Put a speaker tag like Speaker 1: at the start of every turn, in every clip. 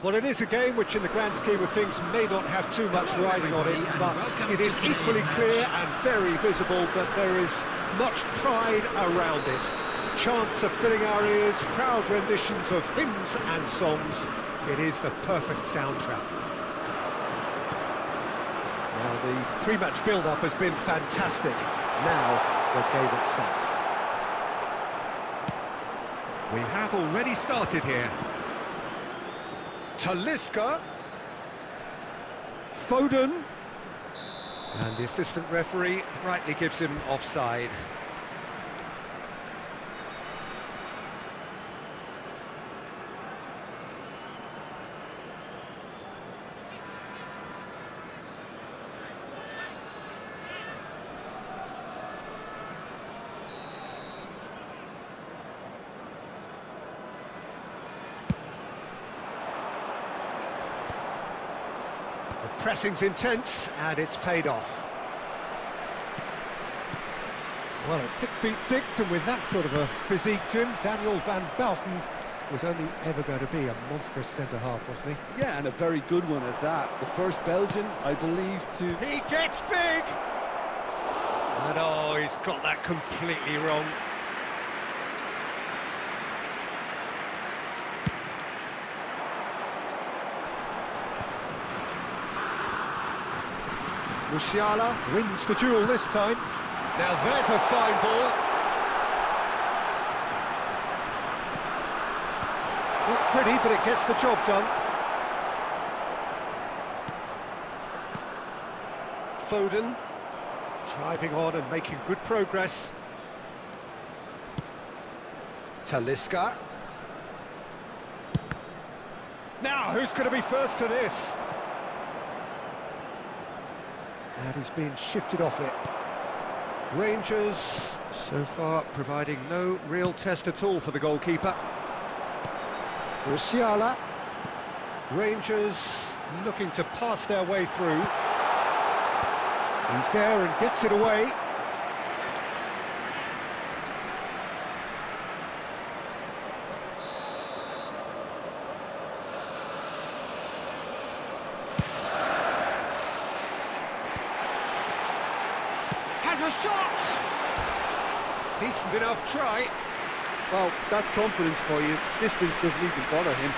Speaker 1: Well, it is a game which in the grand scheme of things may not have too much riding on it, but it is equally clear and very visible that there is much pride around it. Chants are filling our ears, proud renditions of hymns and songs. It is the perfect soundtrack. Well, the pre-match build-up has been fantastic. Now, the game itself. We have already started here. Talisca, Foden, and the assistant referee rightly gives him offside. Pressing's intense, and it's paid off. Well, at 6'6", and with that sort of a physique, Jim, Daniel van Belten was only ever going to be a monstrous centre-half, wasn't he?
Speaker 2: Yeah, and a very good one at that. The first Belgian, I believe, to...
Speaker 1: He gets big! And oh, he's got that completely wrong. Musiala wins the duel this time. Now there's a fine ball. Not pretty, but it gets the job done. Foden driving on and making good progress. Now, who's going to be first to this? And he's being shifted off it. Rangers, so far, providing no real test at all for the goalkeeper. Musiala. Rangers looking to pass their way through. He's there and gets it away. Has a shot! Decent enough try.
Speaker 2: Well, that's confidence for you. Distance doesn't even bother him.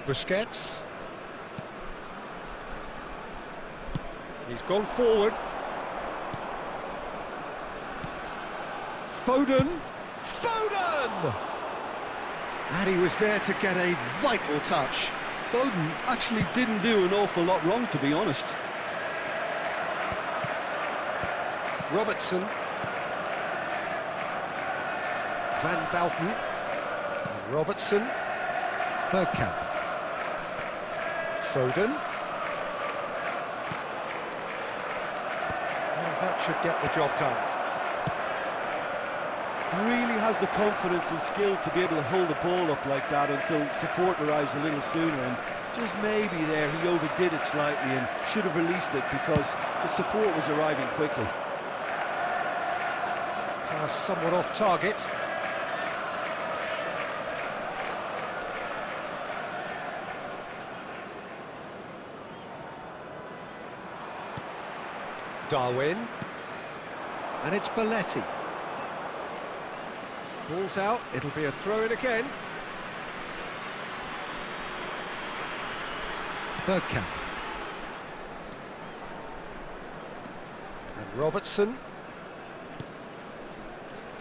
Speaker 1: Busquets. He's gone forward. Foden! Foden! And he was there to get a vital touch.
Speaker 2: Foden actually didn't do an awful lot wrong, to be honest.
Speaker 1: Robertson. Van Dalton. And Robertson. Bergkamp. Foden. And that should get the job done.
Speaker 2: Really has the confidence and skill to be able to hold the ball up like that until support arrives a little sooner, and just maybe there he overdid it slightly and should have released it because the support was arriving quickly.
Speaker 1: Pass somewhat off target. Darwin, and it's Belletti. Ball's out, it'll be a throw-in again. Bergkamp. And Robertson.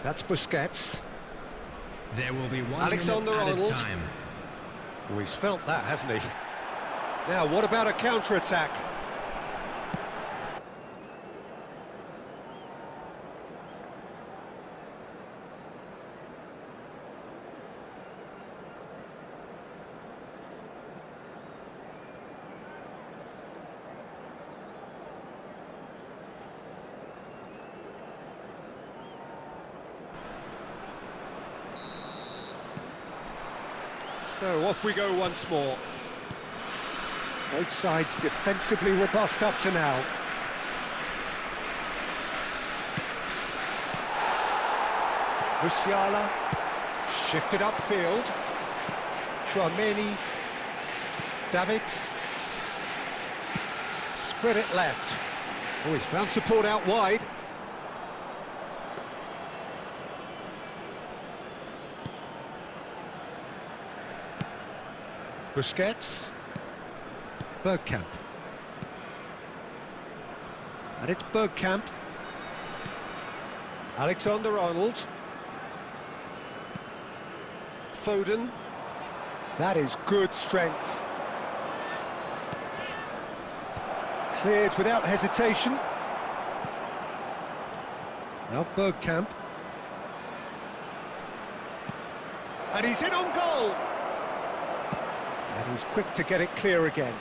Speaker 1: That's Busquets.
Speaker 3: There will be one
Speaker 1: Alexander-Arnold.
Speaker 3: time.
Speaker 1: Oh, he's felt that, hasn't he? Now, what about a counter-attack? So off we go once more. Both sides defensively robust up to now. Musiala, shifted upfield. Chouameni, Davids, spread it left. Oh, he's found support out wide. Busquets, Bergkamp, and it's Bergkamp, Alexander-Arnold, Foden, that is good strength, cleared without hesitation, now Bergkamp, and he's in on goal! And he's quick to get it clear again.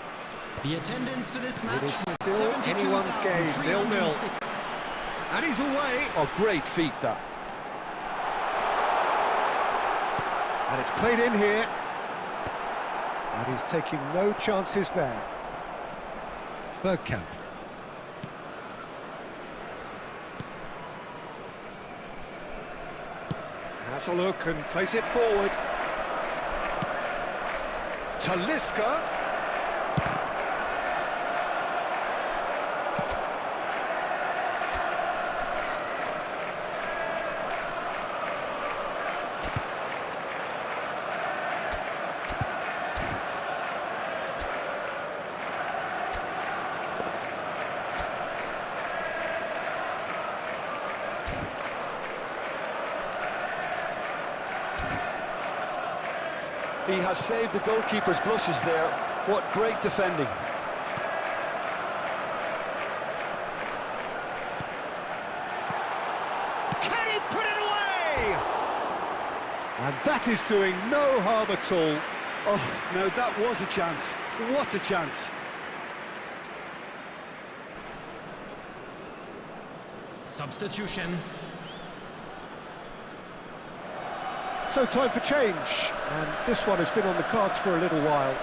Speaker 3: The attendance for this match
Speaker 1: It is still anyone's game, 0-0. And he's away.
Speaker 2: Oh, great feat, that.
Speaker 1: And it's played in here. And he's taking no chances there. Bergkamp. Has a look and plays it forward. Talisca.
Speaker 2: He has saved the goalkeeper's blushes there. What great defending.
Speaker 1: Can he put it away? And that is doing no harm at all.
Speaker 2: Oh, now that was a chance. What a chance.
Speaker 3: Substitution.
Speaker 1: So time for change, and this one has been on the cards for a little while.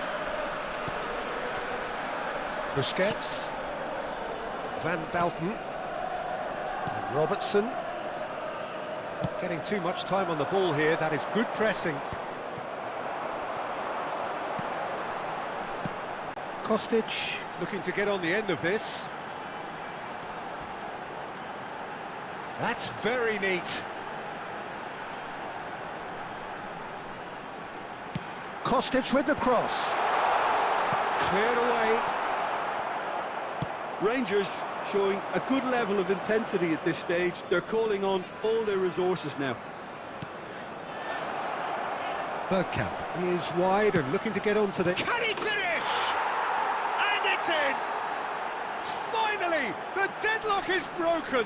Speaker 1: Busquets, Van Dalton, and Robertson. Not getting too much time on the ball here, that is good pressing. Kostic looking to get on the end of this. That's very neat. Kostic with the cross. Cleared away.
Speaker 2: Rangers showing a good level of intensity at this stage. They're calling on all their resources now.
Speaker 1: Bergkamp is wide and looking to get onto the... Can he finish? And it's in! Finally, the deadlock is broken!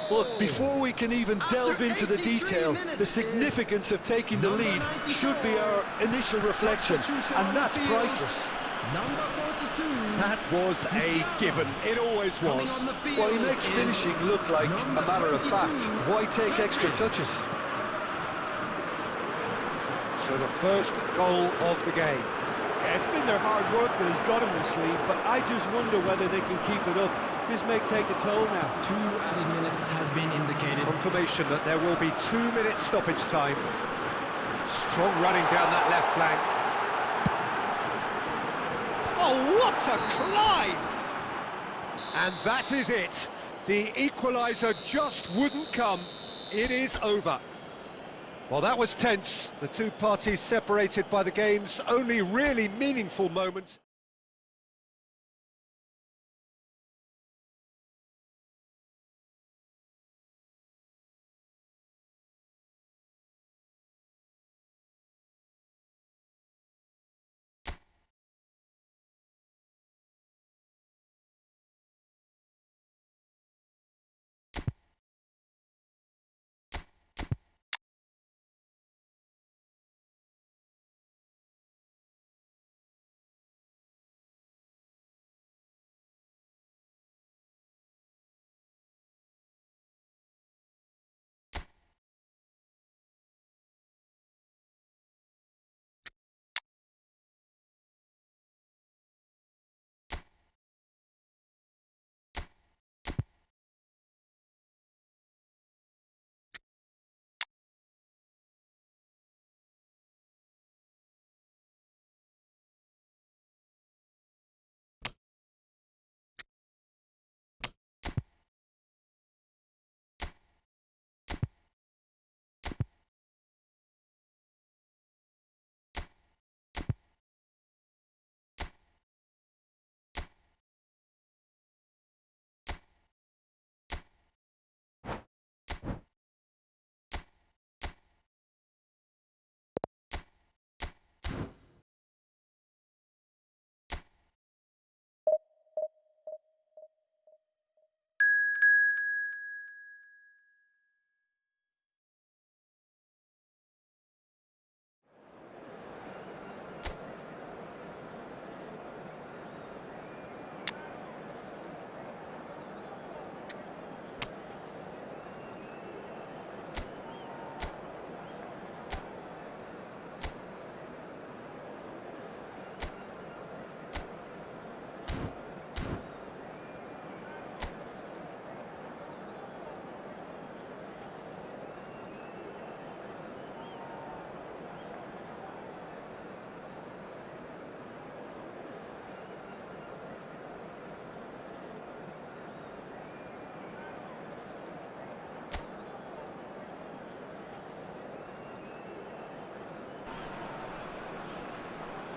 Speaker 2: But before we can even delve into the detail, the significance of taking the lead should be our initial reflection, and that's priceless.
Speaker 3: Number 42.
Speaker 1: That was a given, it always was.
Speaker 2: Well, he makes finishing look like a matter of fact. Why take extra touches?
Speaker 1: So the first goal of the game.
Speaker 2: Yeah, it's been their hard work that has got them this lead, but I just wonder whether they can keep it up. This may take a toll now.
Speaker 3: 2 added minutes has been indicated.
Speaker 1: Confirmation that there will be 2 minutes stoppage time. Strong running down that left flank. Oh, what a climb! And that is it. The equaliser just wouldn't come. It is over. Well, that was tense. The two parties separated by the game's only really meaningful moment.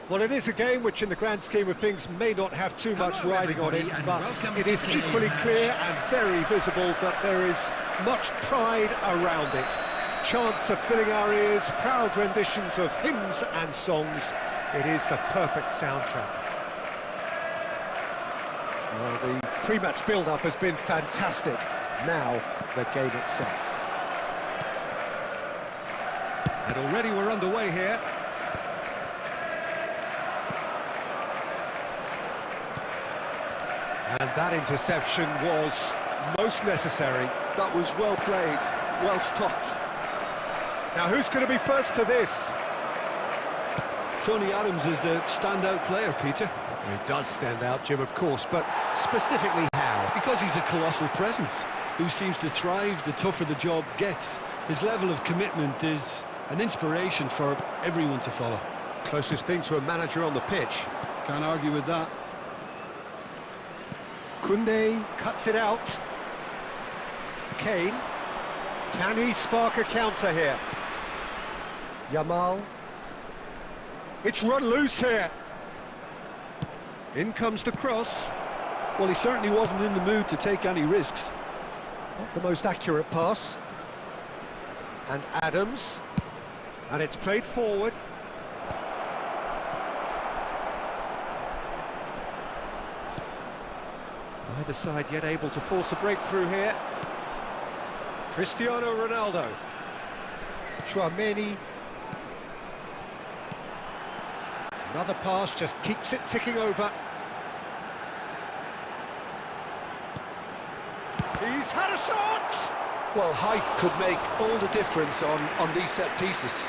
Speaker 1: Well, it is a game which in the grand scheme of things may not have too much riding on it, but it is equally clear and very visible that there is much pride around it. chants are filling our ears, proud renditions of hymns and songs. It is the perfect soundtrack. Well, the pre-match build-up has been fantastic. Now, the game itself. And already we're underway here. And that interception was most necessary.
Speaker 2: That was well played, well stopped.
Speaker 1: Now, who's going to be first to this?
Speaker 2: Tony Adams is the standout player, Peter.
Speaker 1: He does stand out, Jim, of course, but specifically how?
Speaker 2: Because he's a colossal presence who seems to thrive the tougher the job gets. His level of commitment is an inspiration for everyone to follow.
Speaker 1: Closest thing to a manager on the pitch.
Speaker 2: Can't argue with that.
Speaker 1: Koundé cuts it out. Kane. Can he spark a counter here? Yamal. It's run loose here. In comes the cross.
Speaker 2: Well, he certainly wasn't in the mood to take any risks.
Speaker 1: Not the most accurate pass. And Adams. And it's played forward. Neither side yet able to force a breakthrough here. Cristiano Ronaldo. Tchouaméni. Another pass just keeps it ticking over. He's had a shot!
Speaker 2: Well, height could make all the difference on these set pieces.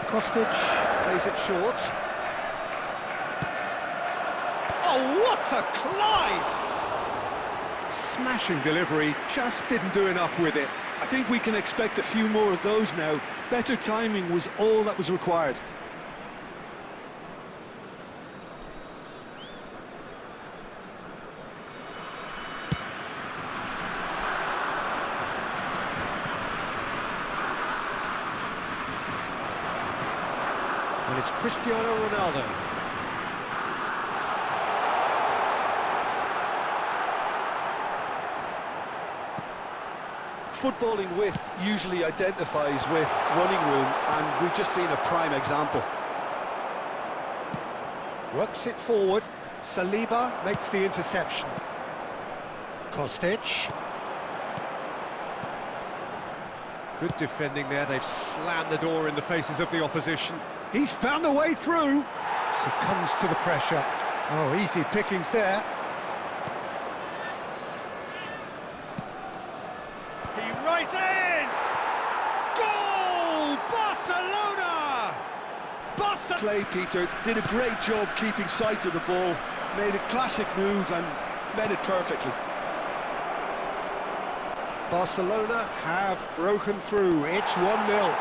Speaker 1: Kostic plays it short. Oh, what a climb! Smashing delivery, just didn't do enough with it.
Speaker 2: I think we can expect a few more of those now. Better timing was all that was required.
Speaker 1: And it's Cristiano Ronaldo.
Speaker 2: Footballing width usually identifies with running room, and we've just seen a prime example.
Speaker 1: Works it forward. Saliba makes the interception. Kostic. Good defending there. They've slammed the door in the faces of the opposition. He's found a way through. Succumbs to the pressure. Oh, easy pickings there. He rises! Goal! Barcelona!
Speaker 2: Play, Peter, did a great job keeping sight of the ball, made a classic move and met it perfectly.
Speaker 1: Barcelona have broken through. It's 1-0.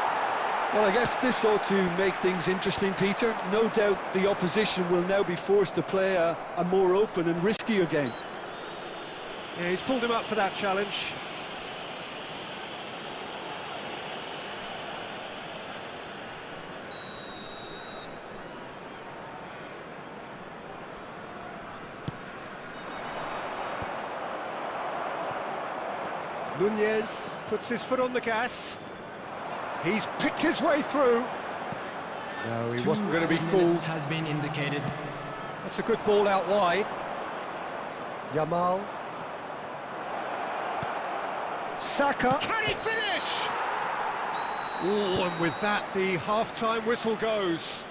Speaker 2: Well, I guess this ought to make things interesting, Peter. No doubt the opposition will now be forced to play a more open and riskier game.
Speaker 1: Yeah, he's pulled him up for that challenge. Nunez puts his foot on the gas. He's picked his way through. No, he wasn't going to be fooled.
Speaker 3: Has been indicated.
Speaker 1: That's a good ball out wide. Yamal. Saka. Can he finish? Oh, and with that, the half-time whistle goes.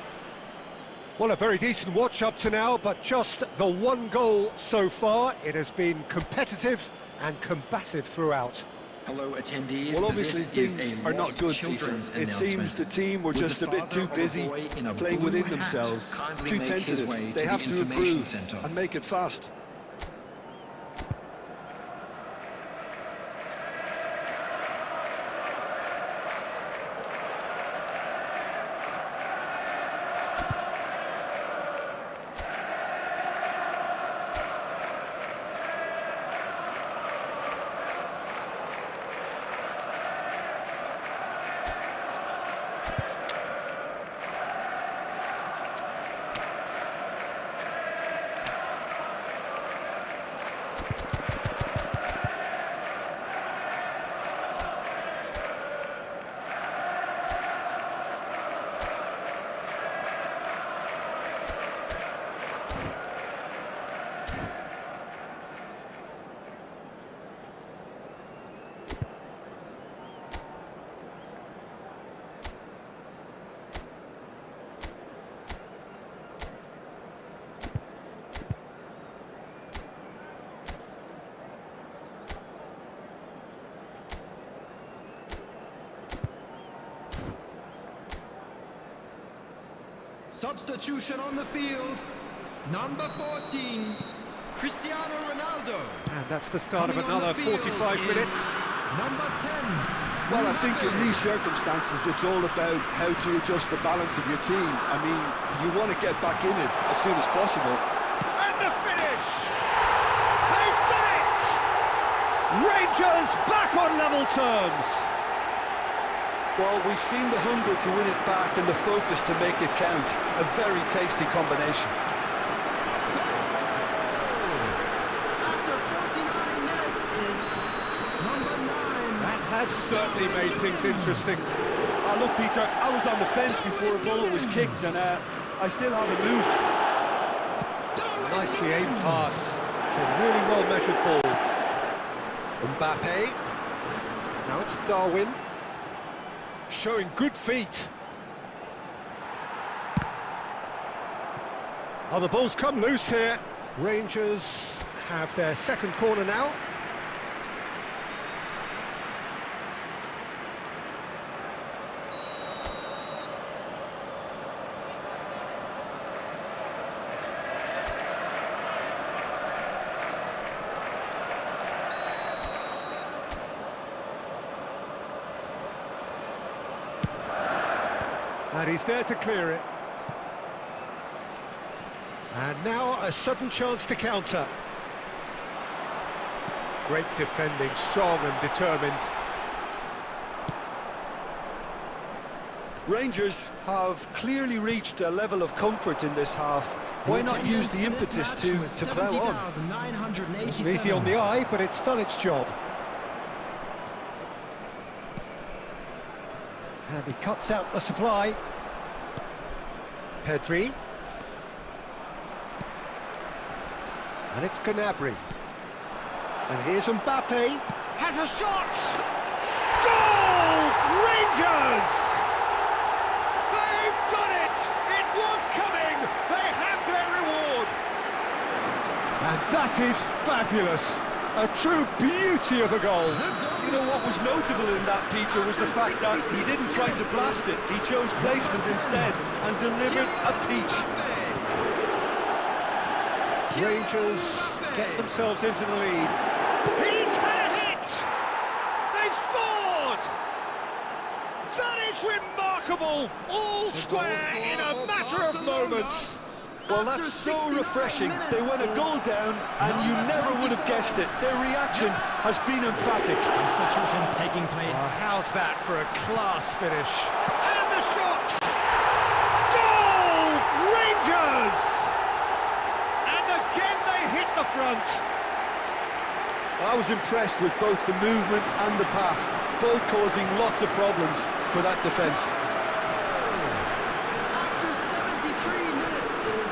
Speaker 1: Well, a very decent watch up to now, but just the one goal so far. It has been competitive and combative throughout.
Speaker 3: Hello, attendees.
Speaker 2: Well, obviously things are not good, Peter. It seems the team were just a bit too busy playing within themselves, too tentative. They have to improve and make it fast.
Speaker 3: Substitution on the field. Number 14, Cristiano Ronaldo.
Speaker 1: And that's the start of another 45 minutes.
Speaker 3: Number 10.
Speaker 2: Well, I think in these circumstances, it's all about how to adjust the balance of your team. I mean, you want to get back in it as soon as possible.
Speaker 1: And the finish! They've done it! Rangers back on level terms.
Speaker 2: Well, we've seen the hunger to win it back and the focus to make it count. A very tasty combination.
Speaker 3: After 49 minutes is number 9.
Speaker 1: That has certainly made things interesting.
Speaker 2: Oh, look, Peter, I was on the fence before a ball was kicked, and I still haven't moved.
Speaker 1: Nicely aimed pass. It's a really well-measured ball. Mbappe. Now it's Darwin. Showing good feet. Oh, the ball's come loose here. Rangers have their second corner now. And he's there to clear it. And now a sudden chance to counter. Great defending, strong and determined.
Speaker 2: Rangers have clearly reached a level of comfort in this half. Why not use the impetus to plough on?
Speaker 1: It's easy on the eye, but it's done its job. And he cuts out the supply. Pedri. And it's Gnabry. And here's Mbappe. Has a shot! Goal! Rangers! They've done it! It was coming! They have their reward! And that is fabulous! A true beauty of a goal.
Speaker 2: You know what was notable in that, Peter, was the fact that he didn't try to blast it. He chose placement instead and delivered a peach.
Speaker 1: Rangers get themselves into the lead. He's had a hit! They've scored! That is remarkable! All square in a matter of moments.
Speaker 2: Well, that's so refreshing. They went a goal down, and you never would have guessed it. Their reaction has been emphatic.
Speaker 3: Substitutions taking place.
Speaker 1: How's that for a class finish? And the shot! Goal! Rangers! And again they hit the front.
Speaker 2: I was impressed with both the movement and the pass, both causing lots of problems for that defence.
Speaker 3: After 73 minutes is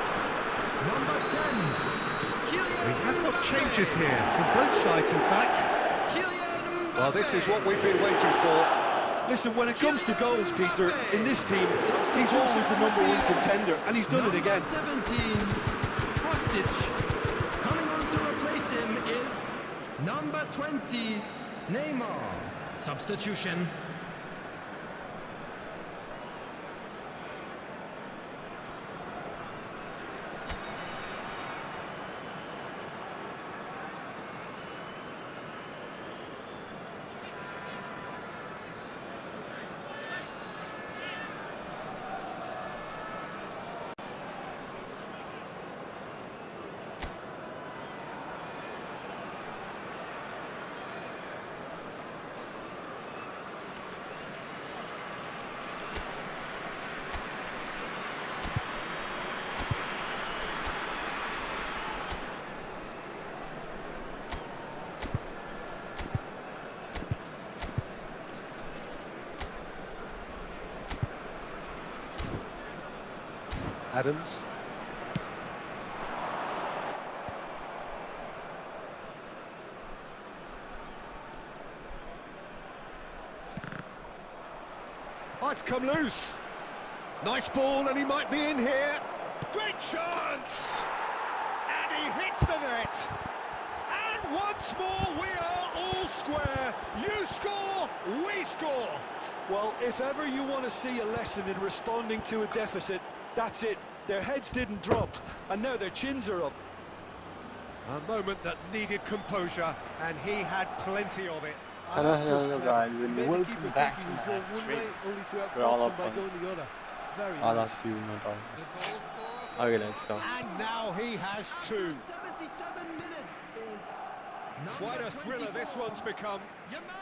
Speaker 3: number 10.
Speaker 1: We have got changes here from both sides, in fact. Well, this is what we've been waiting for.
Speaker 2: Listen, when it comes to goals, Peter, in this team, he's always the #1 contender, and he's done it again.
Speaker 3: 17, Kostic. Coming on to replace him is number 20, Neymar. Substitution.
Speaker 1: Adams. Oh, it's come loose. Nice ball, and he might be in here. Great chance! And he hits the net. And once more, we are all square. You score, we score.
Speaker 2: Well, if ever you want to see a lesson in responding to a deficit, That's it. Their heads didn't drop, and now their chins are up.
Speaker 1: A moment that needed composure, and he had plenty of it.
Speaker 2: And that's just
Speaker 4: Hello
Speaker 2: clever.
Speaker 4: guys, and
Speaker 2: Made the
Speaker 4: welcome
Speaker 2: keeper
Speaker 4: back
Speaker 2: think
Speaker 4: to
Speaker 2: he was
Speaker 4: my
Speaker 2: going one
Speaker 4: stream.
Speaker 2: way, only to
Speaker 4: We're all
Speaker 2: outfox him
Speaker 4: up
Speaker 2: by
Speaker 4: on
Speaker 2: going the other. Very
Speaker 4: all
Speaker 2: nice.
Speaker 4: of you not on.
Speaker 3: The goal scorer for
Speaker 4: Okay, let's go.
Speaker 1: And now he has
Speaker 3: after
Speaker 1: two.
Speaker 3: 77 minutes is
Speaker 1: Quite a thriller this one's become.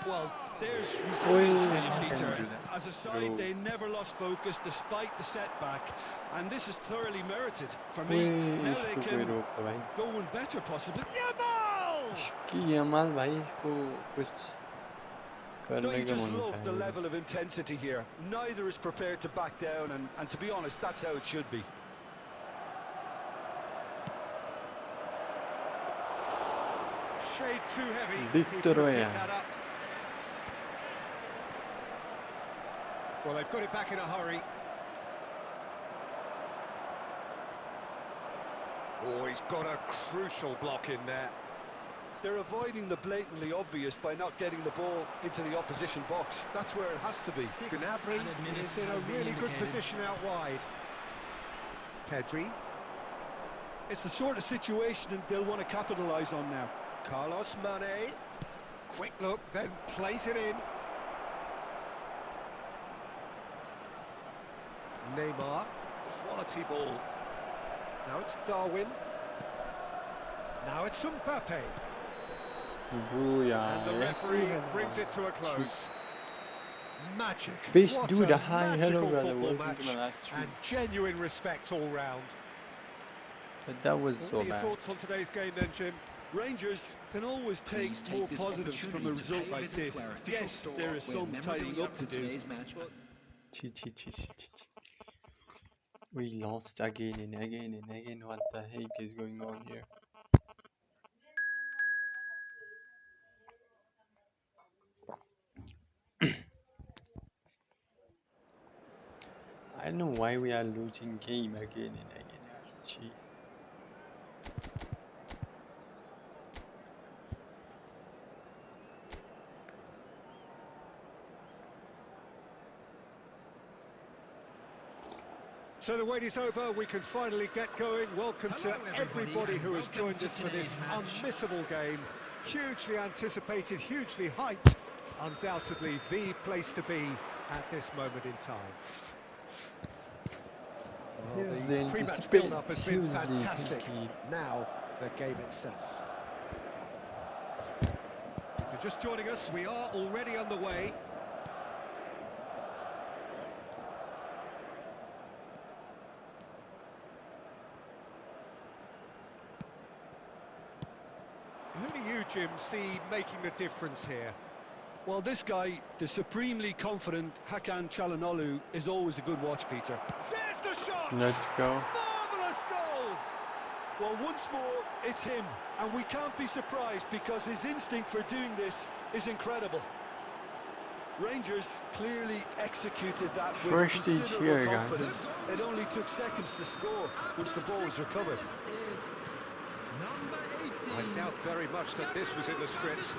Speaker 2: Well, there's
Speaker 4: Oi,
Speaker 2: resilience for you,
Speaker 4: how can you
Speaker 2: Peter.
Speaker 4: do that?
Speaker 2: As a side,
Speaker 4: No.
Speaker 2: they never lost focus despite the setback, and this is thoroughly merited for me.
Speaker 4: Uy,
Speaker 2: Now they
Speaker 4: इसको कोई
Speaker 2: can
Speaker 4: रोक दो भाई.
Speaker 2: go one better, possibly. Yamal!
Speaker 4: कि Yamal भाई इसको कुछ
Speaker 2: Don't
Speaker 4: करने
Speaker 2: you
Speaker 4: का
Speaker 2: just
Speaker 4: मन
Speaker 2: love the
Speaker 4: उठाएगा.
Speaker 2: level of intensity here? Neither is prepared to back down, and to be honest, that's how it should be.
Speaker 1: Shade too heavy.
Speaker 4: Victor
Speaker 1: He couldn't pick
Speaker 4: Oya.
Speaker 1: that up. Well, they've got it back in a hurry. Oh, he's got a crucial block in there.
Speaker 2: They're avoiding the blatantly obvious by not getting the ball into the opposition box. That's where it has to be.
Speaker 1: Gnabry is in a really good position out wide. Pedri.
Speaker 2: It's the sort of situation that they'll want to capitalise on now.
Speaker 1: Carlos Mane. Quick look, then plays it in. Neymar. Quality ball. Now it's Darwin. Now it's Mbappe.
Speaker 4: Booyah.
Speaker 1: And the
Speaker 4: Yes,
Speaker 1: referee
Speaker 4: we
Speaker 1: brings
Speaker 4: have
Speaker 1: it to a close. Magic.
Speaker 4: Fish
Speaker 1: What
Speaker 4: dude,
Speaker 1: a
Speaker 4: hi, hello
Speaker 1: magical
Speaker 4: brother,
Speaker 1: football
Speaker 4: welcome
Speaker 1: match
Speaker 4: to my live stream.
Speaker 1: and genuine respect all round.
Speaker 4: But that was
Speaker 1: What
Speaker 4: so
Speaker 1: are your
Speaker 4: bad.
Speaker 1: thoughts on today's game then, Jim?
Speaker 2: Rangers can always take more positives from a result like this. Yes, there is some tidying up to do, but
Speaker 4: Chi, chi, chi, chi, chi, chi. We lost again and again and again. What the heck is going on here? I don't know why we are losing game again and again. Gee.
Speaker 1: So the wait is over, we can finally get going. Welcome to everybody who has joined us for this unmissable game. Hugely anticipated, hugely hyped. Undoubtedly the place to be at this moment in time.
Speaker 4: Here's
Speaker 1: Well,
Speaker 4: the
Speaker 1: the pre-match
Speaker 4: anticipation,
Speaker 1: build-up has been
Speaker 4: hugely
Speaker 1: fantastic.
Speaker 4: pinky.
Speaker 1: Now, the game itself. If you're just joining us, we are already underway. Who do you, Jim, see making the difference here?
Speaker 2: well, this guy, the supremely confident Hakan Çalhanoğlu, is always a good watch, Peter.
Speaker 1: There's the shot!
Speaker 4: Let's go.
Speaker 1: Marvellous goal!
Speaker 2: Well, once more, it's him, and we can't be surprised because his instinct for doing this is incredible. Rangers clearly executed that with
Speaker 4: First stage
Speaker 2: considerable
Speaker 4: here, guys.
Speaker 2: confidence. It only took seconds to score once the ball was recovered.
Speaker 3: Is number 18.
Speaker 1: I doubt very much that this was in the script.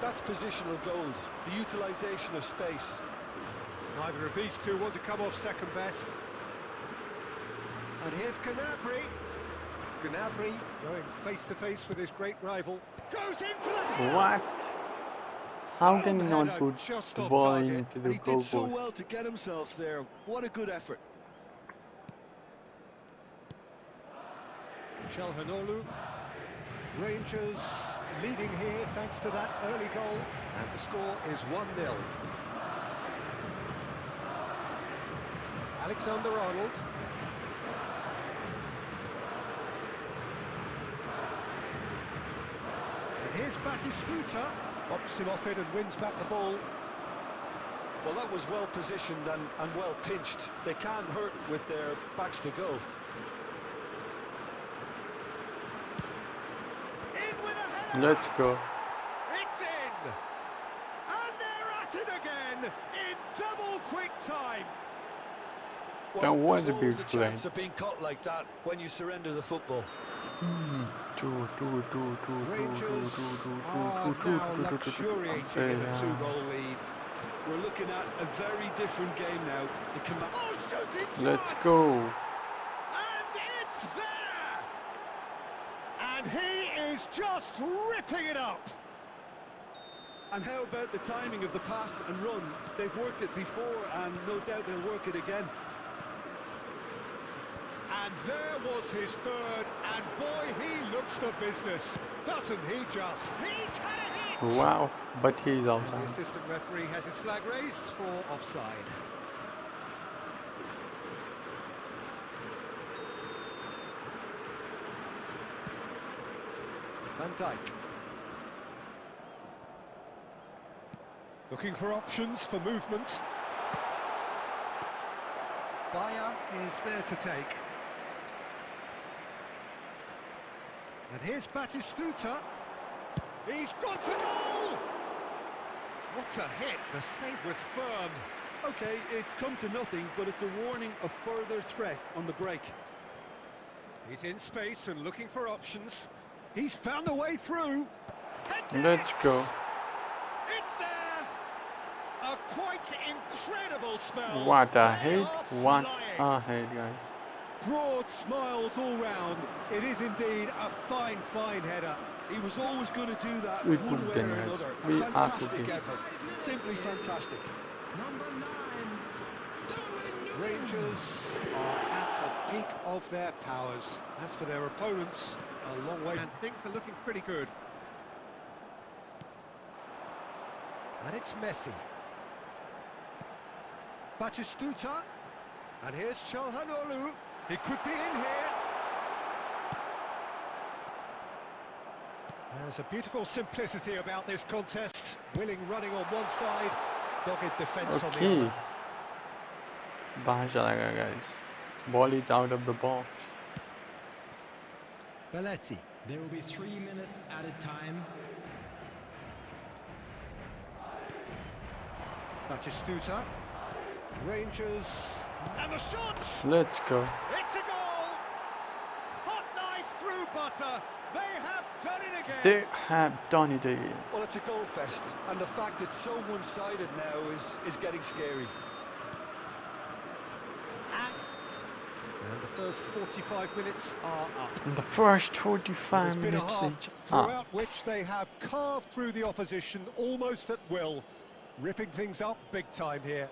Speaker 2: That's positional gold, the utilisation of space.
Speaker 1: Neither of these two want to come off second best. And here's Gnabry. Gnabry going face-to-face with his great rival. Goes in for the header!
Speaker 4: What? How can you not
Speaker 1: Header
Speaker 4: put
Speaker 1: just
Speaker 4: the
Speaker 1: off
Speaker 4: ball
Speaker 1: target.
Speaker 4: into
Speaker 2: And
Speaker 4: the
Speaker 2: he did so
Speaker 4: goalpost?
Speaker 2: well to get himself there. What a good effort.
Speaker 1: Çalhanoğlu. Rangers leading here thanks to that early goal. And the score is 1-0. Alexander-Arnold. And here's Batistuta. Bops him off it and wins back the ball.
Speaker 2: Well, that was well positioned and well pinched. They can't hurt with their backs to goal.
Speaker 1: In with a header!
Speaker 4: Let's go.
Speaker 1: It's in! And they're at it again in double quick time.
Speaker 4: That was
Speaker 2: there's
Speaker 4: a
Speaker 2: always
Speaker 4: big
Speaker 2: a
Speaker 4: play.
Speaker 2: chance of being caught like that when you surrender the football.
Speaker 1: Rangers are now luxuriating in a two-goal lead.
Speaker 2: We're looking at a very different game now.
Speaker 1: Oh, shooting
Speaker 4: Let's
Speaker 1: chance!
Speaker 4: go.
Speaker 1: And it's there! And he is just ripping it up!
Speaker 2: And how about the timing of the pass and run? They've worked it before, and no doubt they'll work it again.
Speaker 1: And there was his third, and boy, he looks the business, doesn't he just? He's had a hit!
Speaker 4: Wow, but he's
Speaker 1: And the
Speaker 4: offside.
Speaker 1: assistant referee has his flag raised for offside. Van Dijk. Looking for options for movement. Bayer is there to take. And here's Batistuta. He's gone for goal! What a hit, the save was firm.
Speaker 2: Okay, it's come to nothing, but it's a warning of further threat on the break.
Speaker 1: He's in space and looking for options. He's found a way through.
Speaker 4: Let's go.
Speaker 1: It's there! A quite incredible spell.
Speaker 4: What a
Speaker 1: They
Speaker 4: hit.
Speaker 1: are
Speaker 4: What
Speaker 1: flying.
Speaker 4: a hit, guys.
Speaker 1: Broad smiles all round. It is indeed a fine, fine header.
Speaker 2: He was always going to do that
Speaker 4: We
Speaker 2: one
Speaker 4: could
Speaker 2: way or
Speaker 4: then,
Speaker 2: another.
Speaker 4: we
Speaker 2: A
Speaker 4: are
Speaker 2: fantastic
Speaker 4: cooking.
Speaker 2: effort. Simply fantastic.
Speaker 3: Number 9, Darwin Núñez.
Speaker 1: Rangers are at the peak of their powers. As for their opponents, a long way, and things are looking pretty good. And it's Messi. Batistuta. And here's Çalhanoğlu. He could be in here. There's a beautiful simplicity about this contest. Willing running on one side, dogged defence on the
Speaker 4: Okay.
Speaker 1: other.
Speaker 4: बाहर चला गया, guys. Ball is out of the box.
Speaker 1: Belletti.
Speaker 3: There will be 3 minutes at a time.
Speaker 1: Batistuta. Rangers. And the shot!
Speaker 4: Let's go.
Speaker 1: It's a goal! Hot knife through butter. They have done it again.
Speaker 4: They have done it again.
Speaker 2: Well, it's a goal fest, and the fact it's so one-sided now is getting scary.
Speaker 1: And the first 45 minutes are up.
Speaker 4: In the first
Speaker 1: There's
Speaker 4: 45
Speaker 1: been a
Speaker 4: minutes,
Speaker 1: half
Speaker 4: it's
Speaker 1: throughout
Speaker 4: up.
Speaker 1: which they have carved through the opposition almost at will, ripping things up big time here.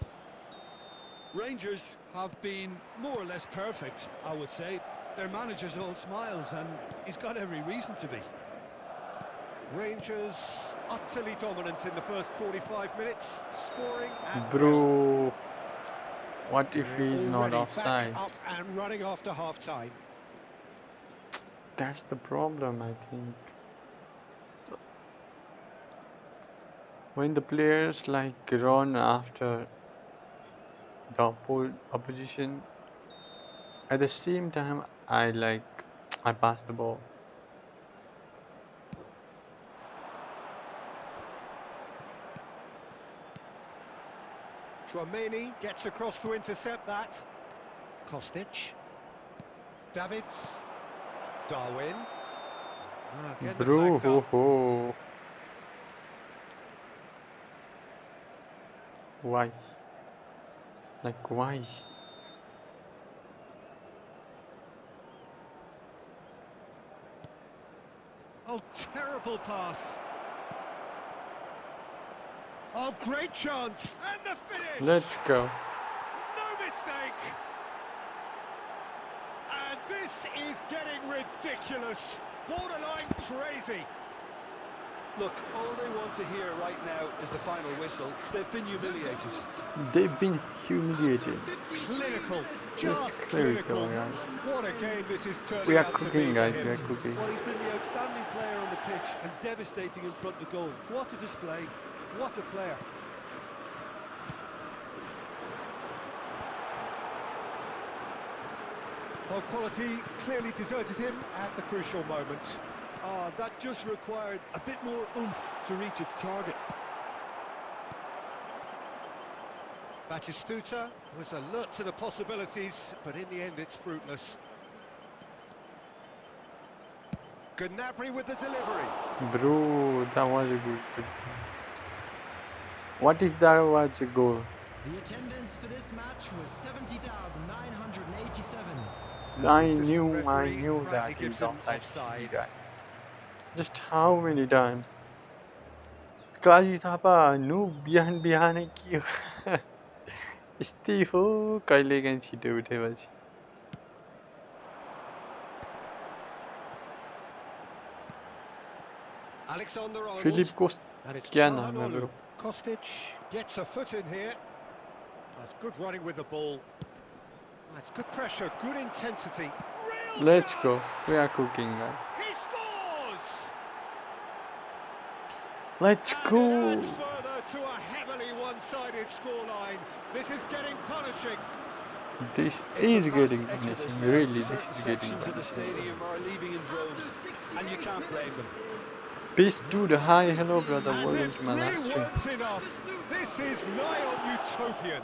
Speaker 2: Rangers have been more or less perfect, I would say. Their manager's all smiles, and he's got every reason to be.
Speaker 1: Rangers utterly dominant in the first 45 minutes, scoring and
Speaker 4: Bro, what if he's not
Speaker 1: already
Speaker 4: offside?
Speaker 1: back up and running after half-time.
Speaker 4: That's the problem, I think. So, when the players like run after the opposition, at the same time I pass the ball.
Speaker 1: Chouameni gets across to intercept that. Kostic. Davids. Darwin. Again, the
Speaker 4: Bro,
Speaker 1: flag's
Speaker 4: ho,
Speaker 1: up.
Speaker 4: ho. Why? Like, why?
Speaker 1: Oh, terrible pass. Oh, great chance. And the finish.
Speaker 4: Let's go.
Speaker 1: No mistake. And this is getting ridiculous. Borderline crazy.
Speaker 2: Look, all they want to hear right now is the final whistle. They've been humiliated.
Speaker 4: They've been humiliated.
Speaker 1: Clinical.
Speaker 4: It's
Speaker 1: Just
Speaker 4: clinical,
Speaker 1: clinical.
Speaker 4: guys.
Speaker 1: What a game this is turning
Speaker 4: We are
Speaker 1: out to be
Speaker 4: cooking,
Speaker 1: for
Speaker 4: guys.
Speaker 1: him.
Speaker 4: We are cooking.
Speaker 2: Well, he's been the outstanding player on the pitch and devastating in front of goal. What a display. What a player.
Speaker 1: Well, quality clearly deserted him at the crucial moment.
Speaker 2: Oh, that just required a bit more oomph to reach its target.
Speaker 1: Batistuta was alert to the possibilities, but in the end it's fruitless. Gnabry with the delivery.
Speaker 4: Bro, that was a good. What if that was a goal?
Speaker 3: The attendance for this match was 70,987.
Speaker 1: And the
Speaker 4: I
Speaker 1: assistant
Speaker 4: knew
Speaker 1: referee
Speaker 4: that
Speaker 1: rightly gives
Speaker 4: he's
Speaker 1: them
Speaker 4: offside,
Speaker 1: offside.
Speaker 4: guys. Just how many times? काजी थापा नु बिहान बिहानै के हो यस्तै हो कहिलेकाहीँ छिटो उठेपछि
Speaker 1: Alexander
Speaker 4: Philipp
Speaker 1: Arnold.
Speaker 4: कोस्ट
Speaker 1: And it's
Speaker 4: क्या नाम है
Speaker 1: Çalhanoğlu.
Speaker 4: Bro
Speaker 1: Kostic gets a foot in here. That's good running with the ball. That's good pressure, good intensity. Real
Speaker 4: let's go
Speaker 1: chance!
Speaker 4: We are cooking guys
Speaker 1: He scores!
Speaker 4: Let's
Speaker 1: And
Speaker 4: go
Speaker 1: it adds further to a heavily one-sided scoreline. This is getting punishing.
Speaker 4: This
Speaker 2: It's a
Speaker 4: is
Speaker 2: mass
Speaker 4: getting
Speaker 2: exodus
Speaker 4: पनिसिङ
Speaker 2: now.
Speaker 4: Really this
Speaker 2: Certain
Speaker 4: is getting
Speaker 2: sections of the
Speaker 4: पनिसिङ
Speaker 2: stadium are leaving in droves, and you can't blame them.
Speaker 4: Peace dude, hi, hello brother,
Speaker 1: As
Speaker 4: welcome
Speaker 1: if
Speaker 4: to my live
Speaker 1: 3
Speaker 4: stream.
Speaker 1: weren't enough, this is nigh on utopian.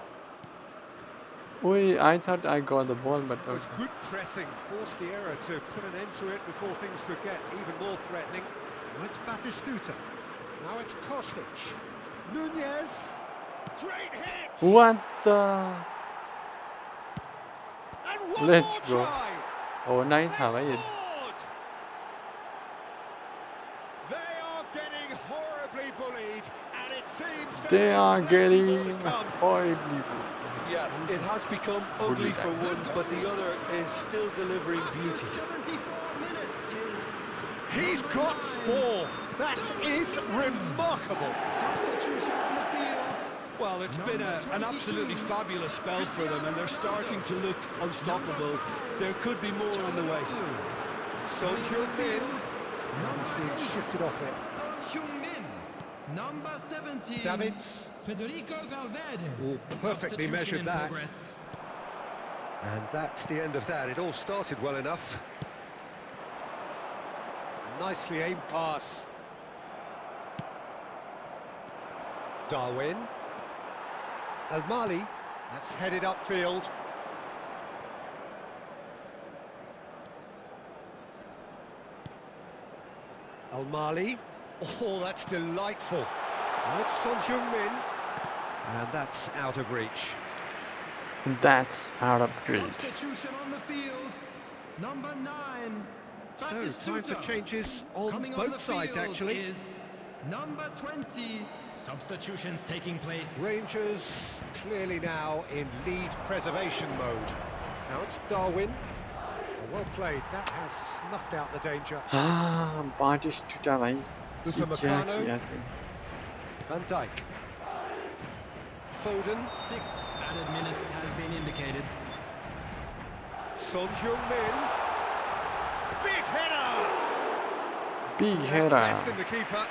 Speaker 4: Oi, I thought I got the ball, but
Speaker 1: It was
Speaker 4: okay.
Speaker 1: good pressing, forced the error to put an end to it before things could get even more threatening. Now it's Batistuta. Now it's Kostic. Nunez. Great hit!
Speaker 4: What the?
Speaker 1: And one
Speaker 4: Let's
Speaker 1: more
Speaker 4: go.
Speaker 1: try!
Speaker 4: Oh, nice,
Speaker 1: They've
Speaker 4: how
Speaker 1: scored! They are getting horribly bullied, and it seems
Speaker 4: They
Speaker 1: there is
Speaker 4: are
Speaker 1: plenty more to
Speaker 4: getting
Speaker 1: come.
Speaker 4: horribly.
Speaker 2: Yeah, it has become ugly for one, but the other is still delivering beauty.
Speaker 3: 74 minutes is
Speaker 1: He's got 4. That is remarkable.
Speaker 3: substitution on the field.
Speaker 2: Well, it's been an absolutely fabulous spell for them, and they're starting to look unstoppable. There could be more on the way.
Speaker 1: Son Heung-min. Now he's being shifted off it.
Speaker 3: Son Heung-min, number 17.
Speaker 1: Davids.
Speaker 3: Federico Valverde.
Speaker 1: Oh, perfectly
Speaker 3: Substitution
Speaker 1: measured
Speaker 3: in
Speaker 1: that.
Speaker 3: progress.
Speaker 1: And that's the end of that. It all started well enough. Nicely aimed pass. Darwin. Al-Mali. That's headed upfield. Al-Mali. Oh, that's delightful. Now it's Son Heung-min. And that's out of reach.
Speaker 4: That's out of reach.
Speaker 3: Substitution on the field. Number 9.
Speaker 1: So, time for
Speaker 3: Batistuta.
Speaker 1: changes on
Speaker 3: Coming
Speaker 1: both
Speaker 3: the
Speaker 1: sides,
Speaker 3: field
Speaker 1: actually.
Speaker 3: is number 20. Substitutions taking place.
Speaker 1: Rangers clearly now in lead preservation mode. Now it's Darwin. Well played, that has snuffed out the danger.
Speaker 4: Ah, Batistuta भाई क्या
Speaker 1: Upamecano.
Speaker 4: किया तूने?
Speaker 1: Van Dijk. Foden.
Speaker 3: 6 added minutes has been indicated.
Speaker 1: Son Heung-min. Big header!
Speaker 4: Big
Speaker 1: That's
Speaker 4: header.
Speaker 1: besting the keeper.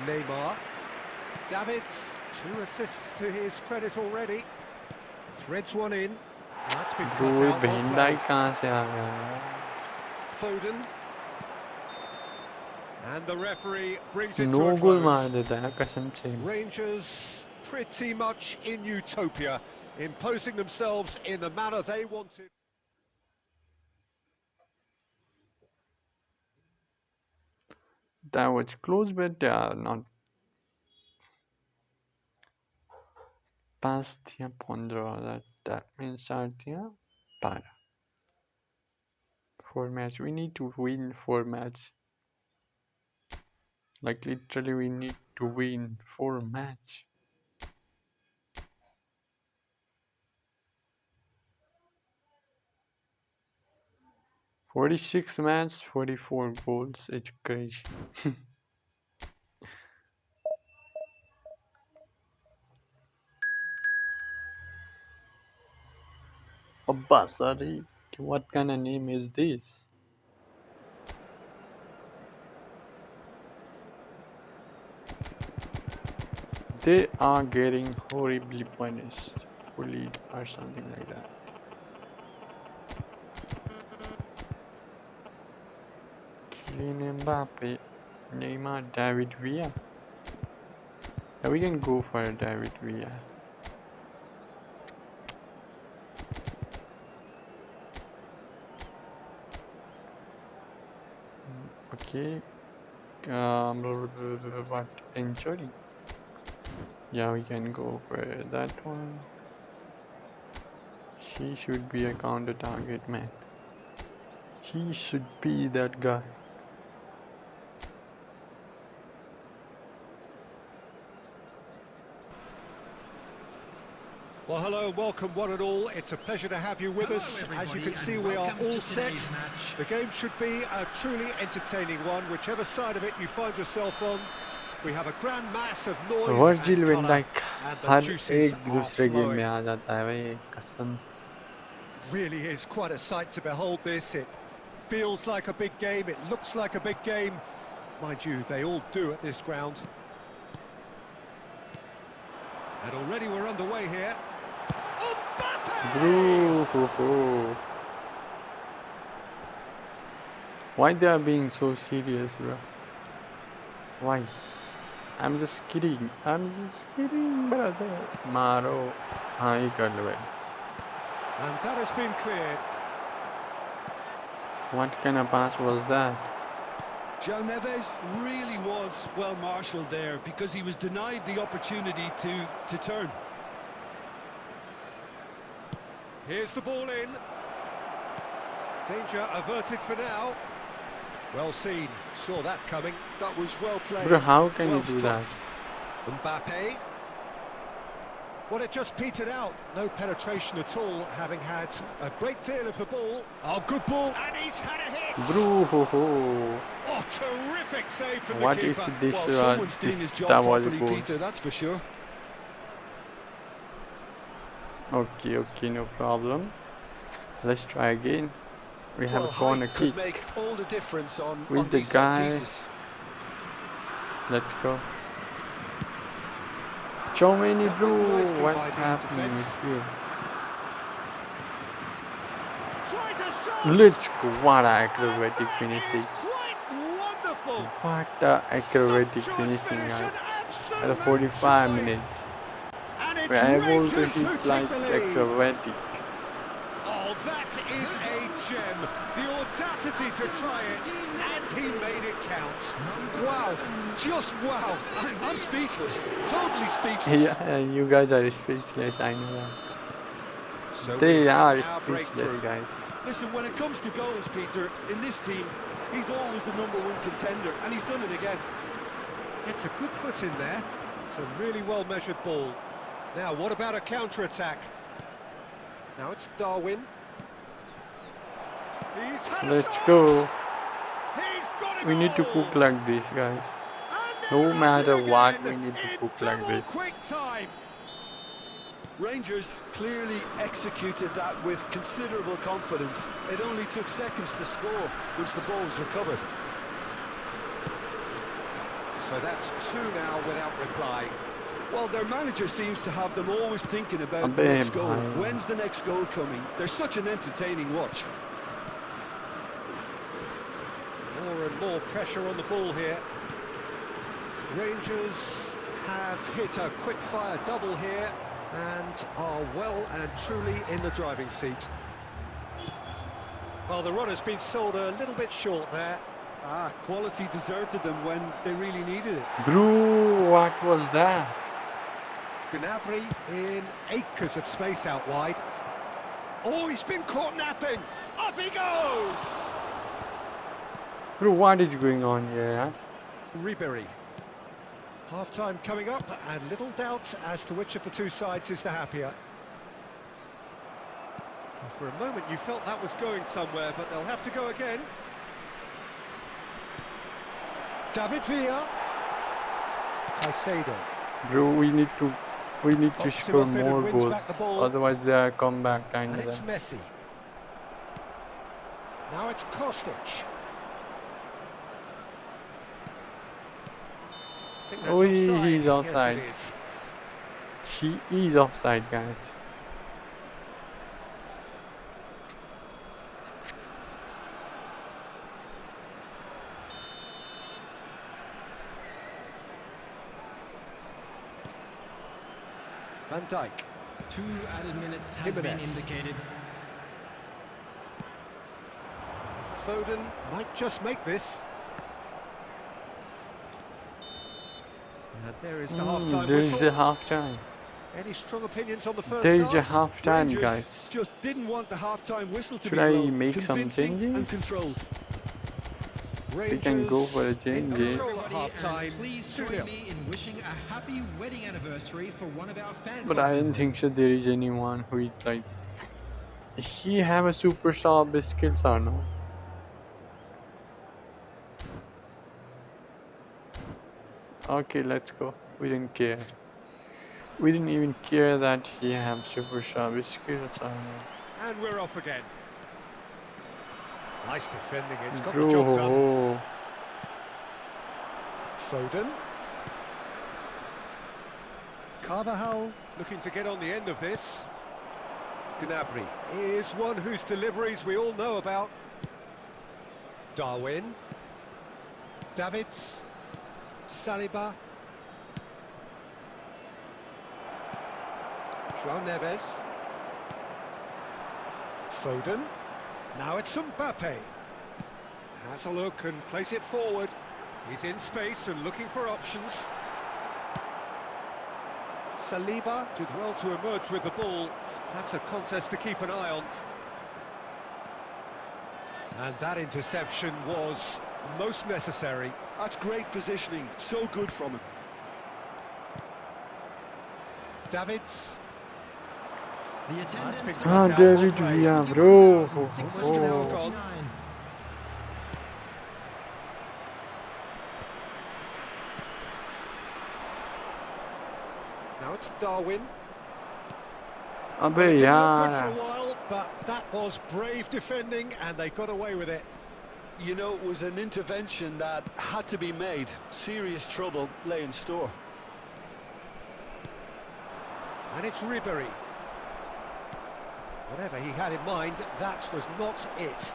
Speaker 1: Neymar. Davids, 2 assists to his credit already. Threads one in. That's been cut
Speaker 4: Dude,
Speaker 1: out. Well
Speaker 4: Van
Speaker 1: played.
Speaker 4: Dijk कहाँ से आ गया?
Speaker 1: Foden. And the referee brings it to
Speaker 4: No
Speaker 1: a
Speaker 4: goal मार
Speaker 1: close.
Speaker 4: देता है कसम से.
Speaker 1: Rangers pretty much in utopia, imposing themselves in the manner they wanted.
Speaker 4: That was close, but not. 5 थिया 15,000. That means 4 थिया 12. 4 match. We need to win 4 match. Like literally, we need to win 4 match. "46 matches, 44 goals." It's crazy. Abbasari, what kind of name is this? They are getting horribly punished, bullied, or something like that. Kylian Mbappe, Neymar, David Villa. Yeah, we can go for David Villa. Okay. What injury? Yeah, we can go for that one. He should be a counter target man. He should be that guy.
Speaker 1: Well, hello and welcome one and all. It's a pleasure to have you with us. As you can see, we are all set. The game should be a truly entertaining one, whichever side of it you find yourself on. We have a grand mass of noise
Speaker 4: Virgil van
Speaker 1: and colour,
Speaker 4: Dijk
Speaker 1: and the
Speaker 4: her
Speaker 1: juices
Speaker 4: एक
Speaker 1: are
Speaker 4: दूसरे game में
Speaker 1: flowing.
Speaker 4: आ जाता है भाई, कसम.
Speaker 1: Really is quite a sight to behold this. It feels like a big game, it looks like a big game. Mind you, they all do at this ground. And already we're underway here.
Speaker 4: Bro, why they are being so serious, bro? Why? I'm just kidding. I'm just kidding, brother. Maro, हाँ ही कर लो भाई.
Speaker 1: And that has been cleared.
Speaker 4: What kind of pass was that?
Speaker 2: João Neves really was well marshalled there because he was denied the opportunity to turn.
Speaker 1: Here's the ball in. Danger averted for now. Well seen, saw that coming.
Speaker 2: That was well played.
Speaker 4: Bro, how can
Speaker 2: well
Speaker 4: you do that?
Speaker 1: Mbappe. Well, it just petered out. No penetration at all, having had a great deal of the ball.
Speaker 2: Oh, good ball.
Speaker 1: And he's had a hit.
Speaker 4: Bro,
Speaker 1: Oh, terrific save from
Speaker 4: what
Speaker 1: the
Speaker 4: if
Speaker 1: keeper.
Speaker 4: this
Speaker 2: Well, someone's doing his job
Speaker 4: that was
Speaker 2: properly,
Speaker 4: goal?
Speaker 2: Peter, that's for sure.
Speaker 4: Okay, okay, no problem. Let's try again. We have
Speaker 2: Well,
Speaker 4: a corner
Speaker 2: height could
Speaker 4: kick.
Speaker 2: make all the difference on
Speaker 4: With the
Speaker 2: these set
Speaker 4: guy.
Speaker 2: pieces.
Speaker 4: Let's go. Chomeni,
Speaker 1: Dealt
Speaker 4: bro,
Speaker 1: with nicely
Speaker 4: what
Speaker 1: by the
Speaker 4: happened
Speaker 1: defence.
Speaker 4: here?
Speaker 1: Tries a shot.
Speaker 4: Let's go. What an
Speaker 1: And
Speaker 4: acrobatic
Speaker 1: that
Speaker 4: finishing.
Speaker 1: is quite wonderful.
Speaker 4: What an acrobatic
Speaker 1: Sumptuous
Speaker 4: finishing,
Speaker 1: finish,
Speaker 4: guys.
Speaker 1: an
Speaker 4: At the
Speaker 1: absolute
Speaker 4: 45
Speaker 1: joy.
Speaker 4: minutes.
Speaker 1: And it's
Speaker 4: We're able to
Speaker 1: Rangers who
Speaker 4: hit
Speaker 1: take
Speaker 4: like
Speaker 1: the lead.
Speaker 4: acrobatic.
Speaker 1: Oh, that is a gem. The audacity to try it, and he made it count.
Speaker 2: Wow, just wow. I'm speechless, totally speechless.
Speaker 4: Yeah, you guys are speechless, I know that.
Speaker 1: So
Speaker 4: They
Speaker 1: we have
Speaker 4: are
Speaker 1: our
Speaker 4: speechless,
Speaker 1: breakthrough.
Speaker 4: guys.
Speaker 2: Listen, when it comes to goals, Peter, in this team, he's always the #1 contender, and he's done it again.
Speaker 1: It's a good foot in there. It's a really well-measured ball. Now, what about a counter-attack? Now it's Darwin. He's had a
Speaker 4: Let's
Speaker 1: shot.
Speaker 4: go.
Speaker 1: He's got a
Speaker 4: We need to
Speaker 1: goal.
Speaker 4: cook like this, guys.
Speaker 1: And
Speaker 4: No
Speaker 1: they're at
Speaker 4: matter
Speaker 1: it
Speaker 4: what,
Speaker 1: again
Speaker 4: we need to
Speaker 1: in
Speaker 4: cook like
Speaker 1: double
Speaker 4: this.
Speaker 1: quick time.
Speaker 2: Rangers clearly executed that with considerable confidence. It only took seconds to score once the ball was recovered.
Speaker 1: So that's 2 now without reply.
Speaker 2: Well, their manager seems to have them always thinking about the
Speaker 4: Abe
Speaker 2: next goal.
Speaker 4: bhai.
Speaker 2: When's the next goal coming? They're such an entertaining watch.
Speaker 1: More and more pressure on the ball here. Rangers have hit a quick-fire double here and are well and truly in the driving seat. Well, the run has been sold a little bit short there.
Speaker 2: Ah, quality deserted them when they really needed it.
Speaker 4: Bro, what was that?
Speaker 1: Gnabry in acres of space out wide. Oh, he's been caught napping. Up he goes!
Speaker 4: Bro, what is going on here?
Speaker 1: Ribery. Half-time coming up, and little doubt as to which of the two sides is the happier. Well, for a moment you felt that was going somewhere, but they'll have to go again. David Villa. Caicedo.
Speaker 4: Bro, we need to
Speaker 1: Box him
Speaker 4: score
Speaker 1: off in and
Speaker 4: more
Speaker 1: wins
Speaker 4: goals.
Speaker 1: back the ball.
Speaker 4: Otherwise they are comeback kind
Speaker 1: And
Speaker 4: of
Speaker 1: it's
Speaker 4: thing.
Speaker 1: Messi. Now it's Kostic. I think that's
Speaker 4: Oh,
Speaker 1: offside.
Speaker 4: he's
Speaker 1: Yes,
Speaker 4: offside.
Speaker 1: it is.
Speaker 4: He is offside, guys.
Speaker 1: Van Dijk.
Speaker 3: 2 added minutes has been
Speaker 1: Jimenez.
Speaker 3: indicated.
Speaker 1: Foden might just make this. And there is the half-time
Speaker 4: There is
Speaker 1: whistle.
Speaker 4: the half time.
Speaker 1: Any strong opinions on the first
Speaker 4: There is a
Speaker 1: half?
Speaker 4: half time,
Speaker 2: Rangers
Speaker 4: guys.
Speaker 2: just didn't want the half-time whistle to
Speaker 4: Should
Speaker 2: be
Speaker 4: I
Speaker 2: blown.
Speaker 4: make some
Speaker 2: Convincing
Speaker 4: changes?
Speaker 2: and controlled.
Speaker 1: Rangers
Speaker 4: We can go for a
Speaker 1: in
Speaker 4: change.
Speaker 1: control at half-time,
Speaker 3: Please
Speaker 1: 2-0.
Speaker 3: join me in wishing a happy wedding anniversary for one of our fan
Speaker 4: But
Speaker 3: club
Speaker 4: I don't think
Speaker 3: members.
Speaker 4: so. There is anyone who is like. He have a super sharp skills or no? Okay, let's go. We didn't care. We didn't even care that he have super sharp skills or no.
Speaker 1: And we're off again. Nice defending, it's got the job done.
Speaker 4: Bro,
Speaker 1: Foden. Carvajal looking to get on the end of this. Gnabry is one whose deliveries we all know about. Darwin. Davids. Saliba. João Neves. Foden. Now it's Mbappe. Has a look and plays it forward. He's in space and looking for options. Saliba did well to emerge with the ball. That's a contest to keep an eye on. And that interception was most necessary.
Speaker 2: That's great positioning, so good from him.
Speaker 1: Davids.
Speaker 3: The attendance
Speaker 1: been
Speaker 3: for
Speaker 1: cut
Speaker 3: this
Speaker 1: out.
Speaker 4: David
Speaker 1: play.
Speaker 4: Villa, bro.
Speaker 1: Almost an hour gone. Now it's Darwin.
Speaker 4: Abe
Speaker 1: Well, it didn't look good for
Speaker 4: yaar.
Speaker 1: a while, but that was brave defending and they got away with it.
Speaker 2: You know, it was an intervention that had to be made. Serious trouble lay in store.
Speaker 1: And it's Ribery. Whatever he had in mind, that was not it.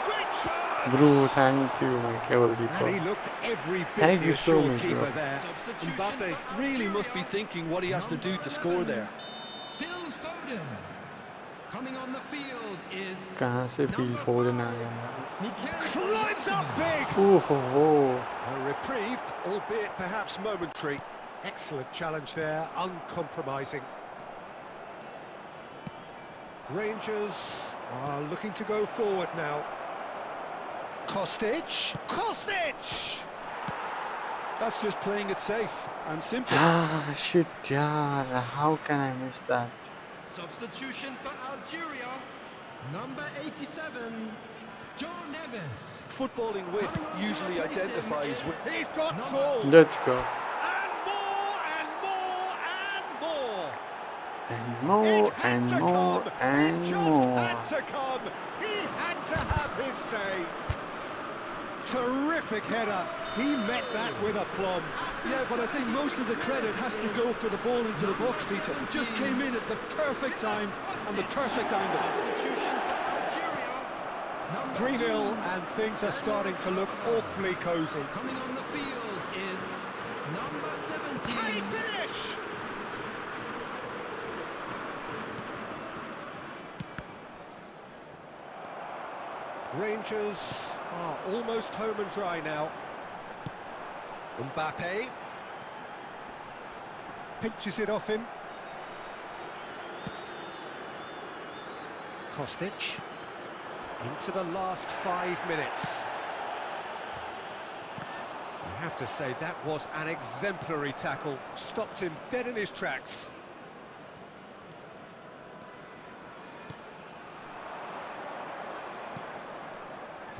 Speaker 1: Great chance!
Speaker 4: Bro, thank you, my clever
Speaker 1: And he
Speaker 4: keeper.
Speaker 1: looked every bit
Speaker 4: Thank
Speaker 1: the
Speaker 4: you so
Speaker 1: assured
Speaker 4: much,
Speaker 1: keeper
Speaker 4: bro.
Speaker 1: there.
Speaker 2: Mbappe really must be thinking what he has to do to score there.
Speaker 3: Phil Foden. Coming on the field is
Speaker 4: कहाँ से feel फोर्डन आ गया?
Speaker 1: Climbs up big!
Speaker 4: ओहो,
Speaker 1: A reprieve, albeit perhaps momentary. Excellent challenge there, uncompromising. Rangers are looking to go forward now. Kostic! Kostic!
Speaker 2: That's just playing it safe and simple.
Speaker 4: ah shit, yaar, how can I miss that?
Speaker 3: substitution for Algeria. Number 87, João Neves.
Speaker 2: Footballing wit usually identifies with...
Speaker 1: He's got tall!
Speaker 4: Let's go.
Speaker 1: And more, and more, and more!
Speaker 4: And more,
Speaker 1: It had
Speaker 4: and
Speaker 1: to
Speaker 4: more,
Speaker 1: come!
Speaker 4: and
Speaker 1: It just
Speaker 4: more.
Speaker 1: had to come! He had to have his say! Terrific header! He met that with aplomb.
Speaker 2: Yeah, but I think most of the credit has to go for the ball into the box, Peter. It just came in at the perfect time and the perfect angle.
Speaker 3: Substitution for Algeria. Number
Speaker 1: 3-0 and things are starting to look awfully cosy.
Speaker 3: coming on the field is number 17.
Speaker 1: Can he finish? Rangers are almost home and dry now. Mbappe pinches it off him. Kostic into the last 5 minutes. I have to say that was an exemplary tackle. Stopped him dead in his tracks.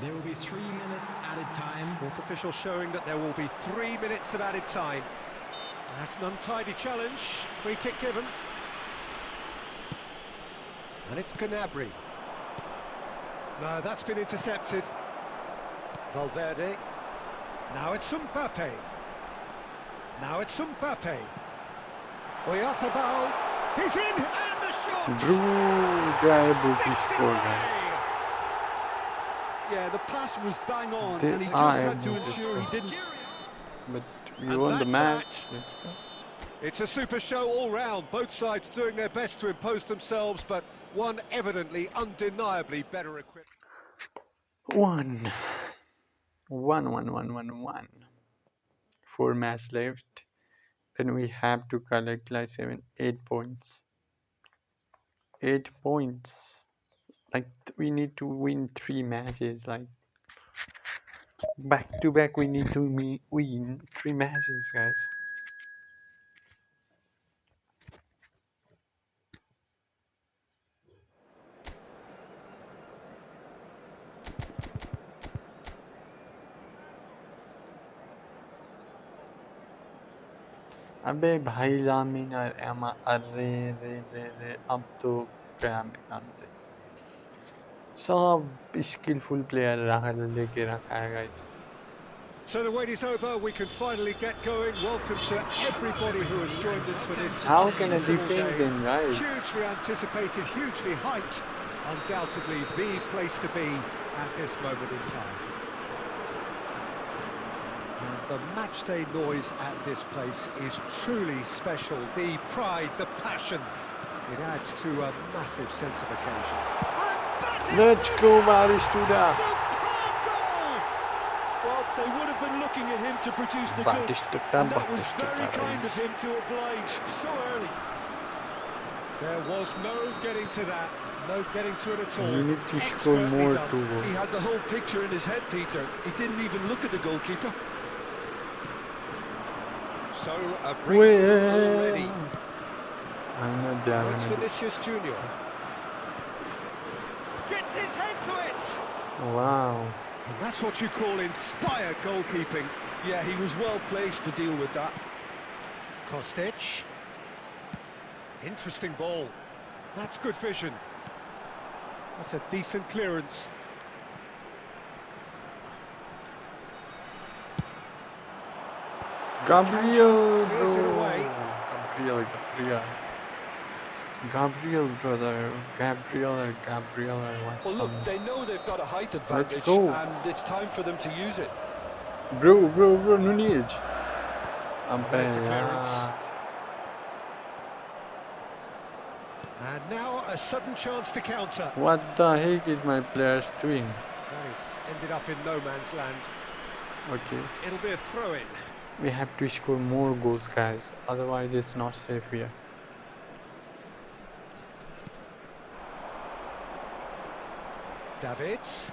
Speaker 3: There will be 3 minutes added time.
Speaker 1: Fourth official showing that there will be 3 minutes of added time. That's an untidy challenge. Free kick given. And it's Gnabry. No, that's been intercepted. Valverde. Now it's Mbappe. Now it's Mbappe. Oyarzabal. He's in, and the shot!
Speaker 4: Bro, they're able to
Speaker 1: Sticks it
Speaker 4: score
Speaker 1: away.
Speaker 4: that.
Speaker 2: Yeah, the pass was bang on,
Speaker 4: They
Speaker 2: and he
Speaker 4: are
Speaker 2: just had to
Speaker 4: able to
Speaker 2: ensure he didn't...
Speaker 4: But we
Speaker 1: And
Speaker 4: won the
Speaker 1: that's
Speaker 4: match.
Speaker 1: that.
Speaker 4: Let's go.
Speaker 1: It's a super show all round. Both sides doing their best to impose themselves, but one evidently, undeniably better equipped.
Speaker 4: One. 4 matches left, and we have to collect like 8 points. 8 points. Like we need to win 3 matches. Like back to back, we need to win 3 matches, guys. अबे भाई Lamine अरे रे रे रे अब तो गया मेरे काम से सब स्किलफुल प्लेयर लेके रखा है guys.
Speaker 1: So the wait is over, we can finally get going. Welcome to everybody who has joined us for this.
Speaker 4: How can I
Speaker 1: unmissable
Speaker 4: defend
Speaker 1: game.
Speaker 4: them, guys?
Speaker 1: Hugely anticipated, hugely hyped. Undoubtedly the place to be at this moment in time. And the matchday noise at this place is truly special. The pride, the passion, it adds to a massive sense of occasion.
Speaker 4: Let's go, Batistuta.
Speaker 2: Well, they would have been looking at him to produce the goods, and that was very kind of him to oblige so early.
Speaker 1: There was no getting to that, no getting to it at all.
Speaker 4: You need to score more to go.
Speaker 2: He had the whole picture in his head, Peter. He didn't even look at the goalkeeper.
Speaker 1: So a breakthrough already.
Speaker 4: I know
Speaker 1: Now it's
Speaker 4: that.
Speaker 1: Vinicius Junior. Gets his head to it.
Speaker 4: Wow.
Speaker 1: And that's what you call inspired goalkeeping.
Speaker 2: Yeah, he was well placed to deal with that.
Speaker 1: Kostic. Interesting ball. That's good vision. That's a decent clearance.
Speaker 4: Gabriel,
Speaker 1: Clears it
Speaker 4: bro.
Speaker 1: away.
Speaker 4: Gabriel, brother. Gabriel.
Speaker 2: Well, look, they know they've got a height advantage,
Speaker 4: go.
Speaker 2: and it's time for them to use it.
Speaker 4: Bro, Nunez.
Speaker 1: There's the clearance. And now a sudden chance to counter.
Speaker 4: What the heck is my players doing?
Speaker 1: That is ended up in no man's land.
Speaker 4: Okay.
Speaker 1: It'll be a throw-in.
Speaker 4: We have to score more goals, guys. Otherwise, it's not safe here.
Speaker 1: Davids.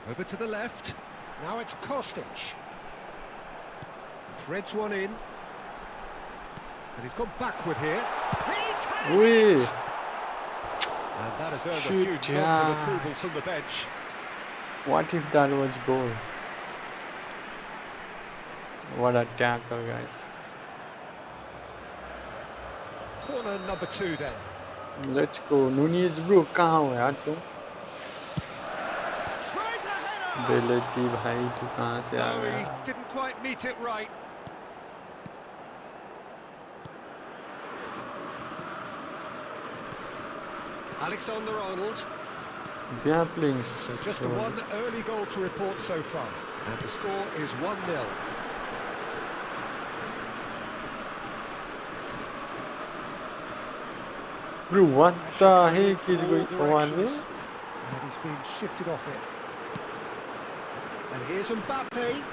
Speaker 1: Over to the left. Now it's Kostic. Threads one in. And he's gone backward here. He's had
Speaker 4: Oui.
Speaker 1: it! And that has earned a few
Speaker 4: Shoot,
Speaker 1: nods of
Speaker 4: yeah.
Speaker 1: approval from the bench.
Speaker 4: What if that was goal? What a tackle, guys.
Speaker 1: Corner number 2 then.
Speaker 4: Let's go. Nunez, bro. कहाँ हो यार तुम?
Speaker 1: Tries a header!
Speaker 4: बेलती भाई तू कहाँ से आ
Speaker 1: No,
Speaker 4: गया?
Speaker 1: he didn't quite meet it right. Alexander-Arnold.
Speaker 4: They are playing
Speaker 1: So
Speaker 4: such
Speaker 1: just the
Speaker 4: well.
Speaker 1: one early goal to report so far. And the score is 1-0.
Speaker 4: Bro, what
Speaker 1: Pressure
Speaker 4: the
Speaker 1: coming in
Speaker 4: heck
Speaker 1: from
Speaker 4: is
Speaker 1: all
Speaker 4: going on
Speaker 1: directions.
Speaker 4: here?
Speaker 1: And he's being shifted off it. And here's Mbappe.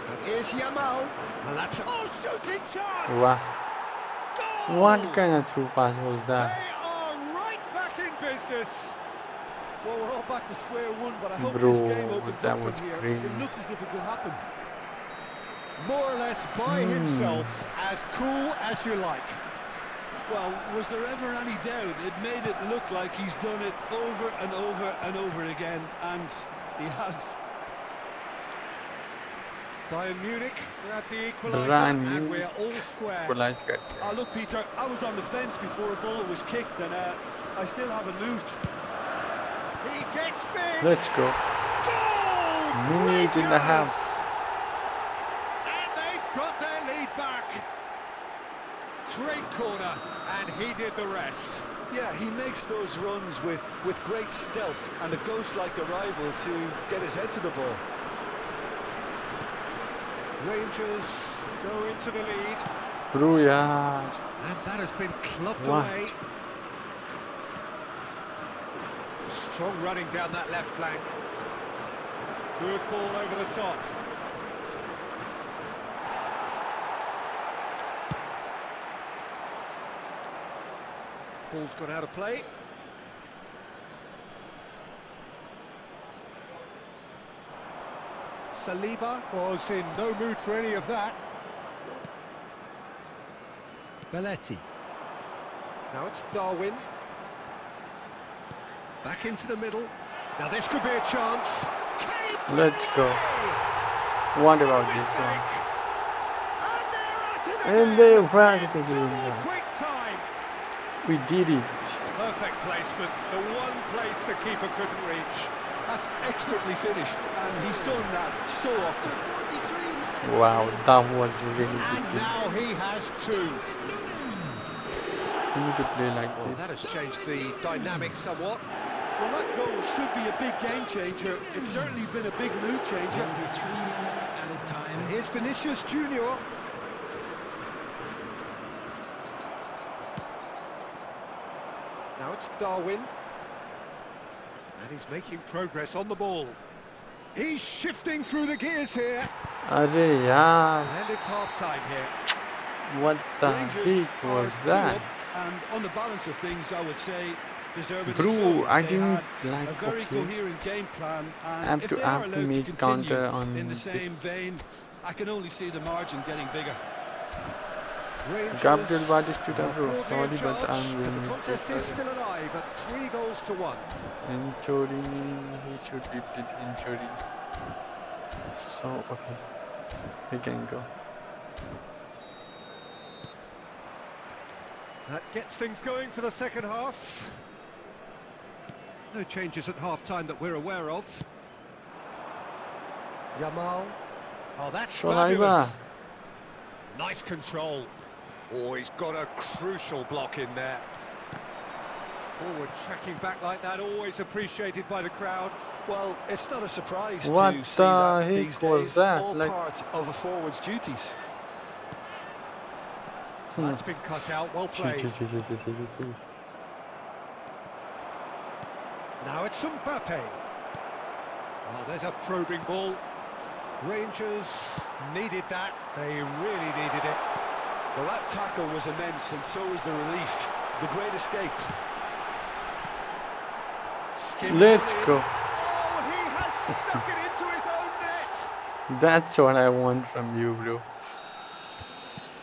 Speaker 1: And here's Yamal. And that's shooting chance!
Speaker 4: Wow.
Speaker 1: Goal!
Speaker 4: What kind of through pass was
Speaker 1: They
Speaker 4: that?
Speaker 1: are right back in business.
Speaker 2: Well, we're all back to square one, but I hope
Speaker 4: Bro,
Speaker 2: this game opens
Speaker 4: that
Speaker 2: up from
Speaker 4: was
Speaker 2: here.
Speaker 4: crazy.
Speaker 2: It looks as if it could happen.
Speaker 1: More or less by himself, as cool as you like.
Speaker 2: Well, was there ever any doubt? It made it look like he's done it over and over and over again, and he has.
Speaker 1: Bayern Munich grab the equaliser,
Speaker 4: Bayern
Speaker 1: and
Speaker 4: Munich.
Speaker 1: we're all square.
Speaker 4: Equalize, guys.
Speaker 2: Look, Peter, I was on the fence before a ball was kicked, and I still haven't moved.
Speaker 1: He gets big.
Speaker 4: Let's go.
Speaker 1: Goal!
Speaker 4: Munich
Speaker 1: Great
Speaker 4: in the
Speaker 1: chance!
Speaker 4: house.
Speaker 1: And they've got their lead back. Great corner, and he did the rest.
Speaker 2: Yeah, he makes those runs with great stealth and a ghost-like arrival to get his head to the ball.
Speaker 1: Rangers go into the lead,
Speaker 4: Bro, yeah.
Speaker 1: and that has been clubbed
Speaker 4: What?
Speaker 1: away. Strong running down that left flank. Good ball over the top. Ball's gone out of play. Saliba was in no mood for any of that. Belletti. Now it's Darwin. Back into the middle. Now this could be a chance.
Speaker 4: Let's go. What about this one? And they're practically
Speaker 1: Quick time.
Speaker 4: we did it.
Speaker 1: Perfect placement. The one place the keeper couldn't reach.
Speaker 2: That's expertly finished, and he's done that so often.
Speaker 4: Wow, that was really
Speaker 1: And
Speaker 4: good.
Speaker 1: now he has two.
Speaker 4: We need to play like
Speaker 1: Well,
Speaker 4: this.
Speaker 1: that has changed the dynamic somewhat.
Speaker 2: Well, that goal should be a big game changer. It's certainly been a big mood changer.
Speaker 3: Only 3 minutes at a time.
Speaker 1: And here's Vinicius Junior. Now it's Darwin. And he's making progress on the ball. He's shifting through the gears here.
Speaker 4: Arey yaar,
Speaker 1: And it's half-time here.
Speaker 4: what the
Speaker 2: Rangers
Speaker 4: heck
Speaker 2: are
Speaker 4: was
Speaker 2: 2
Speaker 4: that?
Speaker 2: up, and on the balance of things, I would say deservedly
Speaker 4: Bro,
Speaker 2: so.
Speaker 4: I
Speaker 2: They
Speaker 4: didn't
Speaker 2: had
Speaker 4: like
Speaker 2: a very
Speaker 4: okay.
Speaker 2: coherent game plan,
Speaker 4: I have
Speaker 2: and if
Speaker 4: to
Speaker 2: they are allowed to
Speaker 4: meet
Speaker 2: continue
Speaker 4: counter on
Speaker 2: in the
Speaker 4: this.
Speaker 2: same vein, I can only see the margin getting bigger.
Speaker 1: Rangers
Speaker 4: Gabriel Batistuta,
Speaker 1: are
Speaker 4: bro.
Speaker 1: broadly in
Speaker 4: Sorry, but
Speaker 1: charge,
Speaker 4: I'm
Speaker 1: but the
Speaker 4: winning.
Speaker 1: contest is still alive at 3 goals to 1.
Speaker 4: Injury, he should be played injury. So okay, we can go.
Speaker 1: That gets things going for the second half. No changes at half-time that we're aware of. Yamal. Oh, that's fabulous. Nice control. Oh, he's got a crucial block in there. Forward tracking back like that, always appreciated by the crowd.
Speaker 2: Well, it's not a surprise
Speaker 4: What
Speaker 2: to see
Speaker 4: the
Speaker 2: that
Speaker 4: heck
Speaker 2: these
Speaker 4: was
Speaker 2: days,
Speaker 4: that?
Speaker 2: all
Speaker 4: Like-
Speaker 2: part of a forward's duties.
Speaker 1: That's been cut out, well played. Now it's Mbappe. Oh, there's a probing ball. Rangers needed that. They really needed it.
Speaker 2: Well, that tackle was immense, and so was the relief. The great escape.
Speaker 1: Skips
Speaker 4: Let's
Speaker 1: one in.
Speaker 4: go.
Speaker 1: Oh, he has stuck it into his own net.
Speaker 4: That's what I want from you, bro.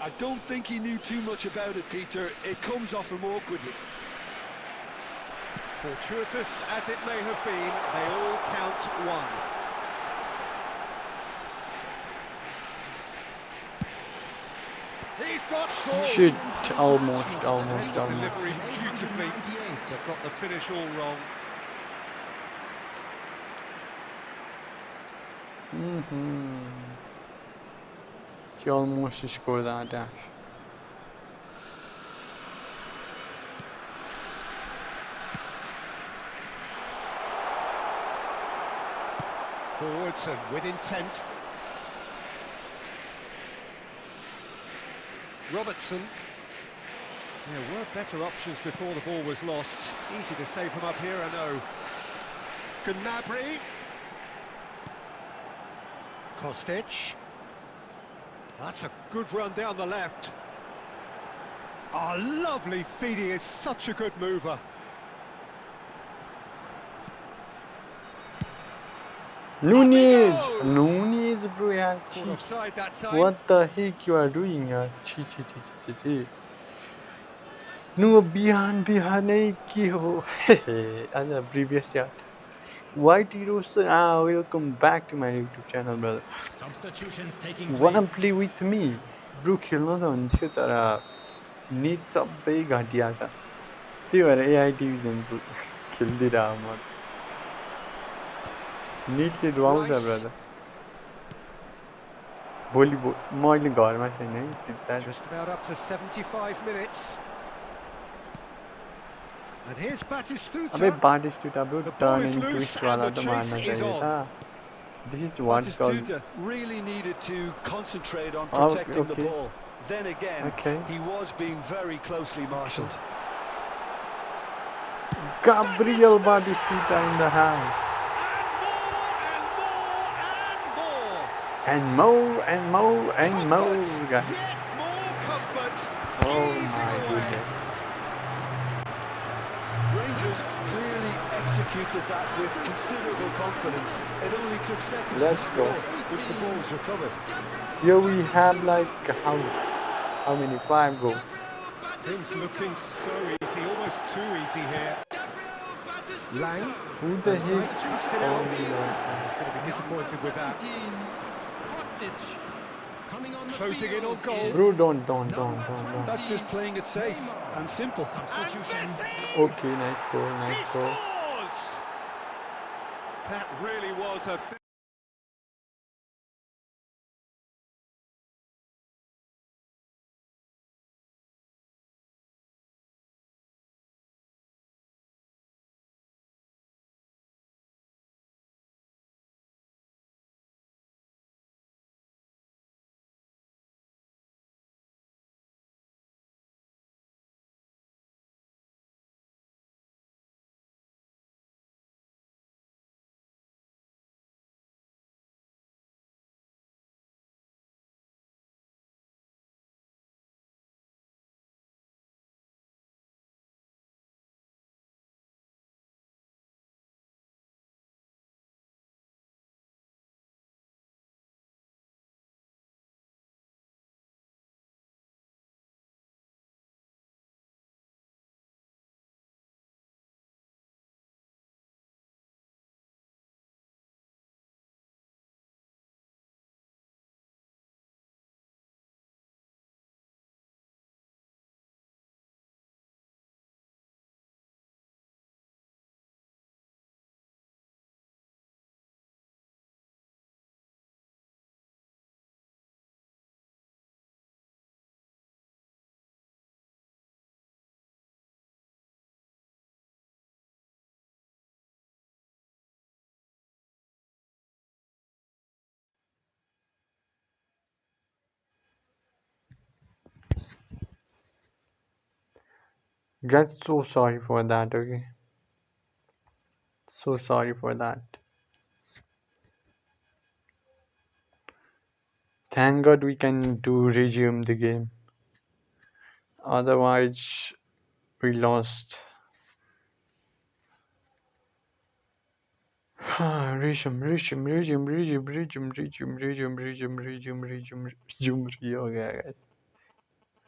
Speaker 2: I don't think he knew too much about it, Peter. It comes off him awkwardly.
Speaker 1: Fortuitous as it may have been, they all count one. He's got goal.
Speaker 4: Shit, almost.
Speaker 1: Delivery beautifully. They've got the finish all wrong.
Speaker 4: He almost scored that dash.
Speaker 1: Forwards and with intent. Robertson. There were better options before the ball was lost. Easy to save from up here, I know. Gnabry. Kostic. That's a good run down the left. Oh, lovely feed. He is such a good mover.
Speaker 4: Nunez!
Speaker 1: goes!
Speaker 4: Nunez, bro, yaar.
Speaker 1: Caught offside that time.
Speaker 4: What the heck you are doing, yaar? Chi. No, behind ki ho. As a previous chat. White Heroes, welcome back to my YouTube channel, brother.
Speaker 3: Substitutions taking
Speaker 4: Wanna
Speaker 3: place.
Speaker 4: play with me? Bro, खेल्न त हुन्थ्यो तर net सबै घटिया छ त्यही भएर AI division खेल्दिरह म नेटले रुवाउँछ ब्रदर भोलि म अहिले घरमा छैन है
Speaker 1: Just about up to 75 minutes. And here's Batistuta.
Speaker 4: अबे Batistuta bro
Speaker 1: The ball
Speaker 4: turn
Speaker 1: is
Speaker 4: and
Speaker 1: loose
Speaker 4: twist
Speaker 1: and
Speaker 4: वाला
Speaker 1: the
Speaker 4: त
Speaker 1: chase
Speaker 4: मार्न
Speaker 1: is
Speaker 4: चाहिए
Speaker 1: on.
Speaker 4: था This is what's called
Speaker 2: Batistuta really needed to concentrate on
Speaker 4: Oh,
Speaker 2: protecting the
Speaker 4: okay.
Speaker 2: ball. Then again,
Speaker 4: Okay.
Speaker 2: he was being very closely marshalled.
Speaker 4: Gabriel Batistuta in the house.
Speaker 1: And more,
Speaker 4: And more,
Speaker 1: Comfort,
Speaker 4: guys.
Speaker 1: yet more comfort.
Speaker 4: Oh
Speaker 1: Easing
Speaker 4: my
Speaker 1: away.
Speaker 4: goodness.
Speaker 2: clearly executed that with considerable confidence. It only took seconds
Speaker 4: Let's
Speaker 2: to
Speaker 4: go.
Speaker 2: score, which the ball was recovered.
Speaker 4: Here we have like how many? 5 goals.
Speaker 1: Things looking so easy, almost too easy here. Lang.
Speaker 4: Who the heck?
Speaker 1: Cuts it
Speaker 4: Oh,
Speaker 1: out.
Speaker 4: no.
Speaker 1: He's going to be disappointed with that. Closing in on goal.
Speaker 4: Bro, don't.
Speaker 2: That's just playing it safe and simple.
Speaker 4: Okay, nice goal, nice goal.
Speaker 1: That really was a...
Speaker 4: Guys, so sorry for that, okay? So sorry for that. Thank God we can resume the game. Otherwise, we lost. Resume. हो गया guys.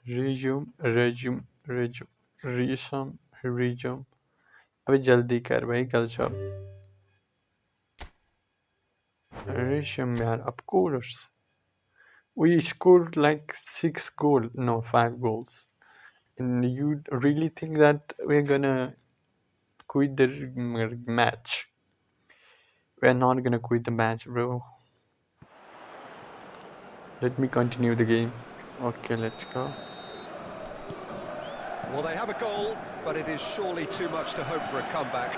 Speaker 4: Resume. अबे जल्दी कर भाई कल सब. Resume यार, of course. We scored like 5 goals. And you really think that we're gonna quit the match? We're not gonna quit the match, bro. Let me continue the game. Okay, let's go.
Speaker 1: Well, they have a goal, but it is surely too much to hope for a comeback.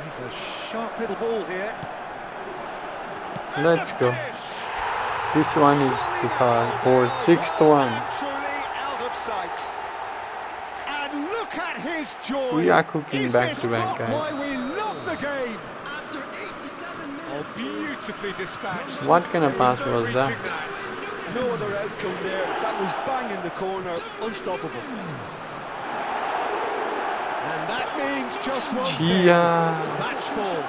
Speaker 1: There's a sharp little ball here.
Speaker 4: Let's go. This one is for 6-1.
Speaker 1: Truly out of sight. And look at his joy.
Speaker 4: We are cooking back to back, guys.
Speaker 1: Why we love the game. After 87 minutes. Oh, beautifully dispatched.
Speaker 4: What kind of pass was that?
Speaker 2: No other outcome there. That was bang in the corner, unstoppable.
Speaker 1: And that means just one thing. Match ball.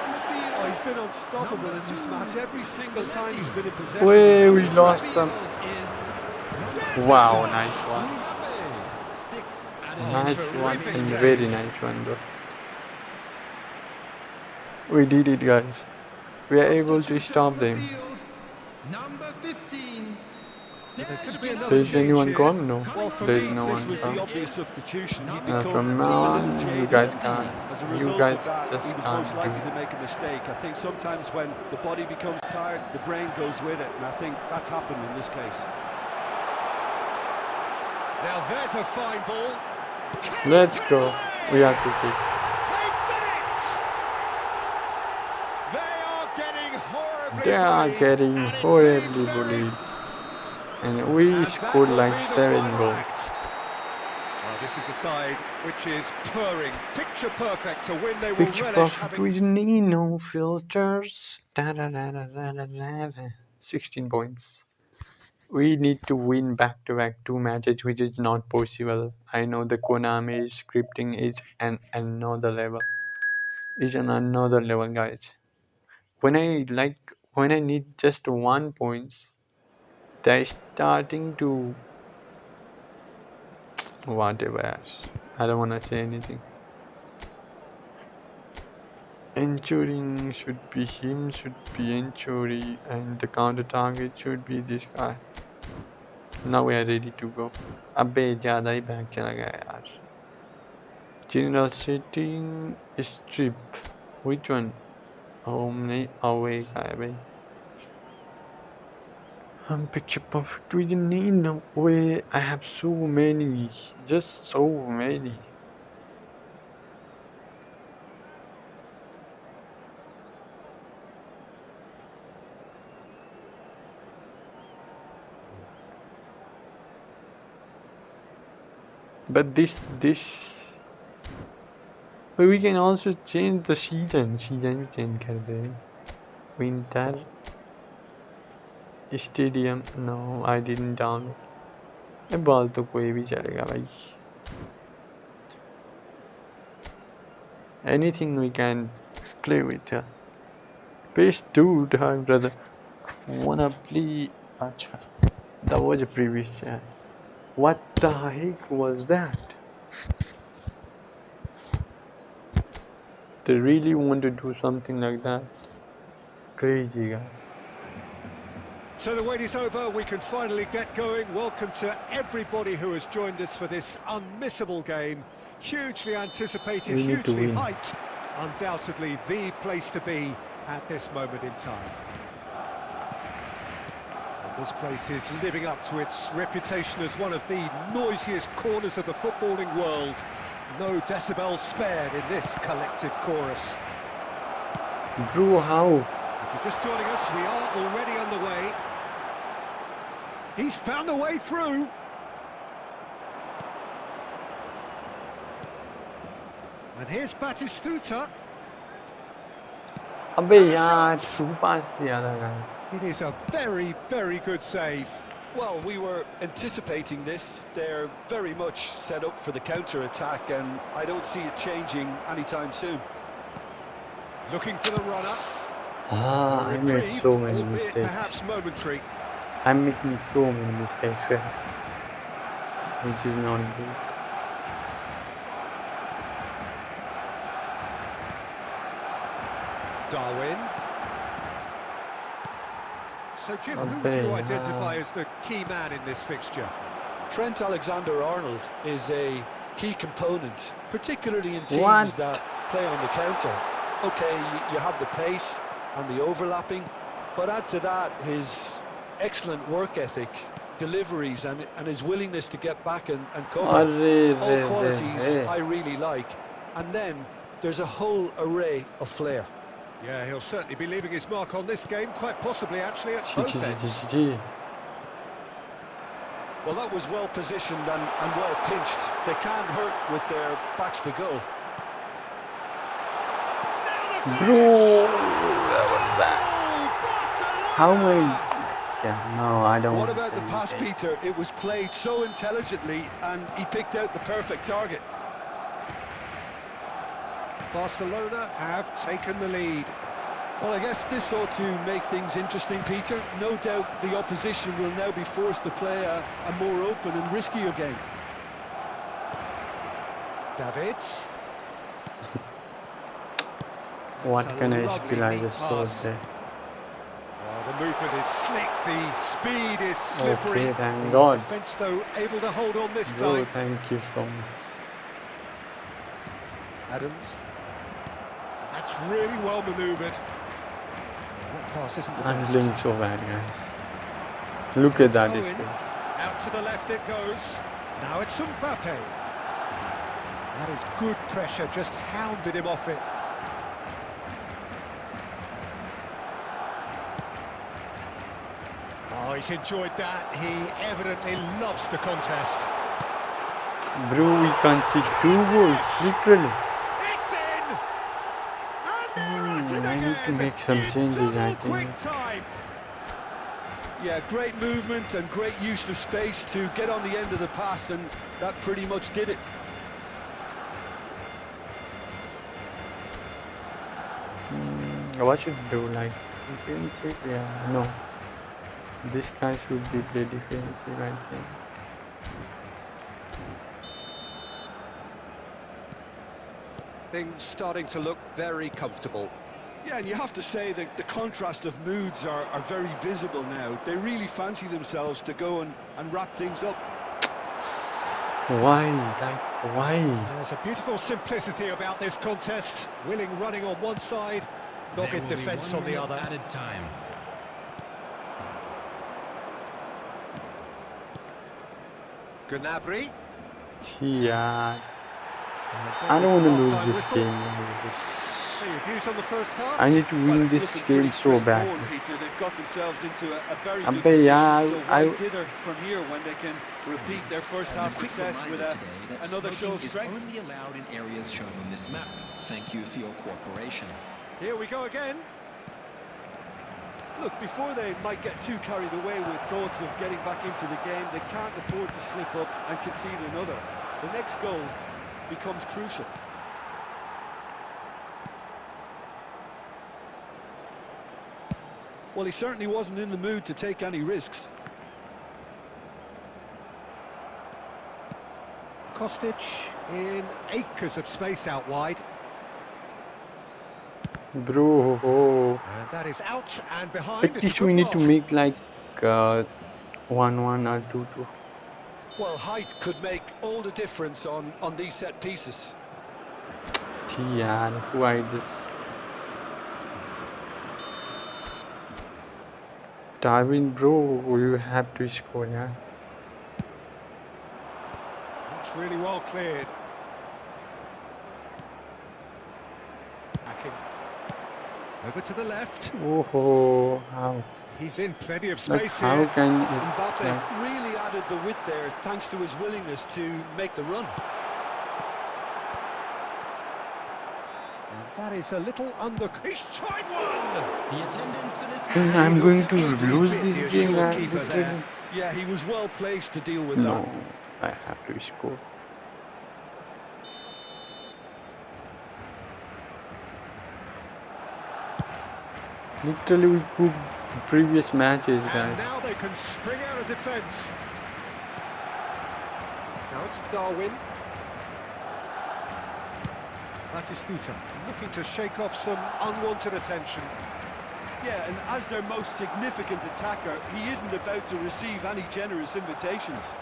Speaker 2: Oh, he's been unstoppable in this match every single time he's been in possession.
Speaker 4: Wait, we lost them. Wow, nice one. Nice one and very nice one, though. We did it, guys. We are able to stop them.
Speaker 3: Number 15.
Speaker 4: Is anyone gone? No,
Speaker 2: Well, for
Speaker 4: there's
Speaker 2: me,
Speaker 4: no
Speaker 2: this
Speaker 4: one
Speaker 2: was
Speaker 4: gone.
Speaker 2: the obvious substitution. He'd
Speaker 4: From
Speaker 2: become
Speaker 4: now
Speaker 2: just a
Speaker 4: on,
Speaker 2: little jaded.
Speaker 4: you guys can't.
Speaker 2: As a
Speaker 4: You
Speaker 2: result
Speaker 4: guys
Speaker 2: of that,
Speaker 4: just
Speaker 2: he was
Speaker 4: can't
Speaker 2: most
Speaker 4: do
Speaker 2: likely
Speaker 4: it.
Speaker 2: to make a mistake. I think sometimes when the body becomes tired, the brain goes with it, and I think that's happened in this case.
Speaker 1: Now there's a fine ball.
Speaker 4: Let's go. We have to kick.
Speaker 1: They are getting
Speaker 4: horribly bullied. And we scored like 7 goals.
Speaker 1: Well, this is a side which is purring, picture perfect to win. They will
Speaker 4: Picture
Speaker 1: relish
Speaker 4: perfect
Speaker 1: having...
Speaker 4: with no filters. 16 points. We need to win back-to-back 2 matches, which is not possible. I know the Konami scripting is another level. Is on another level, guys. When I need just 1 points, they're starting to whatever. I don't wanna say anything. Ensuring should be him, should be Enchuri, and the counter target should be this guy. Now we are ready to go. अबे ज़्यादा ही back चला गया यार. General setting strip. Which one? Home नहीं away का है भाई. Picture perfect. We need no way. I have so many, just so many. But this, but we can also change the season. Season भी change कर दे. Winter stadium. No, I didn't download. Ball तो कोई भी चलेगा भाई. Anything we can play with. Pace 2 time, brother. Wanna play? Acha. That was a previous chat. What the heck was that? They really want to do something like that. Crazy guys.
Speaker 1: So the wait is over, we can finally get going. Welcome to everybody who has joined us for this unmissable game. Hugely anticipated, hugely hyped. Undoubtedly the place to be at this moment in time. And this place is living up to its reputation as one of the noisiest corners of the footballing world. No decibels spared in this collective chorus.
Speaker 4: Bro, how?
Speaker 1: If you're just joining us, we are already underway. He's found a way through. And here's Batistuta.
Speaker 4: अबे यार through pass दिया था यार.
Speaker 1: It is a very, very good save.
Speaker 2: Well, we were anticipating this. They're very much set up for the counter-attack, and I don't see it changing anytime soon.
Speaker 1: Looking for the runner.
Speaker 4: I made so many mistakes.
Speaker 1: Perhaps momentary.
Speaker 4: I'm making so many mistakes here, which is not good.
Speaker 1: Darwin. So Jim, who would you identify as the key man in this fixture?
Speaker 2: Trent Alexander-Arnold is a key component, particularly in teams that play on the counter. Okay, you have the pace and the overlapping, but add to that his excellent work ethic, deliveries, and his willingness to get back and cover. All qualities I really like. And then there's a whole array of flair.
Speaker 1: Yeah, he'll certainly be leaving his mark on this game, quite possibly actually at both ends.
Speaker 2: Well, that was well positioned and well pinched. They can't hurt with their backs to goal.
Speaker 4: Bro, that was bad. How many? Yeah, no, I don't.
Speaker 2: What about the pass, Peter? It was played so intelligently, and he picked out the perfect target.
Speaker 1: Barcelona have taken the lead.
Speaker 2: Well, I guess this ought to make things interesting, Peter. No doubt the opposition will now be forced to play a more open and riskier game.
Speaker 1: Davids.
Speaker 4: What can I feel I just saw there?
Speaker 1: Well, the movement is slick, the speed is slippery.
Speaker 4: Okay, thank God.
Speaker 1: Defence, though, able to hold on this
Speaker 4: Bro,
Speaker 1: time.
Speaker 4: thank you so much.
Speaker 1: Adams. That's really well manoeuvred. That pass isn't the
Speaker 4: I'm
Speaker 1: best.
Speaker 4: playing so bad, guys. Look at that.
Speaker 1: Out to the left it goes. Now it's Mbappe. That is good pressure, just hounded him off it. Oh, he's enjoyed that. He evidently loves the contest.
Speaker 4: Bro, we can't see 2 goals, literally.
Speaker 1: It's in! And
Speaker 4: I need to make some changes, I think.
Speaker 1: Time.
Speaker 2: Yeah, great movement and great use of space to get on the end of the pass, and that pretty much did it.
Speaker 4: What should do, like defensive? Yeah, no. This guy should be play defensive, I think.
Speaker 1: Things starting to look very comfortable.
Speaker 2: Yeah, and you have to say that the contrast of moods are very visible now. They really fancy themselves to go and wrap things up.
Speaker 4: Why? Like, why?
Speaker 1: There's a beautiful simplicity about this contest. Willing running on one side, dogged defence on the other.
Speaker 3: Added time.
Speaker 1: Gnabry.
Speaker 4: Yeah. I don't want to lose this game.
Speaker 1: So your views on the first half?
Speaker 4: I need to win this game so bad.
Speaker 2: Peter, they've got themselves into a very
Speaker 4: Abbe,
Speaker 2: good position.
Speaker 4: yeah,
Speaker 2: So why dither from here when they can repeat their first half success with another show of strength?
Speaker 3: Only allowed in areas shown on this map. Thank you for your cooperation.
Speaker 1: Here we go again.
Speaker 2: Look, before they might get too carried away with thoughts of getting back into the game, they can't afford to slip up and concede another. The next goal becomes crucial. Well, he certainly wasn't in the mood to take any risks.
Speaker 1: Kostic in acres of space out wide.
Speaker 4: Bro,
Speaker 1: And that is out and behind.
Speaker 4: at least we need to make like 1-1 or 2-2.
Speaker 2: Well, height could make all the difference on these set pieces.
Speaker 4: Yeah, who I just... Darwin, bro, you have to score, yeah.
Speaker 1: That's really well cleared. Backing. Over to the left.
Speaker 4: Oh, how?
Speaker 1: He's in plenty of
Speaker 4: Like,
Speaker 1: space
Speaker 4: how
Speaker 1: here.
Speaker 4: can it...
Speaker 2: Mbappe
Speaker 4: Like,
Speaker 2: really added the width there thanks to his willingness to make the run.
Speaker 1: And that is a little under... He's tried one!
Speaker 3: The attendance for this
Speaker 4: I'm going to
Speaker 1: Every
Speaker 4: lose
Speaker 1: bit
Speaker 4: this
Speaker 1: the
Speaker 4: game.
Speaker 1: assured keeper there.
Speaker 2: Yeah, he was well placed to deal with
Speaker 4: No,
Speaker 2: that.
Speaker 4: I have to score. Literally, we cooked the previous matches,
Speaker 1: And
Speaker 4: guys.
Speaker 1: now they can spring out of defence. Now it's Darwin. Batistuta looking to shake off some unwanted attention.
Speaker 2: Yeah, and as their most significant attacker, he isn't about to receive any generous invitations.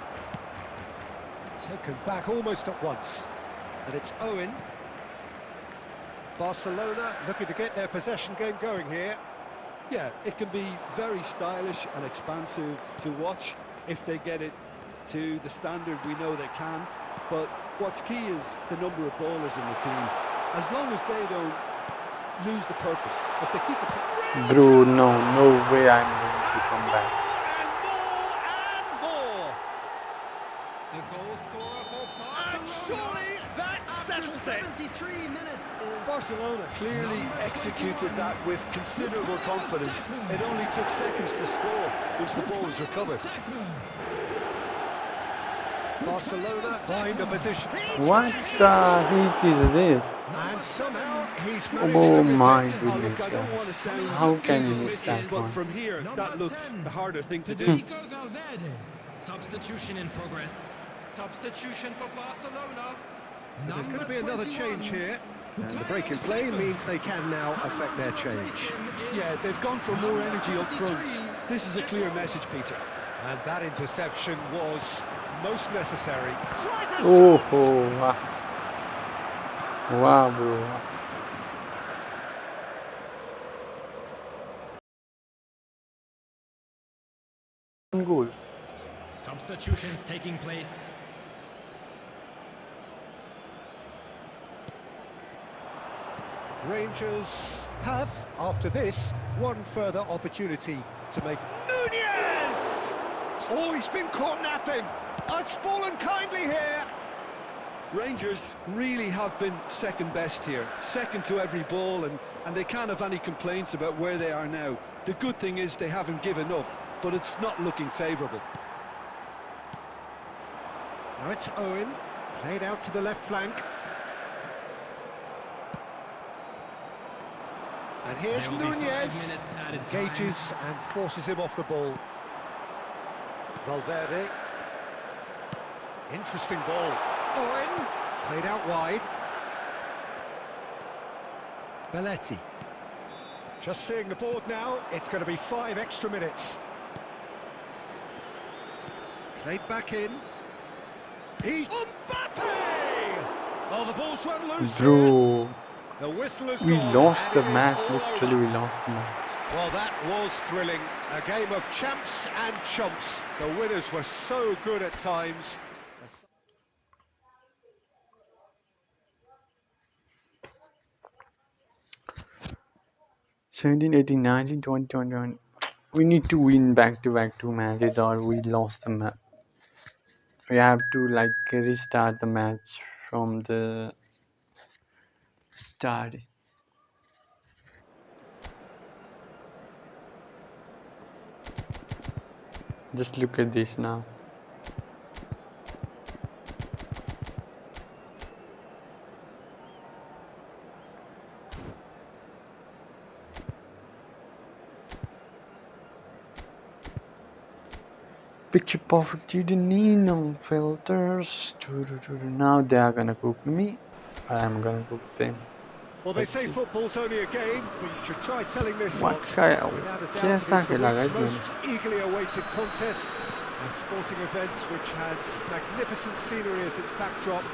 Speaker 1: Taken back almost at once. And it's Owen. Barcelona looking to get their possession game going here.
Speaker 2: Yeah, it can be very stylish and expansive to watch if they get it to the standard we know they can. But what's key is the number of ballers in the team. As long as they don't lose the purpose, if they keep the...
Speaker 4: Bro, no way I'm going to come back.
Speaker 1: And more!
Speaker 3: The goal scorer for
Speaker 1: And surely that settles it.
Speaker 3: 73 minutes is...
Speaker 2: Barcelona clearly executed that with considerable confidence. It only took seconds to score once the ball was recovered.
Speaker 1: Barcelona find a position.
Speaker 4: What the heck is this?
Speaker 1: And somehow he's managed
Speaker 4: Oh
Speaker 1: to miss
Speaker 4: my
Speaker 1: it.
Speaker 2: Oh, look,
Speaker 4: goodness,
Speaker 2: I don't
Speaker 4: guys.
Speaker 2: want to sound
Speaker 4: How
Speaker 2: too
Speaker 4: can you miss
Speaker 2: dismissive,
Speaker 4: that
Speaker 2: but
Speaker 4: one?
Speaker 2: from here, that looked the harder thing to do.
Speaker 3: Federico Valverde. Substitution in progress. Substitution for Barcelona.
Speaker 1: There's going to be another change here. And the break in play means they can now affect their change.
Speaker 2: Yeah, they've gone for more energy up front. This is a clear message, Peter.
Speaker 1: And that interception was most necessary. Tries a
Speaker 4: Oh,
Speaker 1: shot!
Speaker 4: wow. Wow, bro. Goal.
Speaker 3: Substitutions taking place.
Speaker 1: Rangers have, after this, one further opportunity to make... Nunez! Oh, he's been caught napping. It's fallen kindly here.
Speaker 2: Rangers really have been second best here, second to every ball, and they can't have any complaints about where they are now. The good thing is they haven't given up. but it's not looking favourable.
Speaker 1: Now it's Owen, played out to the left flank. And here's
Speaker 3: There will be 5
Speaker 1: Nunez,
Speaker 3: minutes added time.
Speaker 1: engages and forces him off the ball. Valverde. Interesting ball. Owen, played out wide. Belletti. Just seeing the board now, it's going to be 5 extra minutes. Played back in. He's Mbappe! Oh, the ball's run loose.
Speaker 4: Bro,
Speaker 1: The whistle has
Speaker 4: we
Speaker 1: gone,
Speaker 4: lost
Speaker 1: and
Speaker 4: the
Speaker 1: it is
Speaker 4: match.
Speaker 1: all
Speaker 4: Literally,
Speaker 1: over.
Speaker 4: we lost the match.
Speaker 1: Well, that was thrilling. A game of champs and chumps. The winners were so good at times.
Speaker 4: 17, 18, 19, 20, 21. We need to win back-to-back 2 matches, or we lost the match. We have to like restart the match from the start. Just look at this now. Picture perfect, you didn't need no filters. Now they are gonna cook me. I'm gonna cook them.
Speaker 1: Well, they
Speaker 4: Let's
Speaker 1: say
Speaker 4: see.
Speaker 1: football's only a game, but you should try telling this
Speaker 4: What
Speaker 1: lot.
Speaker 4: kind?
Speaker 1: Without a doubt,
Speaker 4: कैसा
Speaker 1: it is the
Speaker 4: खेला
Speaker 1: week's
Speaker 4: guys
Speaker 1: most
Speaker 4: मैंने?
Speaker 1: eagerly awaited contest. A sporting event which has magnificent scenery as its backdrop.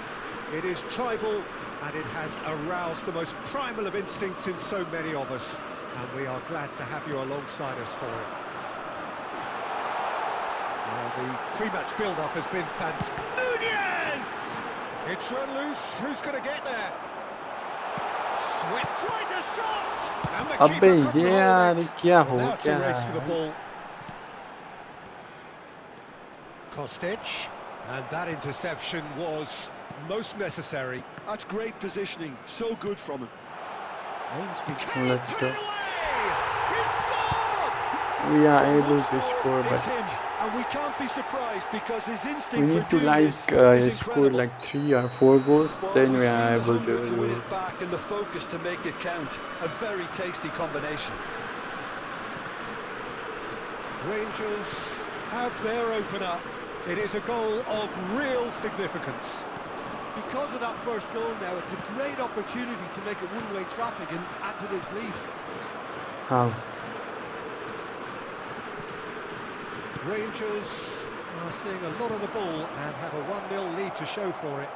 Speaker 1: It is tribal, and it has aroused the most primal of instincts in so many of us. And we are glad to have you alongside us for it. Well, the pre-match build-up has been fantastic. Nunez! It's run loose. Who's going to get there? Sweat tries a shot! And the
Speaker 4: अबे
Speaker 1: keeper couldn't
Speaker 4: ये यार
Speaker 1: hold it.
Speaker 4: क्या
Speaker 1: Well,
Speaker 4: हो
Speaker 1: now it's a
Speaker 4: क्या
Speaker 1: race
Speaker 4: रहा
Speaker 1: for the
Speaker 4: है?
Speaker 1: ball. Kostic, and that interception was most necessary.
Speaker 2: That's great positioning, so good from him.
Speaker 1: Ainsby
Speaker 4: Let's go.
Speaker 1: He scored!
Speaker 4: We are
Speaker 2: Well,
Speaker 4: able
Speaker 2: once
Speaker 4: to
Speaker 2: more,
Speaker 4: score,
Speaker 2: it's
Speaker 4: but
Speaker 2: him, and we can't be surprised because his
Speaker 4: we
Speaker 2: instinct
Speaker 4: need
Speaker 2: for
Speaker 4: to
Speaker 2: doing
Speaker 4: like
Speaker 2: this is
Speaker 4: score
Speaker 2: incredible.
Speaker 4: like 3 or 4 goals.
Speaker 2: Well,
Speaker 4: Then we
Speaker 2: we've
Speaker 4: are
Speaker 2: seen the
Speaker 4: able
Speaker 2: hunger to win
Speaker 4: to.
Speaker 2: it back and the focus to make it count. A very tasty combination.
Speaker 1: Rangers have their opener. It is a goal of real significance.
Speaker 2: Because of that first goal now, it's a great opportunity to make it one-way traffic and add to this lead.
Speaker 4: How?
Speaker 1: Rangers are seeing a lot of the ball and have a 1-0 lead to show for it.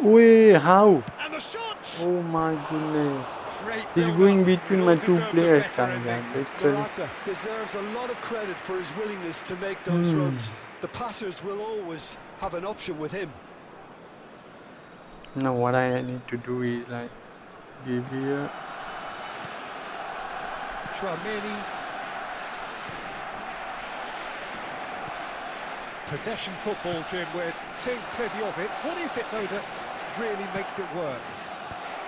Speaker 4: Wait, how?
Speaker 1: And the shot!
Speaker 4: Oh my goodness.
Speaker 1: Great
Speaker 4: He's
Speaker 1: build-up.
Speaker 4: going
Speaker 1: We
Speaker 4: between
Speaker 1: all
Speaker 4: my 2
Speaker 1: deserved a
Speaker 4: players,
Speaker 1: better ending.
Speaker 4: literally.
Speaker 2: Morata deserves a lot of credit for his willingness to make those runs. The passers will always have an option with him.
Speaker 4: Now what I need to do is like give here.
Speaker 1: Chouameni. Possession football, Jim, we're seeing plenty of it. What is it, though, that really makes it work?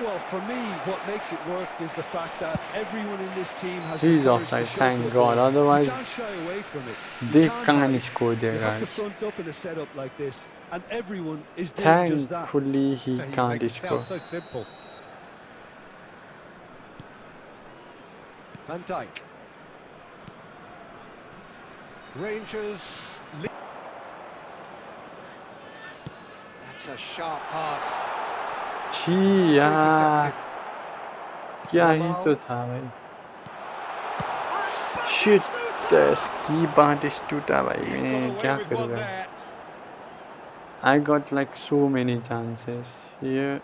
Speaker 2: Well, for me, what makes it work is the fact that everyone in this team has
Speaker 4: He's
Speaker 2: the courage to
Speaker 4: offside,
Speaker 2: show
Speaker 4: thank
Speaker 2: football.
Speaker 4: God. Otherwise,
Speaker 2: You can't shy away from it. You
Speaker 4: they
Speaker 2: can't
Speaker 4: can't
Speaker 2: hide.
Speaker 4: score there,
Speaker 2: You have to
Speaker 4: guys.
Speaker 2: front up in a setup like this, and everyone is doing just that.
Speaker 4: Thankfully, he
Speaker 1: You make
Speaker 4: can't
Speaker 1: it
Speaker 4: score.
Speaker 1: sound so simple. Van Dijk. Rangers. That's a sharp pass.
Speaker 4: छी
Speaker 1: Nicely
Speaker 4: यार
Speaker 1: intercepted.
Speaker 4: क्या ही
Speaker 1: Jamal.
Speaker 4: तो था भाई.
Speaker 1: And
Speaker 4: Shit,
Speaker 1: Batistuta!
Speaker 4: इसकी बाटिस्टूटा भाई
Speaker 1: He's
Speaker 4: मैं
Speaker 1: got away
Speaker 4: क्या
Speaker 1: with one
Speaker 4: करूँगा?
Speaker 1: there.
Speaker 4: I got like so many chances here.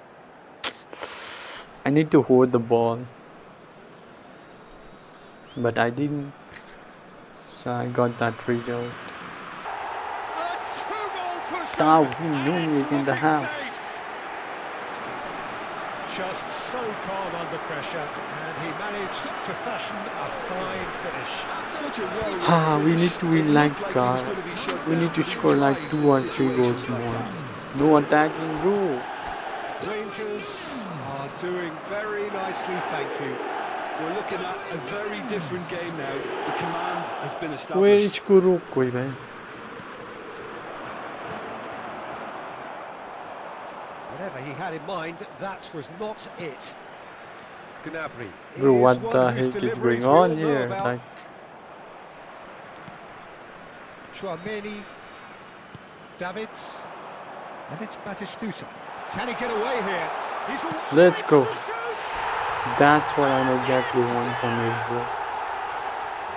Speaker 4: I need to hold the ball, but I didn't. So I got that result.
Speaker 1: A two-goal pusher,
Speaker 4: Now we
Speaker 1: and
Speaker 4: knew we
Speaker 1: it's
Speaker 4: were in the
Speaker 1: looking
Speaker 4: half.
Speaker 1: safe. Just so calm under pressure, and he managed to fashion a fine finish.
Speaker 2: Such a well-run
Speaker 4: Ah, we
Speaker 2: finish.
Speaker 4: need to win
Speaker 2: It
Speaker 4: like
Speaker 2: looked he was going to be shut
Speaker 4: we
Speaker 2: down,
Speaker 4: need to
Speaker 2: but he
Speaker 4: score like
Speaker 2: thrives
Speaker 4: 2
Speaker 2: in
Speaker 4: or 3 goals
Speaker 2: situations like
Speaker 4: more.
Speaker 2: that.
Speaker 4: No attacking, go.
Speaker 1: Rangers are doing very nicely, thank you.
Speaker 2: We're looking at a very different game now. The command has been
Speaker 4: way
Speaker 2: established.
Speaker 4: इसको रोक कोई भाई.
Speaker 1: Whatever he had in mind, that was not it. Gnabry.
Speaker 4: Bro,
Speaker 1: He is
Speaker 4: what
Speaker 1: one
Speaker 4: the
Speaker 1: whose
Speaker 4: heck is
Speaker 1: deliveries
Speaker 4: going
Speaker 1: we all
Speaker 4: on
Speaker 1: know
Speaker 4: here?
Speaker 1: about.
Speaker 4: Like,
Speaker 1: Chouameni. Davids. And it's Batistuta. Can he get away here? He's all
Speaker 4: let's go.
Speaker 1: to shoot!
Speaker 4: That's what I exactly want from you, bro.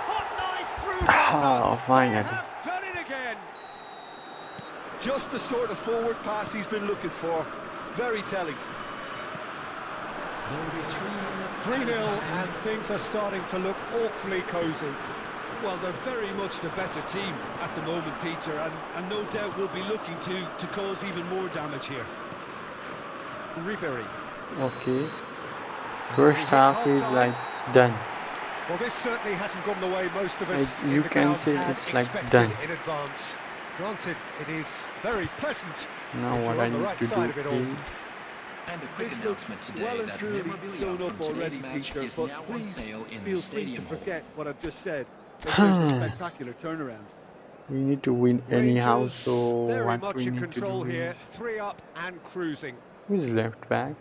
Speaker 1: Hot knife through
Speaker 4: Oh, finally.
Speaker 1: They have done it again.
Speaker 2: Just the sort of forward pass he's been looking for. Very telling.
Speaker 1: 3-0 and things are starting to look awfully cosy.
Speaker 2: Well, they're very much the better team at the moment, Peter, and no doubt will be looking to cause even more damage here.
Speaker 1: Ribery.
Speaker 4: Okay. First half is like done.
Speaker 1: Well, this certainly hasn't gone the way most of us
Speaker 4: Like,
Speaker 1: in
Speaker 4: you
Speaker 1: the
Speaker 4: can
Speaker 1: ground
Speaker 4: say
Speaker 1: had
Speaker 4: it's like
Speaker 1: expected
Speaker 4: done.
Speaker 1: in advance. Granted, it is very pleasant
Speaker 4: Now
Speaker 1: if
Speaker 4: what
Speaker 1: you're
Speaker 4: I
Speaker 1: on the
Speaker 4: need
Speaker 1: right
Speaker 4: to
Speaker 1: side
Speaker 4: do
Speaker 1: of it all.
Speaker 4: is
Speaker 3: And a quick
Speaker 2: This looks
Speaker 3: announcement today
Speaker 2: well and
Speaker 3: that
Speaker 2: truly
Speaker 3: memorabilia
Speaker 2: sewn
Speaker 3: from
Speaker 2: up
Speaker 3: today's
Speaker 2: already,
Speaker 3: match
Speaker 2: Peter,
Speaker 3: is
Speaker 2: but
Speaker 3: now on
Speaker 2: please
Speaker 3: sale in
Speaker 2: feel
Speaker 3: the
Speaker 2: free to
Speaker 3: stadium hall.
Speaker 2: forget what I've just said. There's a spectacular turnaround.
Speaker 4: we need to win anyhow,
Speaker 1: Rangers
Speaker 4: so
Speaker 1: very
Speaker 4: what
Speaker 1: much
Speaker 4: we
Speaker 1: in
Speaker 4: need to
Speaker 1: control
Speaker 4: do is
Speaker 1: here, 3 up and cruising.
Speaker 4: who's left back?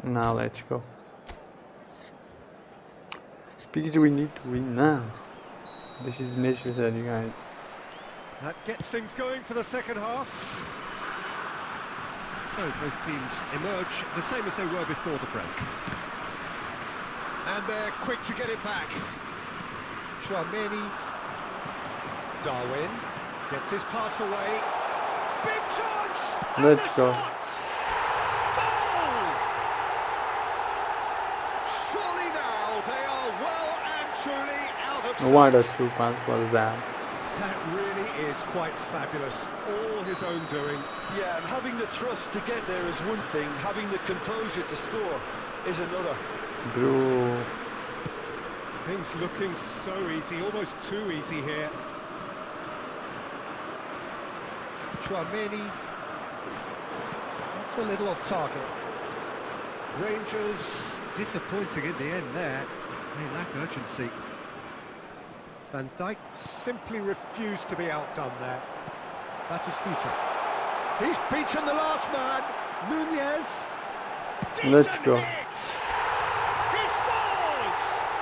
Speaker 4: Now let's go. Because we need to win now. This is necessary, guys.
Speaker 1: That gets things going for the second half. So both teams emerge the same as they were before the break. And they're quick to get it back. Chouameni. Darwin gets his pass away. Big chance!
Speaker 4: Let's go.
Speaker 1: Goal! Surely now they are well and truly out of sight.
Speaker 4: What a through pass was that?
Speaker 1: That really is quite fabulous. All his own doing.
Speaker 2: Yeah, and having the trust to get there is one thing, having the composure to score is another.
Speaker 4: Bro.
Speaker 1: Things looking so easy, almost too easy here. Chouameni. That's a little off target. Rangers disappointing in the end there. They lack urgency. Van Dijk simply refused to be outdone there. Batistuta. He's beaten the last man. Nunez.
Speaker 4: Let's go.
Speaker 1: Hit. He scores!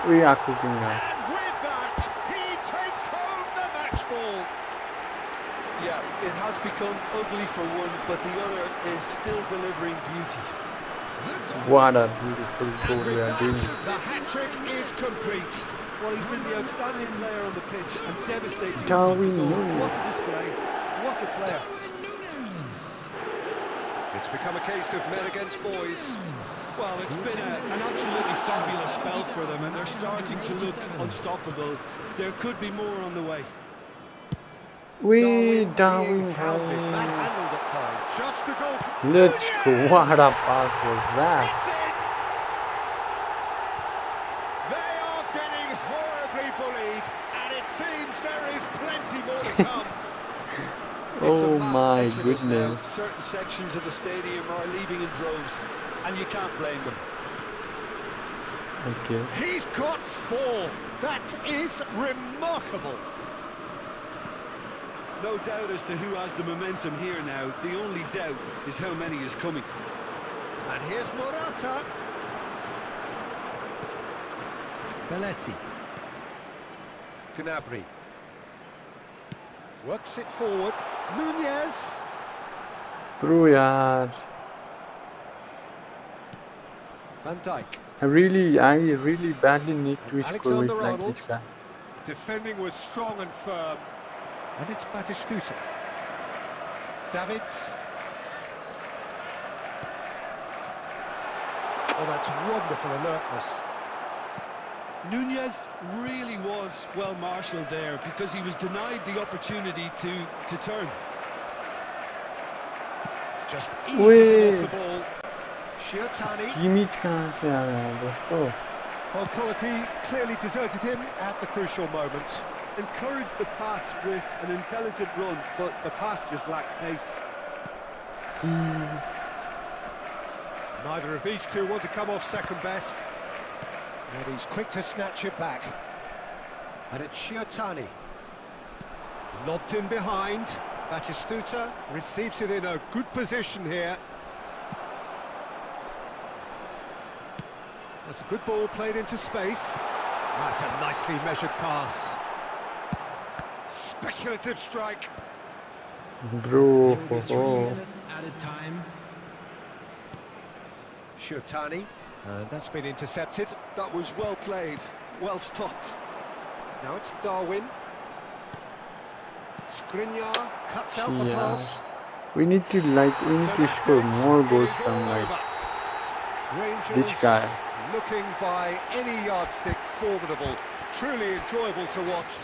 Speaker 4: We are cooking now.
Speaker 1: And with that, he takes home the match ball.
Speaker 2: Yeah, it has become ugly for one, but the other is still delivering beauty.
Speaker 4: What a beautiful goal
Speaker 1: With
Speaker 4: we are
Speaker 1: that,
Speaker 4: doing.
Speaker 1: the hat-trick is complete.
Speaker 2: Well, he's been the outstanding player on the pitch and devastating in front
Speaker 4: Darwin
Speaker 2: of goal.
Speaker 4: Núñez.
Speaker 2: What a display, what a player.
Speaker 1: It's become a case of men against boys.
Speaker 2: Well, it's been an absolutely fabulous spell for them, and they're starting to look unstoppable. There could be more on the way.
Speaker 4: We
Speaker 1: Darwin
Speaker 4: Darwin
Speaker 1: being hounded,
Speaker 4: Núñez.
Speaker 1: manhandled at times. Just the goal.
Speaker 4: Let's go.
Speaker 1: Núñez!
Speaker 4: What a pass was that?
Speaker 1: It's in. They are getting horribly bullied, and it seems there is plenty more to come.
Speaker 2: It's a
Speaker 4: Oh
Speaker 2: mass
Speaker 4: my
Speaker 2: exodus now.
Speaker 4: goodness.
Speaker 2: Certain sections of the stadium are leaving in droves, and you can't blame them.
Speaker 4: Okay.
Speaker 1: He's got 4. That is remarkable.
Speaker 2: No doubt as to who has the momentum here now. The only doubt is how many is coming.
Speaker 1: And here's Morata. Belletti. Gnabry. Works it forward. Nunez.
Speaker 4: Bro, yaar.
Speaker 1: Van Dijk.
Speaker 4: I really badly need to score it
Speaker 1: Alexander
Speaker 4: like
Speaker 1: Arnold.
Speaker 4: this guy.
Speaker 1: Defending was strong and firm. And it's Batistuta. Davids. Oh, that's wonderful alertness.
Speaker 2: Nunez really was well marshalled there because he was denied the opportunity to turn.
Speaker 1: Just eases him off the
Speaker 4: Wait,
Speaker 1: ball. Shiotani.
Speaker 4: Jimmy can't. Yeah.
Speaker 1: Well, quality clearly deserted him at the crucial moment.
Speaker 2: Encouraged the pass with an intelligent run, but the pass just lacked pace.
Speaker 1: Neither of these two want to come off second best. And he's quick to snatch it back. And it's Shiotani. Lobbed in behind. Batistuta receives it in a good position here. That's a good ball played into space. That's a nicely measured pass. Speculative strike.
Speaker 4: Bro.
Speaker 3: With 3 minutes added time.
Speaker 1: Shiotani. And that's been intercepted.
Speaker 2: That was well played, well stopped.
Speaker 1: Now it's Darwin. Skriniar cuts out the pass.
Speaker 4: We need to score more goals from
Speaker 1: Rangers
Speaker 4: this guy.
Speaker 1: looking by any yardstick formidable. Truly enjoyable to watch.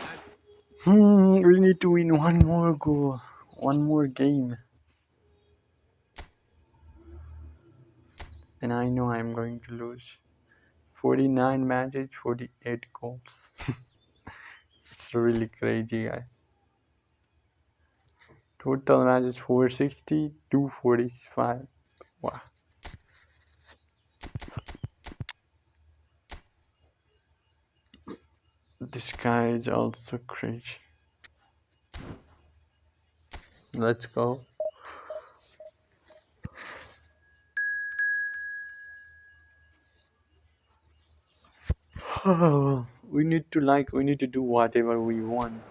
Speaker 4: We need to win one more goal, one more game. And I know I'm going to lose. 49 matches, 48 goals. It's really crazy, guys. Total matches 460, 245. Wow. This guy is also crazy. Let's go. We need to do whatever we want.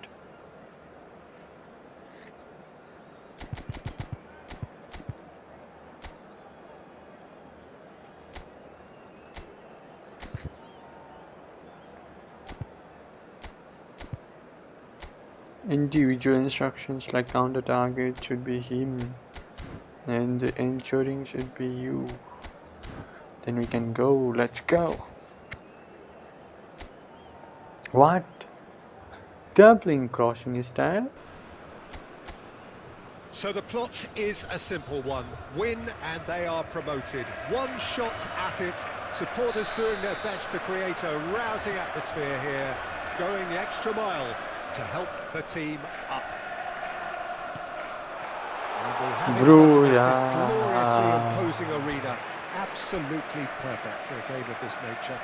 Speaker 4: Individual instructions like counter target should be him, and the ensuring should be you. Then we can go. Let's go. What? They're playing crossing style?
Speaker 1: So the plot is a simple one. Win and they are promoted. One shot at it. Supporters doing their best to create a rousing atmosphere here. Going the extra mile to help the team up. And we have in front of us this gloriously imposing arena. Absolutely perfect for a game of this nature.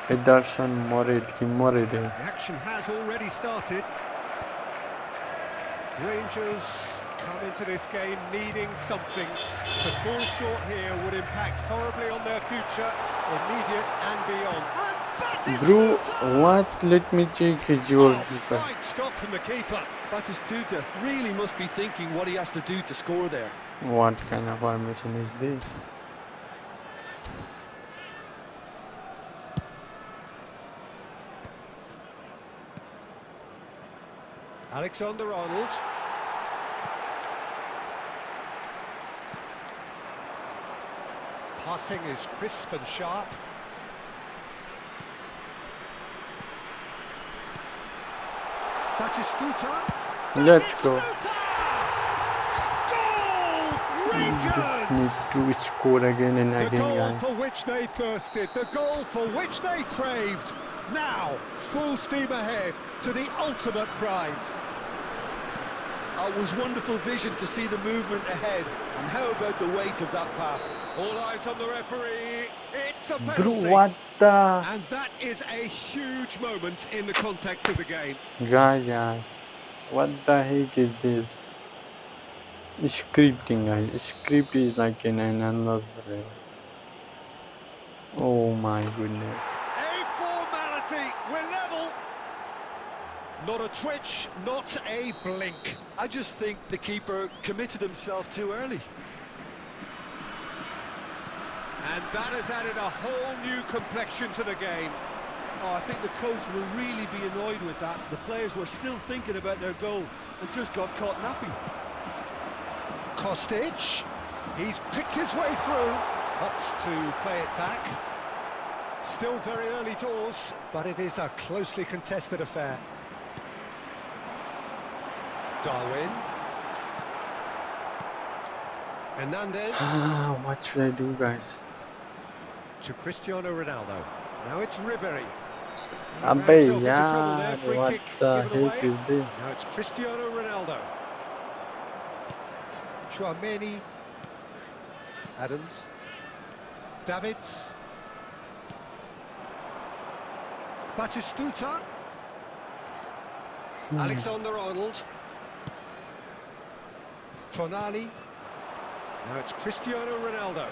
Speaker 4: Ederson Morede.
Speaker 1: The action has already started. Rangers come into this game needing something. To fall short here would impact horribly on their future, immediate and beyond. And
Speaker 4: Bro,
Speaker 1: Batistuta!
Speaker 4: what? Let me check his goal.
Speaker 1: Fine stop from the keeper.
Speaker 2: Batistuta really must be thinking what he has to do to score there.
Speaker 4: What kind of formation is this?
Speaker 1: Alexander-Arnold. Passing is crisp and sharp. Batistuta.
Speaker 4: Let's go.
Speaker 1: Goal!
Speaker 4: We just
Speaker 1: Rangers!
Speaker 4: need to score again and
Speaker 1: The
Speaker 4: again,
Speaker 1: goal
Speaker 4: guys.
Speaker 1: for which they thirsted, the goal for which they craved. Now, full steam ahead to the ultimate prize.
Speaker 2: It was wonderful vision to see the movement ahead, and how about the weight of that pass?
Speaker 1: All eyes on the referee. It's a
Speaker 4: Bro,
Speaker 1: penalty.
Speaker 4: what the?
Speaker 1: And that is a huge moment in the context of the game.
Speaker 4: Guys, what the heck is this? Scripting, guys. Script is like in another level. Oh my goodness.
Speaker 1: A formality. We're level. Not a twitch, not a blink.
Speaker 2: I just think the keeper committed himself too early.
Speaker 1: And that has added a whole new complexion to the game.
Speaker 2: Oh, I think the coach will really be annoyed with that. The players were still thinking about their goal and just got caught napping.
Speaker 1: Kostic, he's picked his way through, opts to play it back. Still very early doors, but it is a closely contested affair. Darwin. Hernandez
Speaker 4: What should I do, guys?
Speaker 1: to Cristiano Ronaldo. Now it's Ribery. He ran
Speaker 4: Abbe
Speaker 1: himself into trouble there.
Speaker 4: yaar,
Speaker 1: Free
Speaker 4: what
Speaker 1: kick
Speaker 4: the
Speaker 1: given
Speaker 4: heck
Speaker 1: away.
Speaker 4: is this?
Speaker 1: Now it's Cristiano Ronaldo. Chouameni. Adams. Davids. Batistuta. Alexander-Arnold. Tonali. Now it's Cristiano Ronaldo.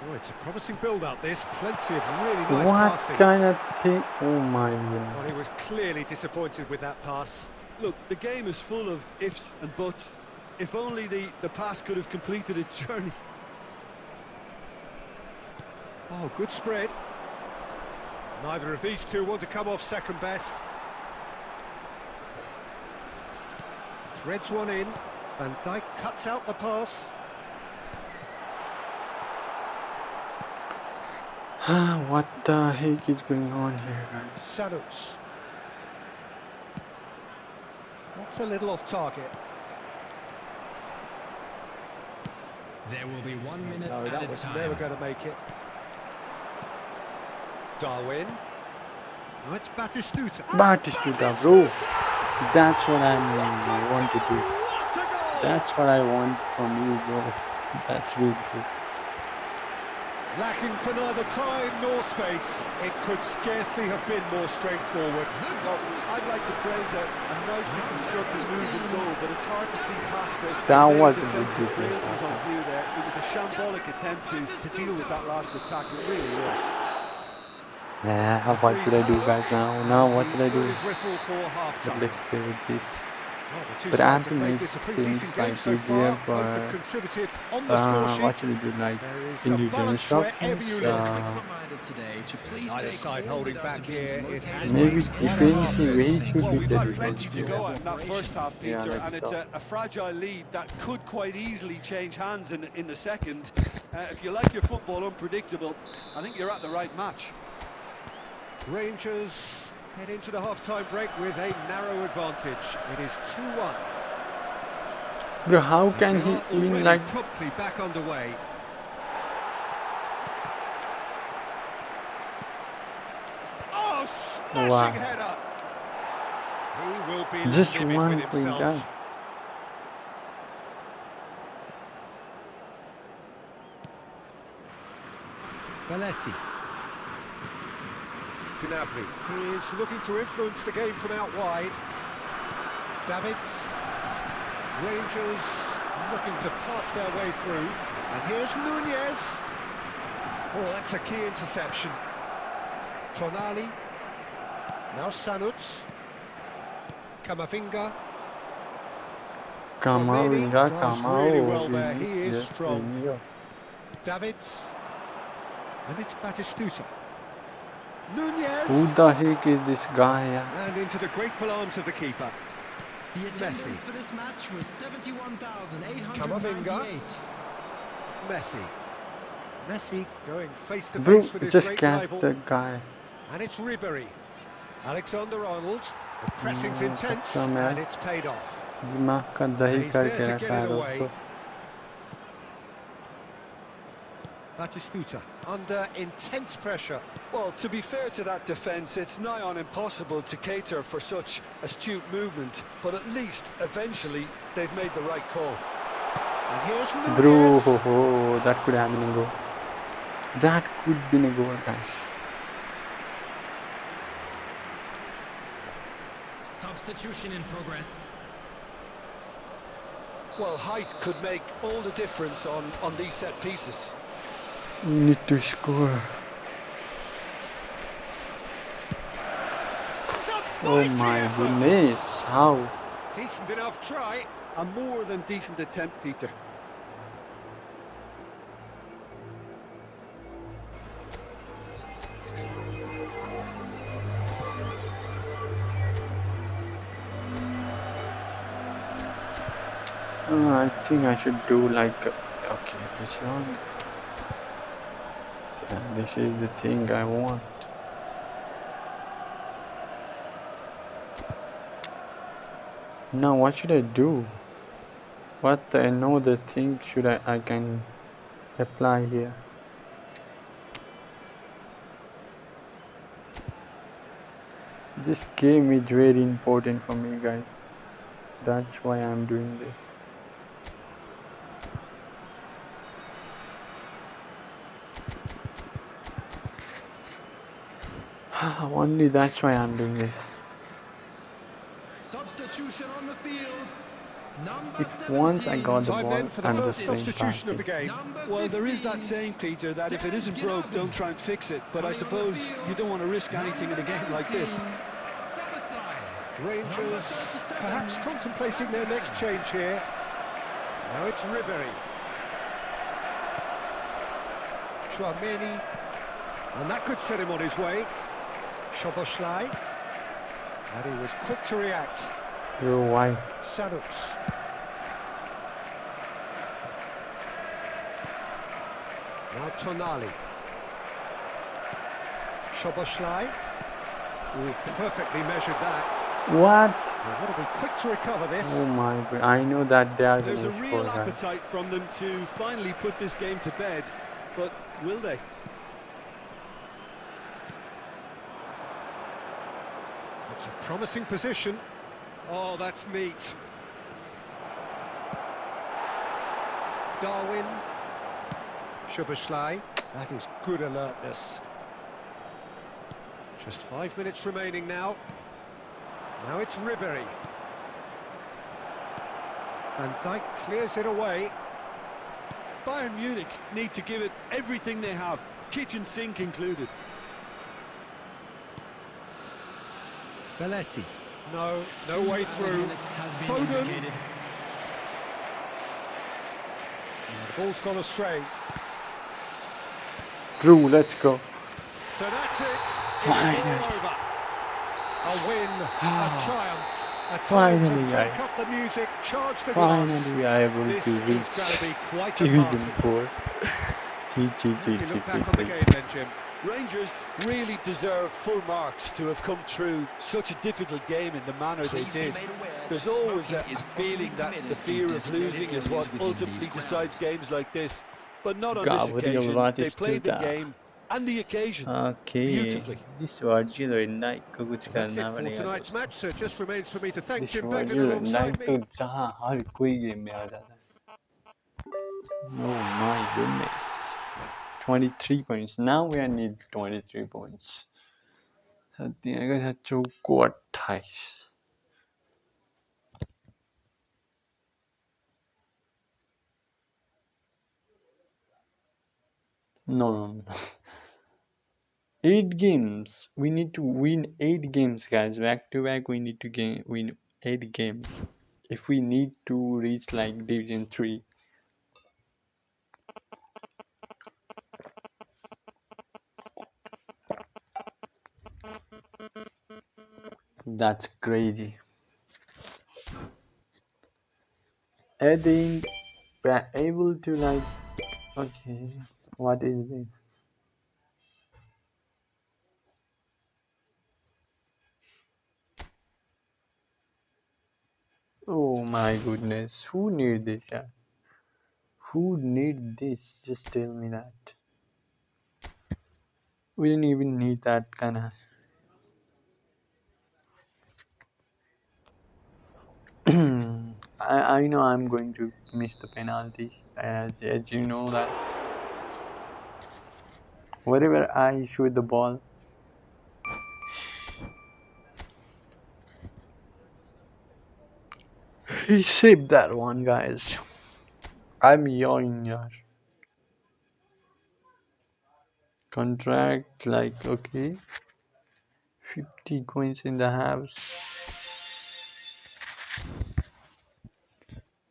Speaker 1: Oh, it's a promising build-up, this. Plenty of really nice
Speaker 4: What
Speaker 1: passing.
Speaker 4: kind of thing? Oh my god.
Speaker 1: Well, he was clearly disappointed with that pass.
Speaker 2: Look, the game is full of ifs and buts. If only the pass could have completed its journey.
Speaker 1: Oh, good spread. Neither of these two want to come off second best. Threads one in. Van Dijk cuts out the pass.
Speaker 4: What the heck is going on here, guys?
Speaker 1: Sanuts. That's a little off target.
Speaker 3: There will be 1 minute
Speaker 1: No, that
Speaker 3: added
Speaker 1: was
Speaker 3: time.
Speaker 1: never going to make it. Darwin. Now it's Batistuta.
Speaker 4: Batistuta, bro. That's what I want to do.
Speaker 1: What a goal!
Speaker 4: That's what I want from you, bro. That's beautiful.
Speaker 1: Lacking for neither time nor space. It could scarcely have been more straightforward.
Speaker 2: Well, I'd like to praise a nicely constructed move and goal, but it's hard to see past the
Speaker 4: That
Speaker 2: main
Speaker 4: was a
Speaker 2: defensive
Speaker 4: ridiculous
Speaker 2: frailties on
Speaker 4: tackle.
Speaker 2: view there. It was a shambolic attempt to deal with that last attack. It really was.
Speaker 4: Yeah, what should I do, guys, now? Now, what should I do?
Speaker 1: His whistle for half-time.
Speaker 4: Let's play with this.
Speaker 1: Well, the two
Speaker 4: But I have
Speaker 1: sides
Speaker 4: to
Speaker 1: played
Speaker 4: make
Speaker 1: this a pretty
Speaker 4: things
Speaker 1: decent game
Speaker 4: like
Speaker 1: so
Speaker 4: easier,
Speaker 1: far. Both have
Speaker 4: but
Speaker 1: contributed on the score sheet.
Speaker 4: what should I do, like
Speaker 1: There is
Speaker 4: in
Speaker 1: a
Speaker 4: the game
Speaker 1: balance wherever
Speaker 4: instructions?
Speaker 1: you look.
Speaker 3: Reminder today to please
Speaker 1: Neither
Speaker 3: take
Speaker 1: side
Speaker 3: all
Speaker 1: holding
Speaker 3: the
Speaker 1: back
Speaker 3: other
Speaker 1: here.
Speaker 3: games
Speaker 1: It has
Speaker 4: Maybe
Speaker 1: been quite a half
Speaker 4: defensively
Speaker 1: this.
Speaker 4: he should
Speaker 2: Well,
Speaker 4: be
Speaker 2: we've
Speaker 4: the
Speaker 2: had plenty to
Speaker 4: defensive.
Speaker 2: go at in that first half,
Speaker 4: Yeah,
Speaker 2: Peter,
Speaker 4: let's
Speaker 2: and it's
Speaker 4: stop.
Speaker 2: a fragile lead that could quite easily change hands in the second. If you like your football unpredictable, I think you're at the right match.
Speaker 1: Rangers head into the half-time break with a narrow advantage. It is 2-1.
Speaker 4: Bro, how can
Speaker 1: We
Speaker 4: he
Speaker 1: are
Speaker 4: win
Speaker 1: already
Speaker 4: like...
Speaker 1: promptly back underway. Oh, smashing
Speaker 4: Wow.
Speaker 1: header! He will be
Speaker 4: Just
Speaker 1: livid
Speaker 4: one
Speaker 1: with
Speaker 4: point
Speaker 1: himself.
Speaker 4: down.
Speaker 1: Belletti. Gnabry. He is looking to influence the game from out wide. Davids. Rangers looking to pass their way through. And here's Nunez. Oh, that's a key interception. Tonali. Now Sanuts. Camavinga.
Speaker 4: Kamavinga,
Speaker 1: does really well
Speaker 4: Kamau.
Speaker 1: there. He is
Speaker 4: Yes,
Speaker 1: strong.
Speaker 4: Vinyo.
Speaker 1: Davids. And it's Batistuta. Nunez.
Speaker 4: Who the heck is this guy? Yeah?
Speaker 1: And into the grateful arms of the keeper.
Speaker 3: The attendance
Speaker 1: Messi.
Speaker 3: for this match was 71,898.
Speaker 1: Camavinga. Messi. Messi going face to
Speaker 4: Bro,
Speaker 1: face with his
Speaker 4: just
Speaker 1: great
Speaker 4: catch
Speaker 1: rival.
Speaker 4: the guy.
Speaker 1: And it's Ribery. Alexander-Arnold. The pressing's
Speaker 4: No,
Speaker 1: intense
Speaker 4: अच्छा मैं-
Speaker 1: and it's paid off.
Speaker 4: दिमाग का
Speaker 1: And
Speaker 4: दही
Speaker 1: he's there
Speaker 4: करके
Speaker 1: to
Speaker 4: रखा
Speaker 1: get
Speaker 4: है
Speaker 1: it away.
Speaker 4: दोस्तों.
Speaker 1: Batistuta under intense pressure.
Speaker 2: Well, to be fair to that defence, it's nigh on impossible to cater for such astute movement, but at least, eventually, they've made the right call.
Speaker 1: And here's
Speaker 4: Bro,
Speaker 1: Nunez.
Speaker 4: that could have been a goal. That could be a goal, guys.
Speaker 3: Substitution in progress.
Speaker 2: Well, height could make all the difference on these set pieces.
Speaker 4: We need to score.
Speaker 1: Some
Speaker 4: Oh
Speaker 1: mighty
Speaker 4: my
Speaker 1: effort.
Speaker 4: goodness, how?
Speaker 1: Decent enough try.
Speaker 2: A more than decent attempt, Peter.
Speaker 4: I think I should do like, okay, which one? Yeah, this is the thing I want. Now what should I do? What another thing should I can apply here? This game is very important for me, guys. That's why I'm doing this. Only that's why I'm doing this.
Speaker 3: Substitution on the field. Number
Speaker 4: If once I got the
Speaker 1: Time
Speaker 4: ball,
Speaker 1: then for the
Speaker 4: I'm
Speaker 1: first
Speaker 4: just playing
Speaker 1: substitution of the
Speaker 4: passive.
Speaker 1: game.
Speaker 2: Well, there is that saying, Peter, that if it isn't broke, don't try and fix it. But I suppose you don't want to risk anything in a game like this.
Speaker 1: Rangers perhaps contemplating their next change here. Now it's Ribery. Chouameni. And that could set him on his way. Szoboszlai. And he was quick to react.
Speaker 4: You're white.
Speaker 1: Sanuks. Now Tonali. Szoboszlai. Oh, perfectly measured that.
Speaker 4: What?
Speaker 1: They've got to be quick to recover this.
Speaker 4: Oh my god! I know that they are going
Speaker 2: There's
Speaker 4: to
Speaker 2: a
Speaker 4: score,
Speaker 2: real
Speaker 4: guys.
Speaker 2: appetite from them to finally put this game to bed. But will they?
Speaker 1: It's a promising position. Oh, that's neat. Darwin. Szoboszlai. That is good alertness. Just 5 minutes remaining now. Now it's Ribery. Van Dijk clears it away.
Speaker 2: Bayern Munich need to give it everything they have, kitchen sink included.
Speaker 1: Belletti. No way through. Foden. The ball's gone astray.
Speaker 4: Drew, let's go.
Speaker 1: So that's it. It's
Speaker 4: Finally.
Speaker 1: all over. A win, a triumph. A time
Speaker 4: Finally,
Speaker 1: to
Speaker 4: guys.
Speaker 1: take up the music, charge the glass.
Speaker 4: Finally, we are able
Speaker 1: This
Speaker 4: to
Speaker 1: is
Speaker 4: reach
Speaker 1: going to be quite a
Speaker 4: Division
Speaker 1: party.
Speaker 4: 4.
Speaker 1: You look back on the game then, Jim.
Speaker 2: Rangers really deserve full marks to have come through such a difficult game in the manner they did. There's always a feeling that the fear of losing is what ultimately decides games like this, but not on this
Speaker 4: Gabriel
Speaker 2: occasion.
Speaker 4: what
Speaker 2: They
Speaker 4: is
Speaker 2: played the
Speaker 4: that?
Speaker 2: game and the occasion
Speaker 4: Okay.
Speaker 2: beautifully.
Speaker 4: This Virgil इन्ना को कुछ
Speaker 1: That's
Speaker 4: करना
Speaker 1: it for
Speaker 4: पड़ेगा
Speaker 1: tonight's match, sir. Just remains for me to thank
Speaker 4: This
Speaker 1: Jim Beglin
Speaker 4: Virgil
Speaker 1: alongside
Speaker 4: इन्ना तो
Speaker 1: me.
Speaker 4: जहाँ हर कोई game में आ जाता है. Oh my goodness. 23 points. Now we need 23 points. सत्य का चौको 28. No. 8 games. We need to win 8 games, guys. Back to back, we need to win 8 games. If we need to reach like Division 3. That's crazy. Adding, able to like, okay, what is this? Oh my goodness, who need this? Yeah? Who need this? Just tell me that. We didn't even need that kind of. I know I'm going to miss the penalty, as you know that. Wherever I shoot the ball, he saved that one, guys. I'm yawning here. Contract, like, okay. 50 coins in the house.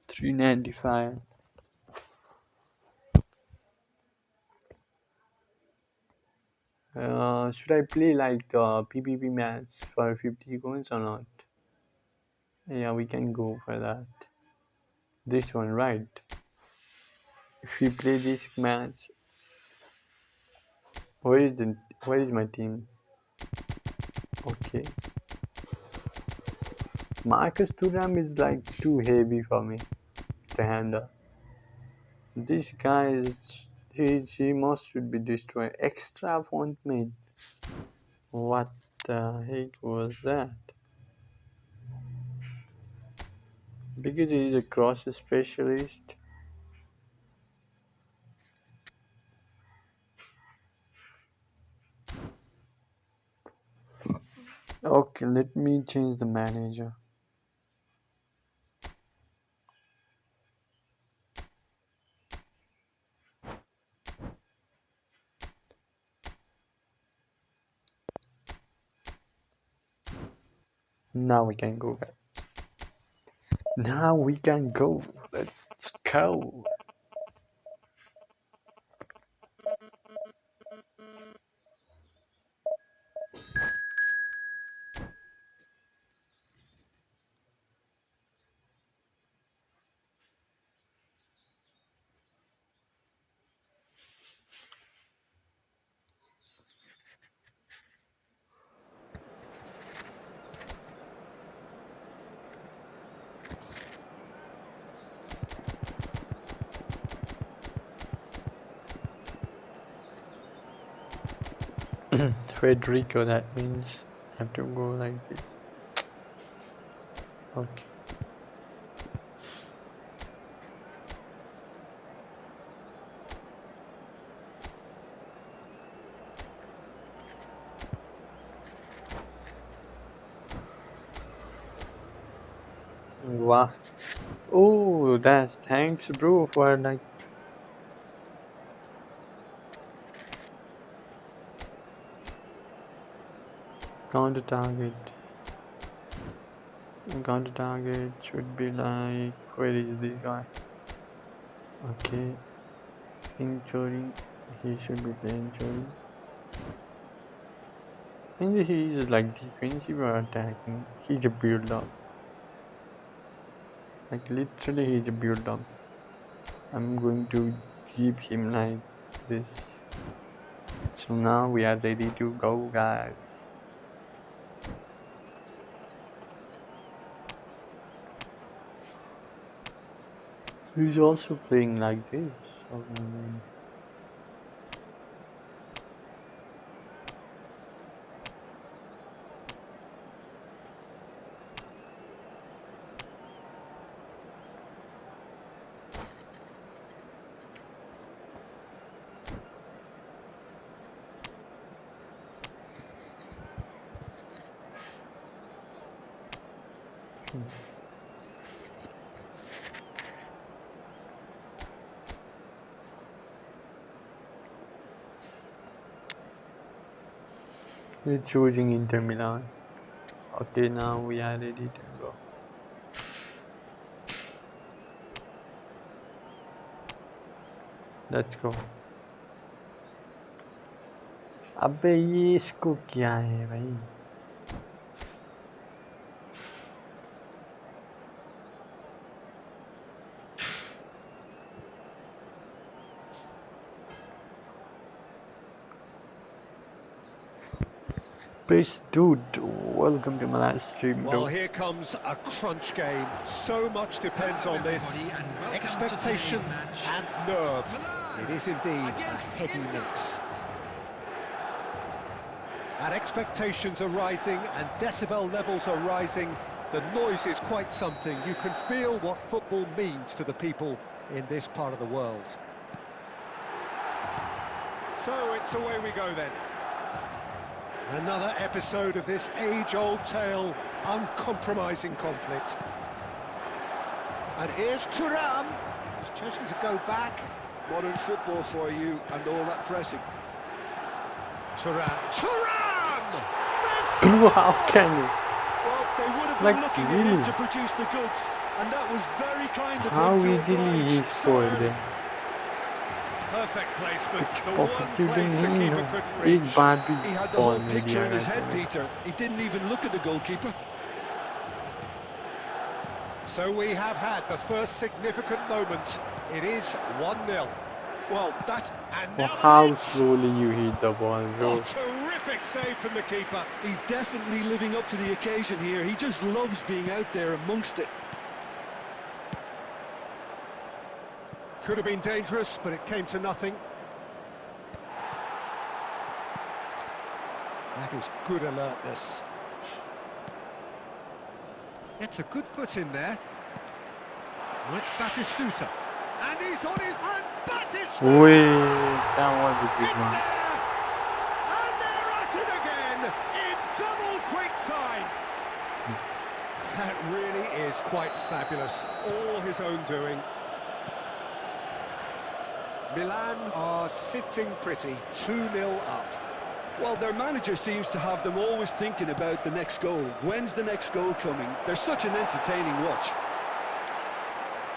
Speaker 4: 395. Should I play like PPP match for 50 coins or not? Yeah, we can go for that. This one, right? If we play this match, where is my team? Okay. Marcus Thuram is like too heavy for me to handle. This guy is he must should be destroyed. Extra point made. What the heck was that? Because he is a cross specialist. Okay, let me change the manager. Now we can go back. Now we can go. Let's go. Federico, that means I have to go like this. Okay. Wow. Oh, that's thanks, bro, for like counter target. Counter target should be like, where is this guy? Okay, injury. He should be playing injury. And he is like defensive or attacking. He's a build up. Like literally, he's a build up. I'm going to keep him like this. So now we are ready to go, guys. He's also playing like this. We're choosing Inter Milan. Okay, now we are ready to go. Let's go. अबे ये इसको क्या है भाई? Peace, dude. Welcome to my live stream.
Speaker 1: Well, here comes a crunch game. So much depends on this. Expectation and nerve. It is indeed a heady mix. And expectations are rising and decibel levels are rising. The noise is quite something. You can feel what football means to the people in this part of the world. So it's away we go then. Another episode of this age-old tale, uncompromising conflict. And here's Thuram. He's chosen to go back.
Speaker 2: Modern football for you and all that pressing.
Speaker 1: Thuram! Thuram!
Speaker 4: Bro, how can you?
Speaker 2: Well, they would have been
Speaker 4: Like,
Speaker 2: looking at
Speaker 4: really?
Speaker 2: him to produce the goods, and that was very kind of
Speaker 4: How
Speaker 2: him to
Speaker 4: easily he
Speaker 2: oblige so
Speaker 4: scored
Speaker 2: early.
Speaker 4: there?
Speaker 1: Perfect placement. The
Speaker 4: Oh,
Speaker 1: one
Speaker 4: you
Speaker 1: place the
Speaker 4: didn't
Speaker 1: keeper
Speaker 4: know.
Speaker 1: couldn't
Speaker 4: Big
Speaker 1: reach.
Speaker 4: Barbie
Speaker 2: He had the
Speaker 4: ball
Speaker 2: whole picture
Speaker 4: maybe
Speaker 2: in his head,
Speaker 4: I
Speaker 2: Peter. He didn't even look at the goalkeeper.
Speaker 1: So we have had the first significant moment. It is 1-0.
Speaker 2: Well, that's...
Speaker 1: And
Speaker 4: Oh,
Speaker 1: now
Speaker 4: how
Speaker 1: the hit.
Speaker 4: slowly you hit the ball,
Speaker 1: Oh,
Speaker 4: bro.
Speaker 1: terrific Perfect save from the keeper.
Speaker 2: He's definitely living up to the occasion here. He just loves being out there amongst it.
Speaker 1: Could have been dangerous, but it came to nothing. That is good alertness. Gets a good foot in there. Well, it's Batistuta. And he's on his hand. Batistuta!
Speaker 4: Wait, that was a good
Speaker 1: It's
Speaker 4: one.
Speaker 1: there! And they're at it again in double quick time. That really is quite fabulous. All his own doing. Milan are sitting pretty, 2-0 up.
Speaker 2: Well, their manager seems to have them always thinking about the next goal. When's the next goal coming? They're such an entertaining watch.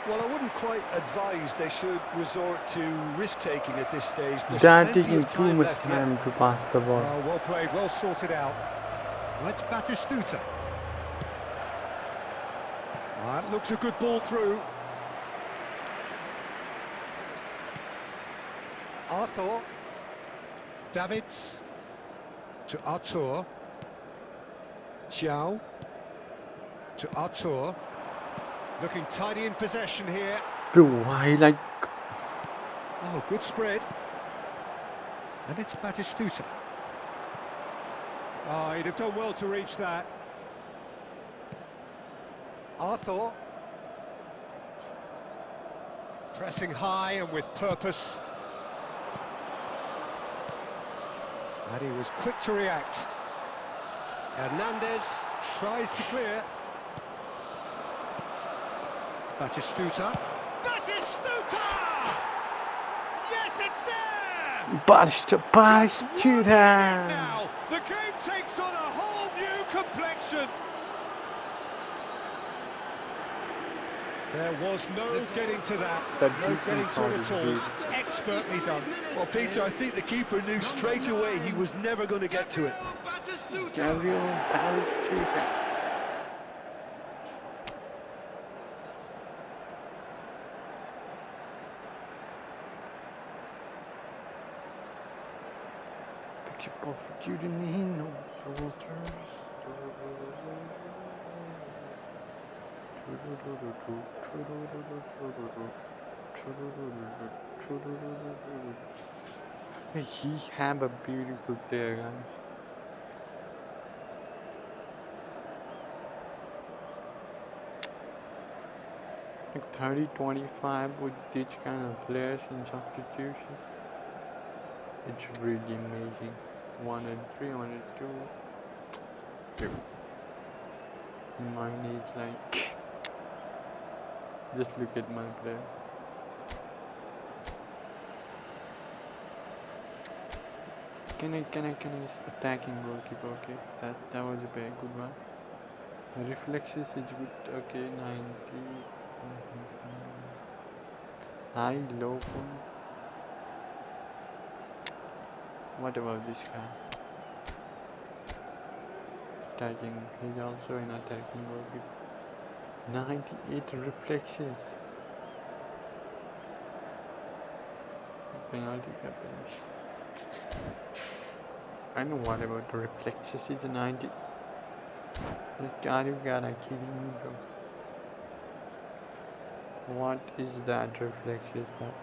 Speaker 2: Well, I wouldn't quite advise they should resort to risk-taking at this stage. There's
Speaker 4: They're
Speaker 2: plenty
Speaker 4: taking
Speaker 2: of
Speaker 4: too
Speaker 2: time
Speaker 4: much
Speaker 2: left
Speaker 4: time
Speaker 2: yet.
Speaker 4: to pass the ball.
Speaker 1: Oh, well played, well sorted out. Let's Batistuta. That looks a good ball through. Arthur. Davids. To Artur. Xiao. To Artur. Looking tidy in possession here.
Speaker 4: Bro, I like...
Speaker 1: Oh, good spread. And it's Batistuta. Oh, he'd have done well to reach that. Arthur. Pressing high and with purpose. And he was quick to react. Hernandez tries to clear. Batistuta. Batistuta! Yes, it's there!
Speaker 4: Batistuta!
Speaker 1: Now, the game takes on a whole new complexion. There was no getting to that. No getting to it at all. Expertly done.
Speaker 2: Well, Peter, I think the keeper knew straight away he was never going to get to it.
Speaker 4: Gabriel Batistuta. He have a beautiful player, guys. Like 30-25 with these kind of players in substitution. It's really amazing. 1 and 3, 1 and 2. Mine is like... Just look at my player. Can I attacking goalkeeper? Okay, that was a very good one. Reflexes is good. Okay, 90. High, low point. What about this guy? Attacking. He's also an attacking goalkeeper. 98 reflexes. Penalty happens. I know what about the reflexes is a 90. Like, are you gotta kidding me, bro? What is that reflexes that?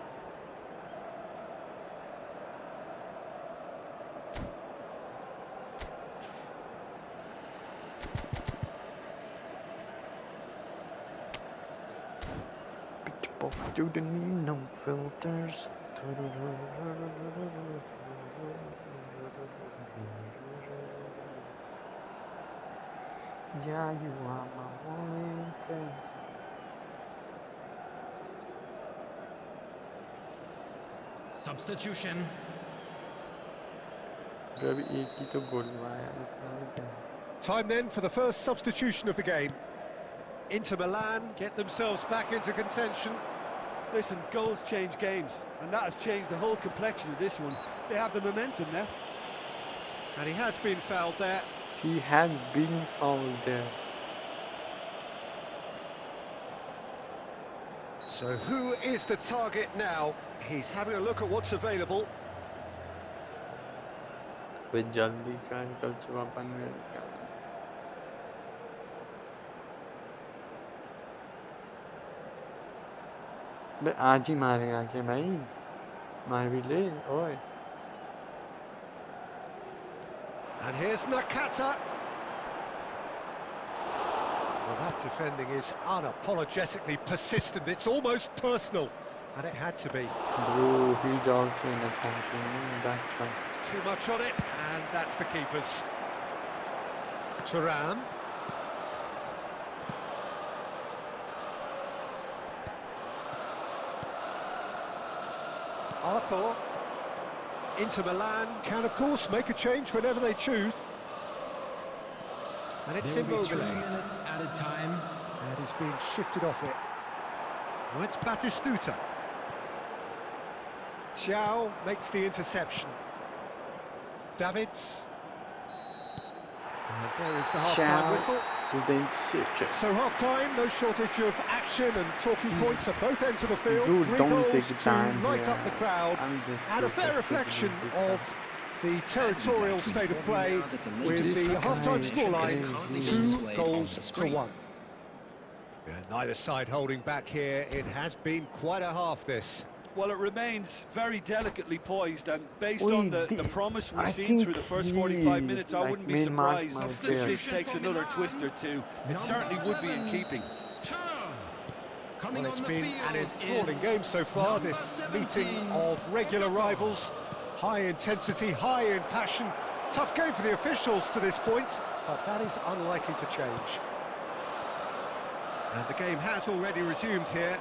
Speaker 4: To the knee, no filters. Yeah, you are my one intention.
Speaker 3: Substitution.
Speaker 4: अभी एक ही तो गोल हुआ है इतना क्या?
Speaker 1: Time then for the first substitution of the game. Inter Milan get themselves back into contention.
Speaker 2: Listen, goals change games, and that has changed the whole complexion of this one. They have the momentum now.
Speaker 1: And he has been fouled there.
Speaker 4: He has been fouled there.
Speaker 1: So who is the target now? He's having a look at what's available.
Speaker 4: वे जल्दी कर कल सुबह 15 का बे आज ही मारेगा क्या भाई मार भी ले ओए
Speaker 1: And here's Nakata. Well, that defending is unapologetically persistent. It's almost personal, and it had to be.
Speaker 4: bro he's also in attacking that's fine
Speaker 1: Too much on it, and that's the keeper's. Thuram. Arthur. Inter Milan can, of course, make a change whenever they choose. And it's Immobile.
Speaker 3: 3 minutes added time.
Speaker 1: And he's being shifted off it. Now it's Batistuta. Thiaw makes the interception. Davids. And there is the half-time whistle. So half-time, no shortage of action and talking points at both ends of the field.
Speaker 4: Dude,
Speaker 1: 3
Speaker 4: don't
Speaker 1: goals
Speaker 4: take
Speaker 1: to
Speaker 4: time
Speaker 1: light
Speaker 4: here.
Speaker 1: up the crowd. And a fair reflection of the territorial state of play with the half-time scoreline, 2-1. Yeah, neither side holding back here. It has been quite a half, this.
Speaker 2: Well, it remains very delicately poised, and based on the promise we've seen through the first 45 minutes, I wouldn't be surprised if this takes another twist or two. It certainly would be in keeping.
Speaker 1: Well, it's been an enthralling game so far, this meeting of regular rivals. High intensity, high in passion. Tough game for the officials to this point, but that is unlikely to change. And the game has already resumed here.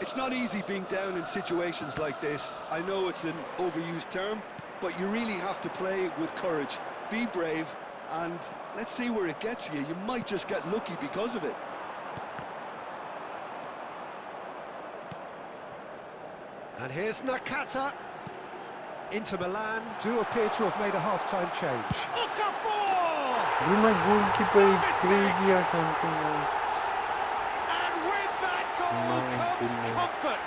Speaker 2: It's not easy being down in situations like this. I know it's an overused term, but you really have to play with courage. Be brave, and let's see where it gets you. You might just get lucky because of it.
Speaker 1: And here's Nakata. Inter Milan do appear to have made a half-time change. Okafor!
Speaker 4: my goalkeeper is crazy or something else.
Speaker 1: And with that goal comes comfort.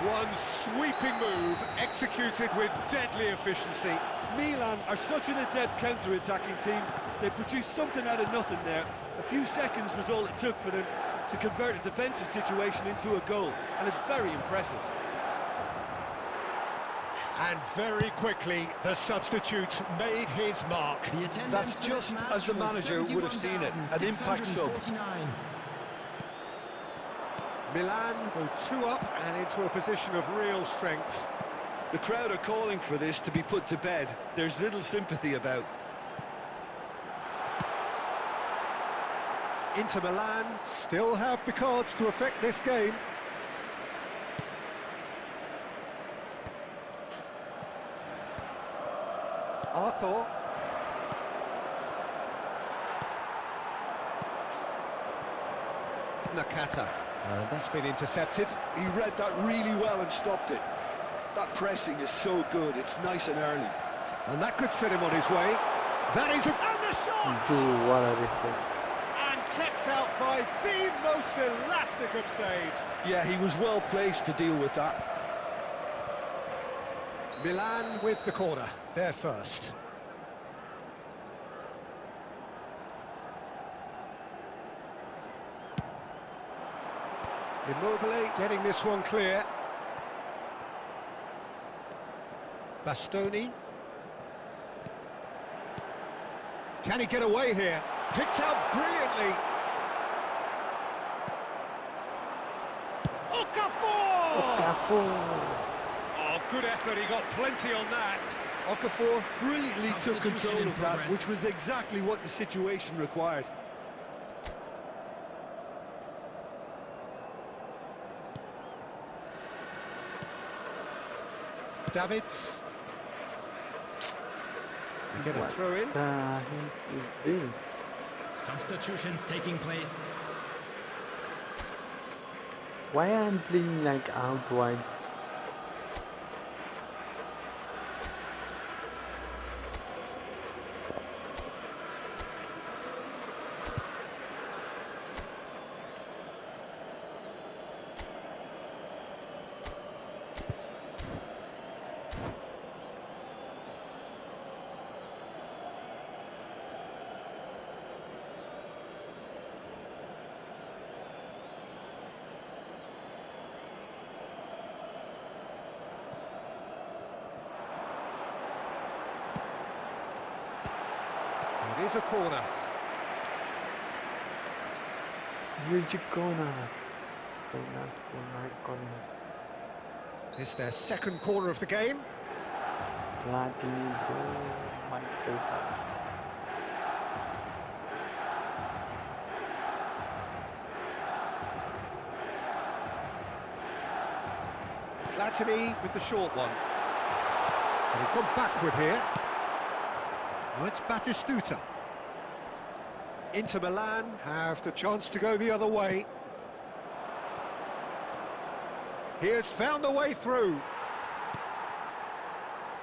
Speaker 1: One sweeping move executed with deadly efficiency.
Speaker 2: Milan are such an adept counter-attacking team. They produced something out of nothing there. A few seconds was all it took for them to convert a defensive situation into a goal, and it's very impressive.
Speaker 1: And very quickly, the substitute made his mark.
Speaker 2: That's just as the manager would have seen it, an impact sub.
Speaker 1: Milan go 2 up and into a position of real strength.
Speaker 2: The crowd are calling for this to be put to bed. There's little sympathy about.
Speaker 1: Inter Milan still have the cards to affect this game. Arthur. Nakata. That's been intercepted.
Speaker 2: He read that really well and stopped it. That pressing is so good, it's nice and early.
Speaker 1: And that could set him on his way. That is... And the shot!
Speaker 4: Dude, what a mistake.
Speaker 1: And kept out by the most elastic of saves.
Speaker 2: Yeah, he was well placed to deal with that.
Speaker 1: Milan with the corner, they're first. Immobile getting this one clear. Bastoni. Can he get away here? Picked out brilliantly.
Speaker 4: Okafor!
Speaker 1: Oh, good effort, he got plenty on that.
Speaker 2: Okafor brilliantly took control of that, which was exactly what the situation required.
Speaker 1: Davids. Get a throw in.
Speaker 3: Substitutions taking place.
Speaker 4: Why I'm playing like out wide?
Speaker 1: is a corner.
Speaker 4: Here's your corner. Corner.
Speaker 1: It's their second corner of the game.
Speaker 4: Platini goal, Michael.
Speaker 1: Platini with the short one. And he's gone backward here. Now it's Batistuta. Inter Milan have the chance to go the other way. He has found the way through.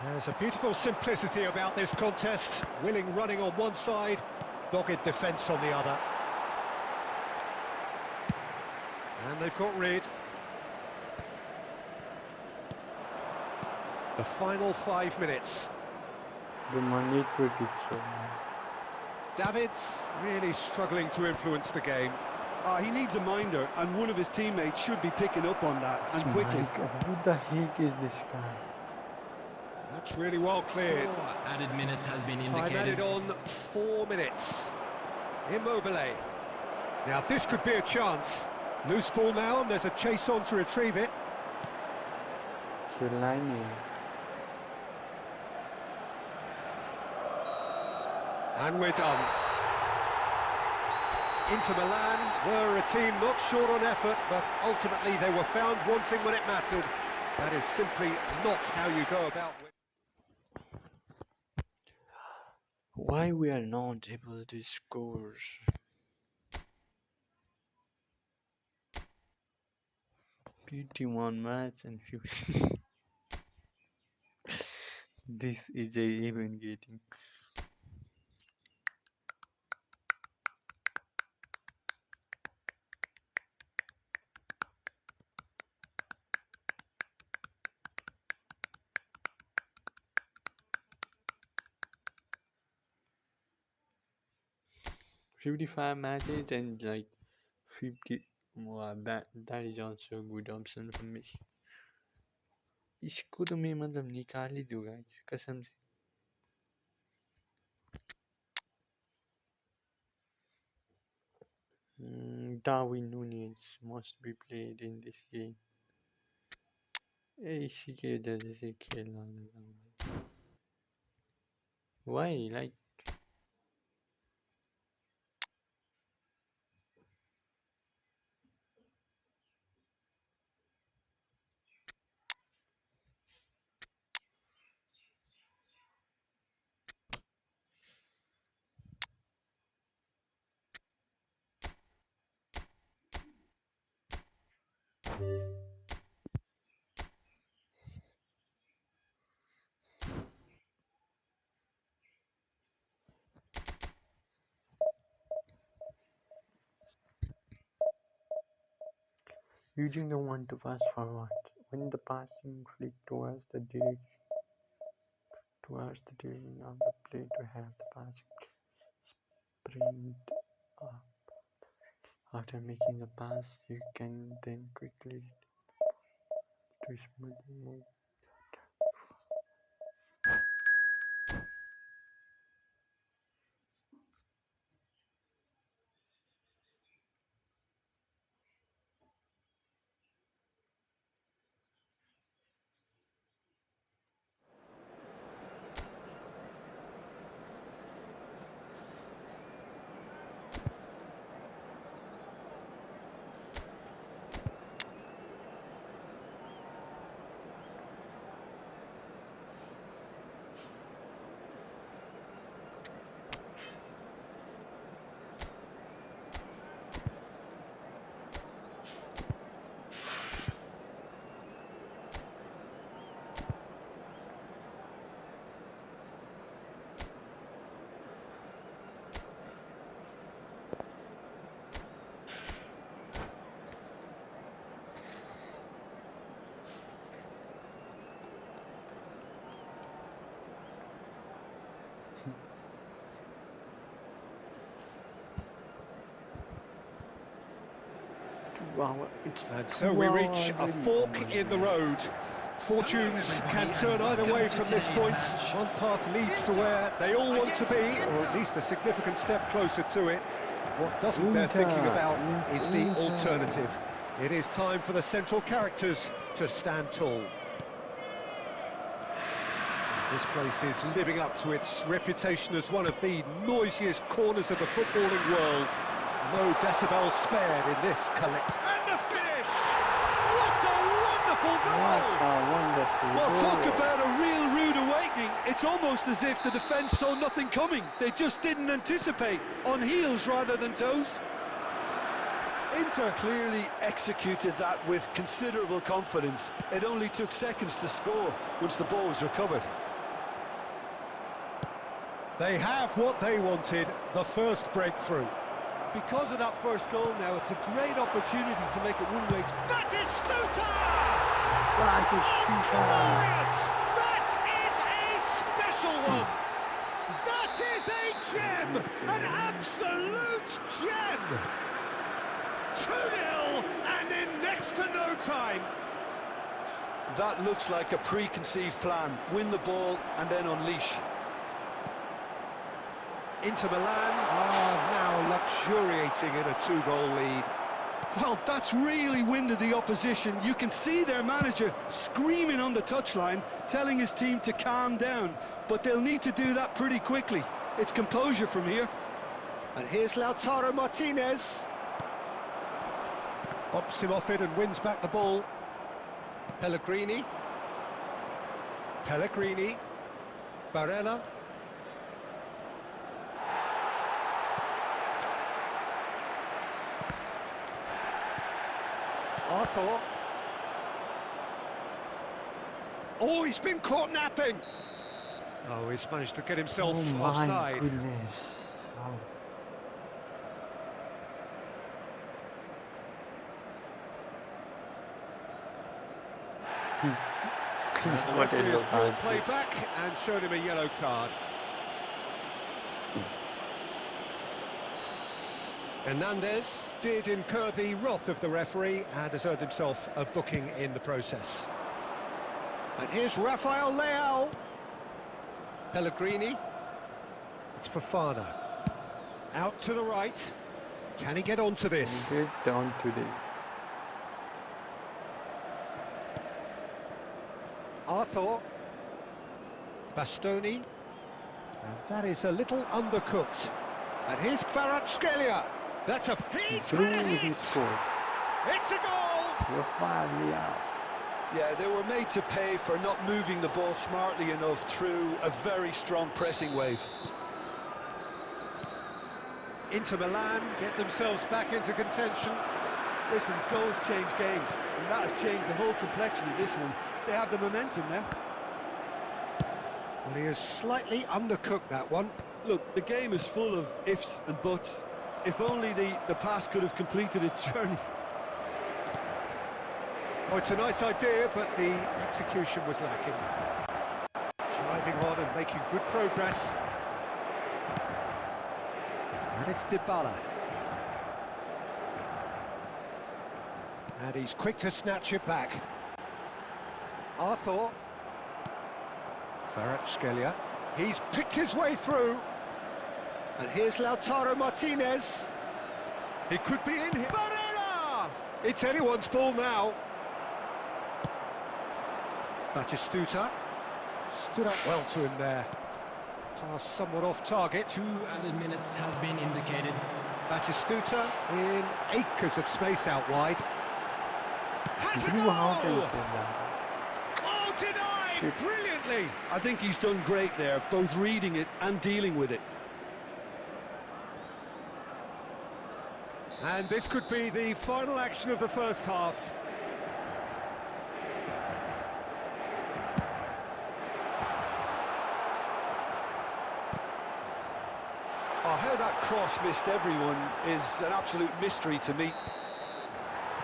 Speaker 1: There's a beautiful simplicity about this contest. Willing running on one side, dogged defence on the other. And they've got rid. The final 5 minutes.
Speaker 4: The money critic, so
Speaker 1: David's really struggling to influence the game.
Speaker 2: He needs a minder, and one of his teammates should be picking up on that, and quickly.
Speaker 4: Who the heck is this guy?
Speaker 1: That's really well cleared.
Speaker 3: 4 added minutes has been
Speaker 1: Time
Speaker 3: indicated.
Speaker 1: added on 4 minutes. Immobile. Now this could be a chance. Loose ball now, and there's a chase on to retrieve it.
Speaker 4: Fellaini.
Speaker 1: And we're done. Inter Milan were a team not short on effort, but ultimately they were found wanting when it mattered. That is simply not how you go about it.
Speaker 4: Why we are not able to score? 51 minutes and 50. This is even getting. $55 matches and like 50. Wow, that is also a good option for me. इसको तो मैं मतलब निकाल ही दूंगा कसम से. Darwin Núñez must be played in this game. इसी के वजह से खेलना लगा हूँ. Why like? Using the one to pass forward. When the passing flick towards the direction of the play to have the passing sprint up. After making the pass, you can then quickly to smoothly move.
Speaker 1: And so we reach a fork in the road. Fortunes can turn either way from this point. One path leads to where they all want to be, or at least a significant step closer to it. What doesn't bear thinking about is the alternative. It is time for the central characters to stand tall. This place is living up to its reputation as one of the noisiest corners of the footballing world. No decibels spared in this collect. And the finish! What a wonderful goal!
Speaker 2: Well, talk about a real rude awakening. It's almost as if the defence saw nothing coming. They just didn't anticipate, on heels rather than toes. Inter clearly executed that with considerable confidence. It only took seconds to score once the ball was recovered.
Speaker 1: They have what they wanted, the first breakthrough.
Speaker 2: Because of that first goal now, it's a great opportunity to make it one-way.
Speaker 1: That is Stuta!
Speaker 4: Glorious!
Speaker 1: That is a special one! That is a gem! An absolute gem! 2-0 and in next to no time.
Speaker 2: That looks like a preconceived plan. Win the ball and then unleash.
Speaker 1: Inter Milan are now luxuriating in a 2-goal lead.
Speaker 2: Well, that's really winded the opposition. You can see their manager screaming on the touchline, telling his team to calm down. But they'll need to do that pretty quickly. It's composure from here.
Speaker 1: And here's Lautaro Martinez. Bumps him off it and wins back the ball. Pellegrini. Barella. Arthur. Oh, he's been caught napping. Oh, he's managed to get himself offside.
Speaker 4: Goodness. Wow.
Speaker 1: The referee has brought play back and showed him a yellow card. Hernandez did incur the wrath of the referee and has earned himself a booking in the process. And here's Rafael Leao. Pellegrini. It's Fofana. Out to the right. Can he get onto this?
Speaker 4: Get down to this.
Speaker 1: Arthur. Bastoni. And that is a little undercooked. And here's Kvaratskhelia. That's a... He's got a hit! It's a goal!
Speaker 4: You're finally out.
Speaker 2: Yeah, they were made to pay for not moving the ball smartly enough through a very strong pressing wave.
Speaker 1: Inter Milan get themselves back into contention.
Speaker 2: Listen, goals change games, and that has changed the whole complexion of this one. They have the momentum now.
Speaker 1: Well, he has slightly undercooked that one.
Speaker 2: Look, the game is full of ifs and buts. If only the pass could have completed its journey.
Speaker 1: Oh, it's a nice idea, but the execution was lacking. Driving on and making good progress. And it's Dybala. And he's quick to snatch it back. Arthur. Kvaratskhelia. He's picked his way through. And here's Lautaro Martinez. He could be in here. Barella! It's anyone's ball now. Batistuta stood up well to him there. Pass somewhat off target.
Speaker 3: 2 added minutes has been indicated.
Speaker 1: Batistuta in acres of space out wide. Has a
Speaker 4: How can you
Speaker 1: goal!
Speaker 4: say that?
Speaker 1: Oh, denied! Brilliantly!
Speaker 2: I think he's done great there, both reading it and dealing with it.
Speaker 1: And this could be the final action of the first half.
Speaker 2: Oh, how that cross missed everyone is an absolute mystery to me.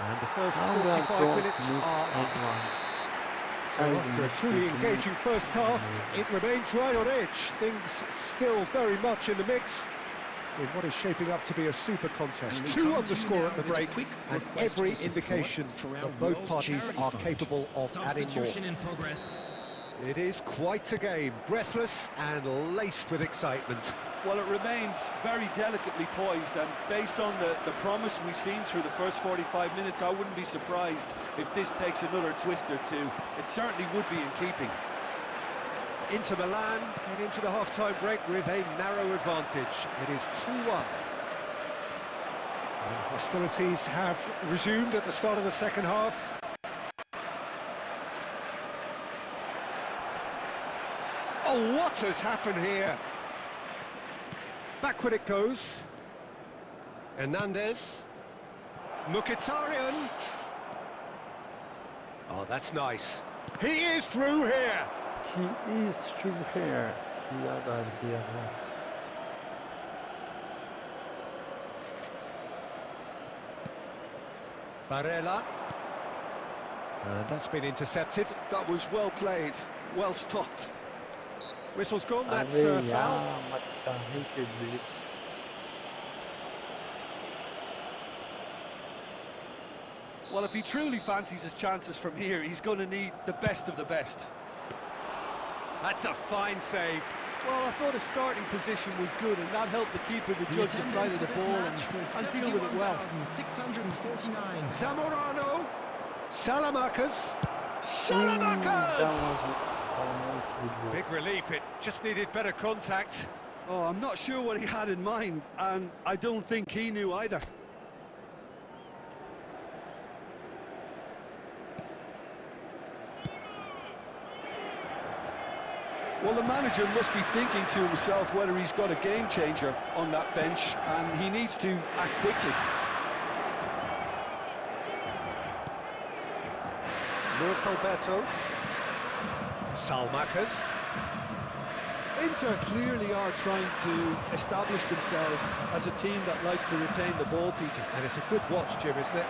Speaker 1: And the first
Speaker 4: How that
Speaker 1: 45
Speaker 4: goal
Speaker 1: minutes
Speaker 4: missed
Speaker 1: are up.
Speaker 4: everyone.
Speaker 1: So after a truly engaging first half, it remains right on edge. Things still very much in the mix. in what is shaping up to be a super contest. 2 on the score at the break, and every indication that both parties are capable of adding more.
Speaker 3: In progress.
Speaker 1: It is quite a game, breathless and laced with excitement.
Speaker 2: Well, it remains very delicately poised, and based on the promise we've seen through the first 45 minutes, I wouldn't be surprised if this takes another twist or two. It certainly would be in keeping.
Speaker 1: Inter Milan head into the half-time break with a narrow advantage. It is 2-1. And hostilities have resumed at the start of the second half. Oh, what has happened here? Backward it goes. Hernandez. Mkhitaryan. Oh, that's nice. He is through here.
Speaker 4: He is through here. Here.
Speaker 1: Barella. And that's been intercepted.
Speaker 2: That was well played, well stopped.
Speaker 1: Whistle's gone, that's foul.
Speaker 2: Well, if he truly fancies his chances from here, he's going to need the best of the best.
Speaker 1: That's a fine save.
Speaker 2: Well, I thought his starting position was good, and that helped the keeper to judge the flight of the ball and deal with it well.
Speaker 3: 649.
Speaker 1: Zamorano. Salamanca's. Salamanca's! Big relief, it just needed better contact.
Speaker 2: Oh, I'm not sure what he had in mind, and I don't think he knew either. Well, the manager must be thinking to himself whether he's got a game changer on that bench, and he needs to act quickly.
Speaker 1: Luis Alberto. Salmakas.
Speaker 2: Inter clearly are trying to establish themselves as a team that likes to retain the ball, Peter.
Speaker 1: And it's a good watch, Jim, isn't it?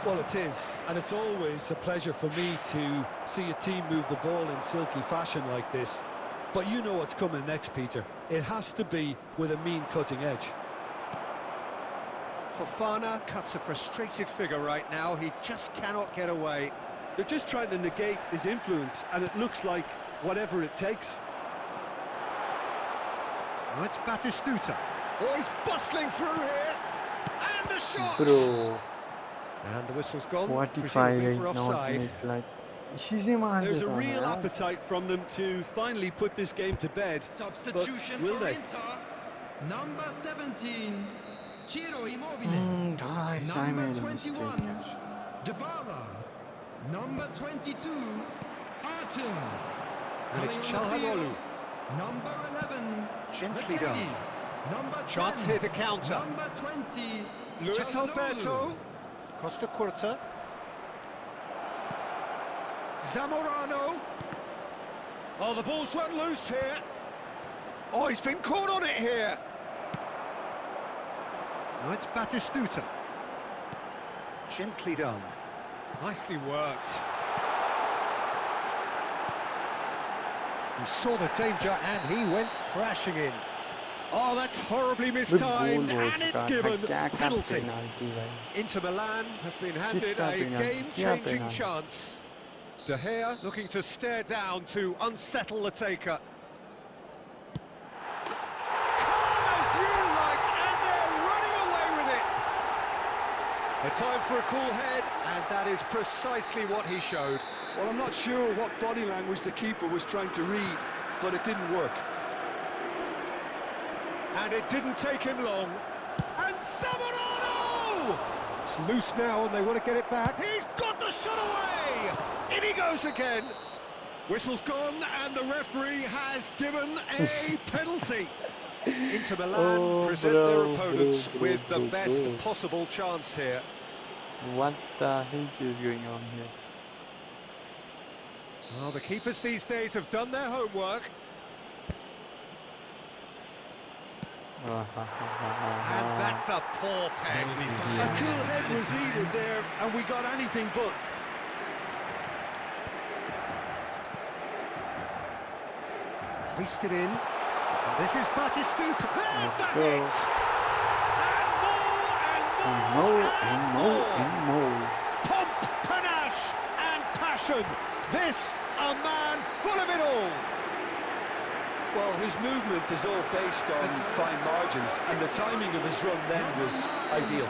Speaker 2: Well, it is, and it's always a pleasure for me to see a team move the ball in silky fashion like this. But you know what's coming next, Peter. It has to be with a mean cutting edge.
Speaker 1: Fofana cuts a frustrated figure right now. He just cannot get away.
Speaker 2: They're just trying to negate his influence, and it looks like whatever it takes.
Speaker 1: Oh, it's Batistuta. Oh, he's bustling through here. And the shot!
Speaker 4: Bro,
Speaker 1: And the whistle's gone,
Speaker 4: what if
Speaker 1: presumably
Speaker 4: I
Speaker 1: for
Speaker 4: not
Speaker 1: offside.
Speaker 4: make like...
Speaker 2: There's a real appetite from them to finally put this game to bed.
Speaker 3: Substitution
Speaker 2: But will
Speaker 3: for
Speaker 2: they?
Speaker 3: Inter. Number 17, Ciro Immobile. Number 21, Dybala. Number 22, Artem.
Speaker 1: And it's
Speaker 3: Coming on the
Speaker 1: Çalhanoğlu.
Speaker 3: field, Number 11,
Speaker 1: Gently
Speaker 3: Rakitic.
Speaker 1: done.
Speaker 3: Number 10,
Speaker 1: Chance here to counter.
Speaker 3: Number 20,
Speaker 1: Luis
Speaker 3: Çalhanoğlu.
Speaker 1: Alberto. Costa Curta. Zamorano. Oh, the ball's run loose here. Oh, he's been caught on it here. Now it's Batistuta. Gently done. Nicely worked. He saw the danger and he went crashing in. Oh, that's horribly mistimed, and it's given penalty. Inter Milan have been handed a game-changing chance. De Gea looking to stare down to unsettle the taker. Calm as you like, and they're running away with it. A time for a cool head, and that is precisely what he showed.
Speaker 2: Well, I'm not sure what body language the keeper was trying to read, but it didn't work.
Speaker 1: And it didn't take him long. And Zamorano! It's loose now, and they want to get it back. He's got the shot away! In he goes again. Whistle's gone, and the referee has given a penalty. Inter Milan present their opponents with the best possible chance here.
Speaker 4: What the heck is going on here?
Speaker 1: Well, the keepers these days have done their homework. And that's a poor peg.
Speaker 2: A cool head was needed there, and we got anything but.
Speaker 1: Hoisted in. And this is Batistuta. There's the hit!
Speaker 4: And more, and more.
Speaker 1: Pomp, panache, and passion. This, a man full of it all.
Speaker 2: Well, his movement is all based on fine margins, and the timing of his run then was ideal.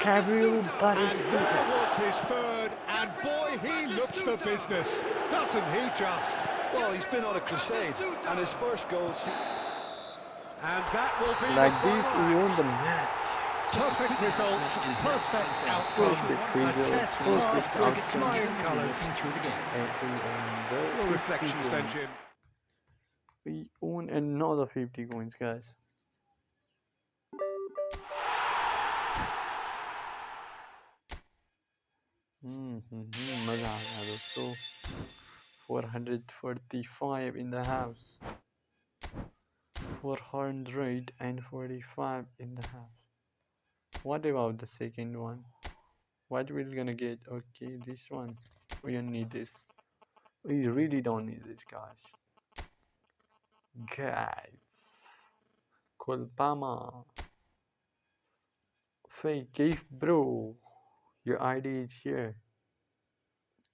Speaker 4: Gabriel
Speaker 1: And
Speaker 4: Batistuta.
Speaker 1: there was his third, and boy, he looks the business, doesn't he just?
Speaker 2: Well, he's been on a crusade, and his first goal...
Speaker 1: And that will be
Speaker 4: Like
Speaker 1: the
Speaker 4: this,
Speaker 1: final
Speaker 4: we won
Speaker 1: act.
Speaker 4: the match.
Speaker 1: Perfect result, perfect outcome.
Speaker 4: Perfect
Speaker 1: A
Speaker 4: result,
Speaker 1: test
Speaker 4: perfect
Speaker 1: passed with
Speaker 4: outcome.
Speaker 1: flying colours.
Speaker 4: And
Speaker 1: Your reflections then, Jim.
Speaker 4: we own another 50 coins, guys. मजा आ गया दोस्तों. 445 in the house. 445 in the house. What about the second one? What we're gonna get? Okay, this one. We don't need this. We really don't need this, guys. Kolpama. Fake gift, bro. Your ID is here.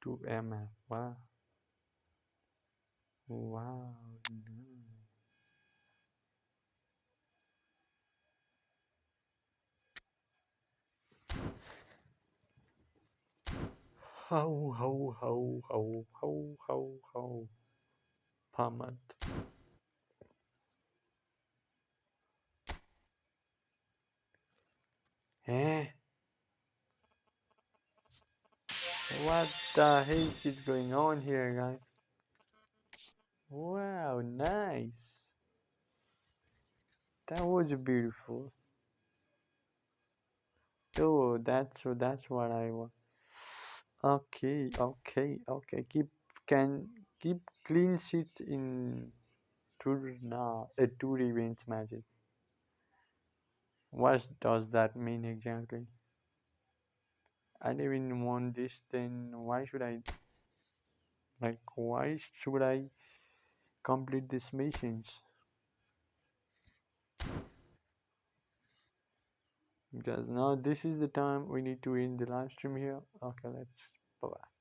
Speaker 4: 2MF. Wow. Wow. How. Pamat. Eh? What the heck is going on here, guys? Wow, nice. That was beautiful. Oh, that's what I want. Okay. Keep clean sheets in two revenge matches. What does that mean exactly? I don't even want this. Then why should I complete these missions? Because now this is the time we need to end the live stream here. Okay, let's bye bye.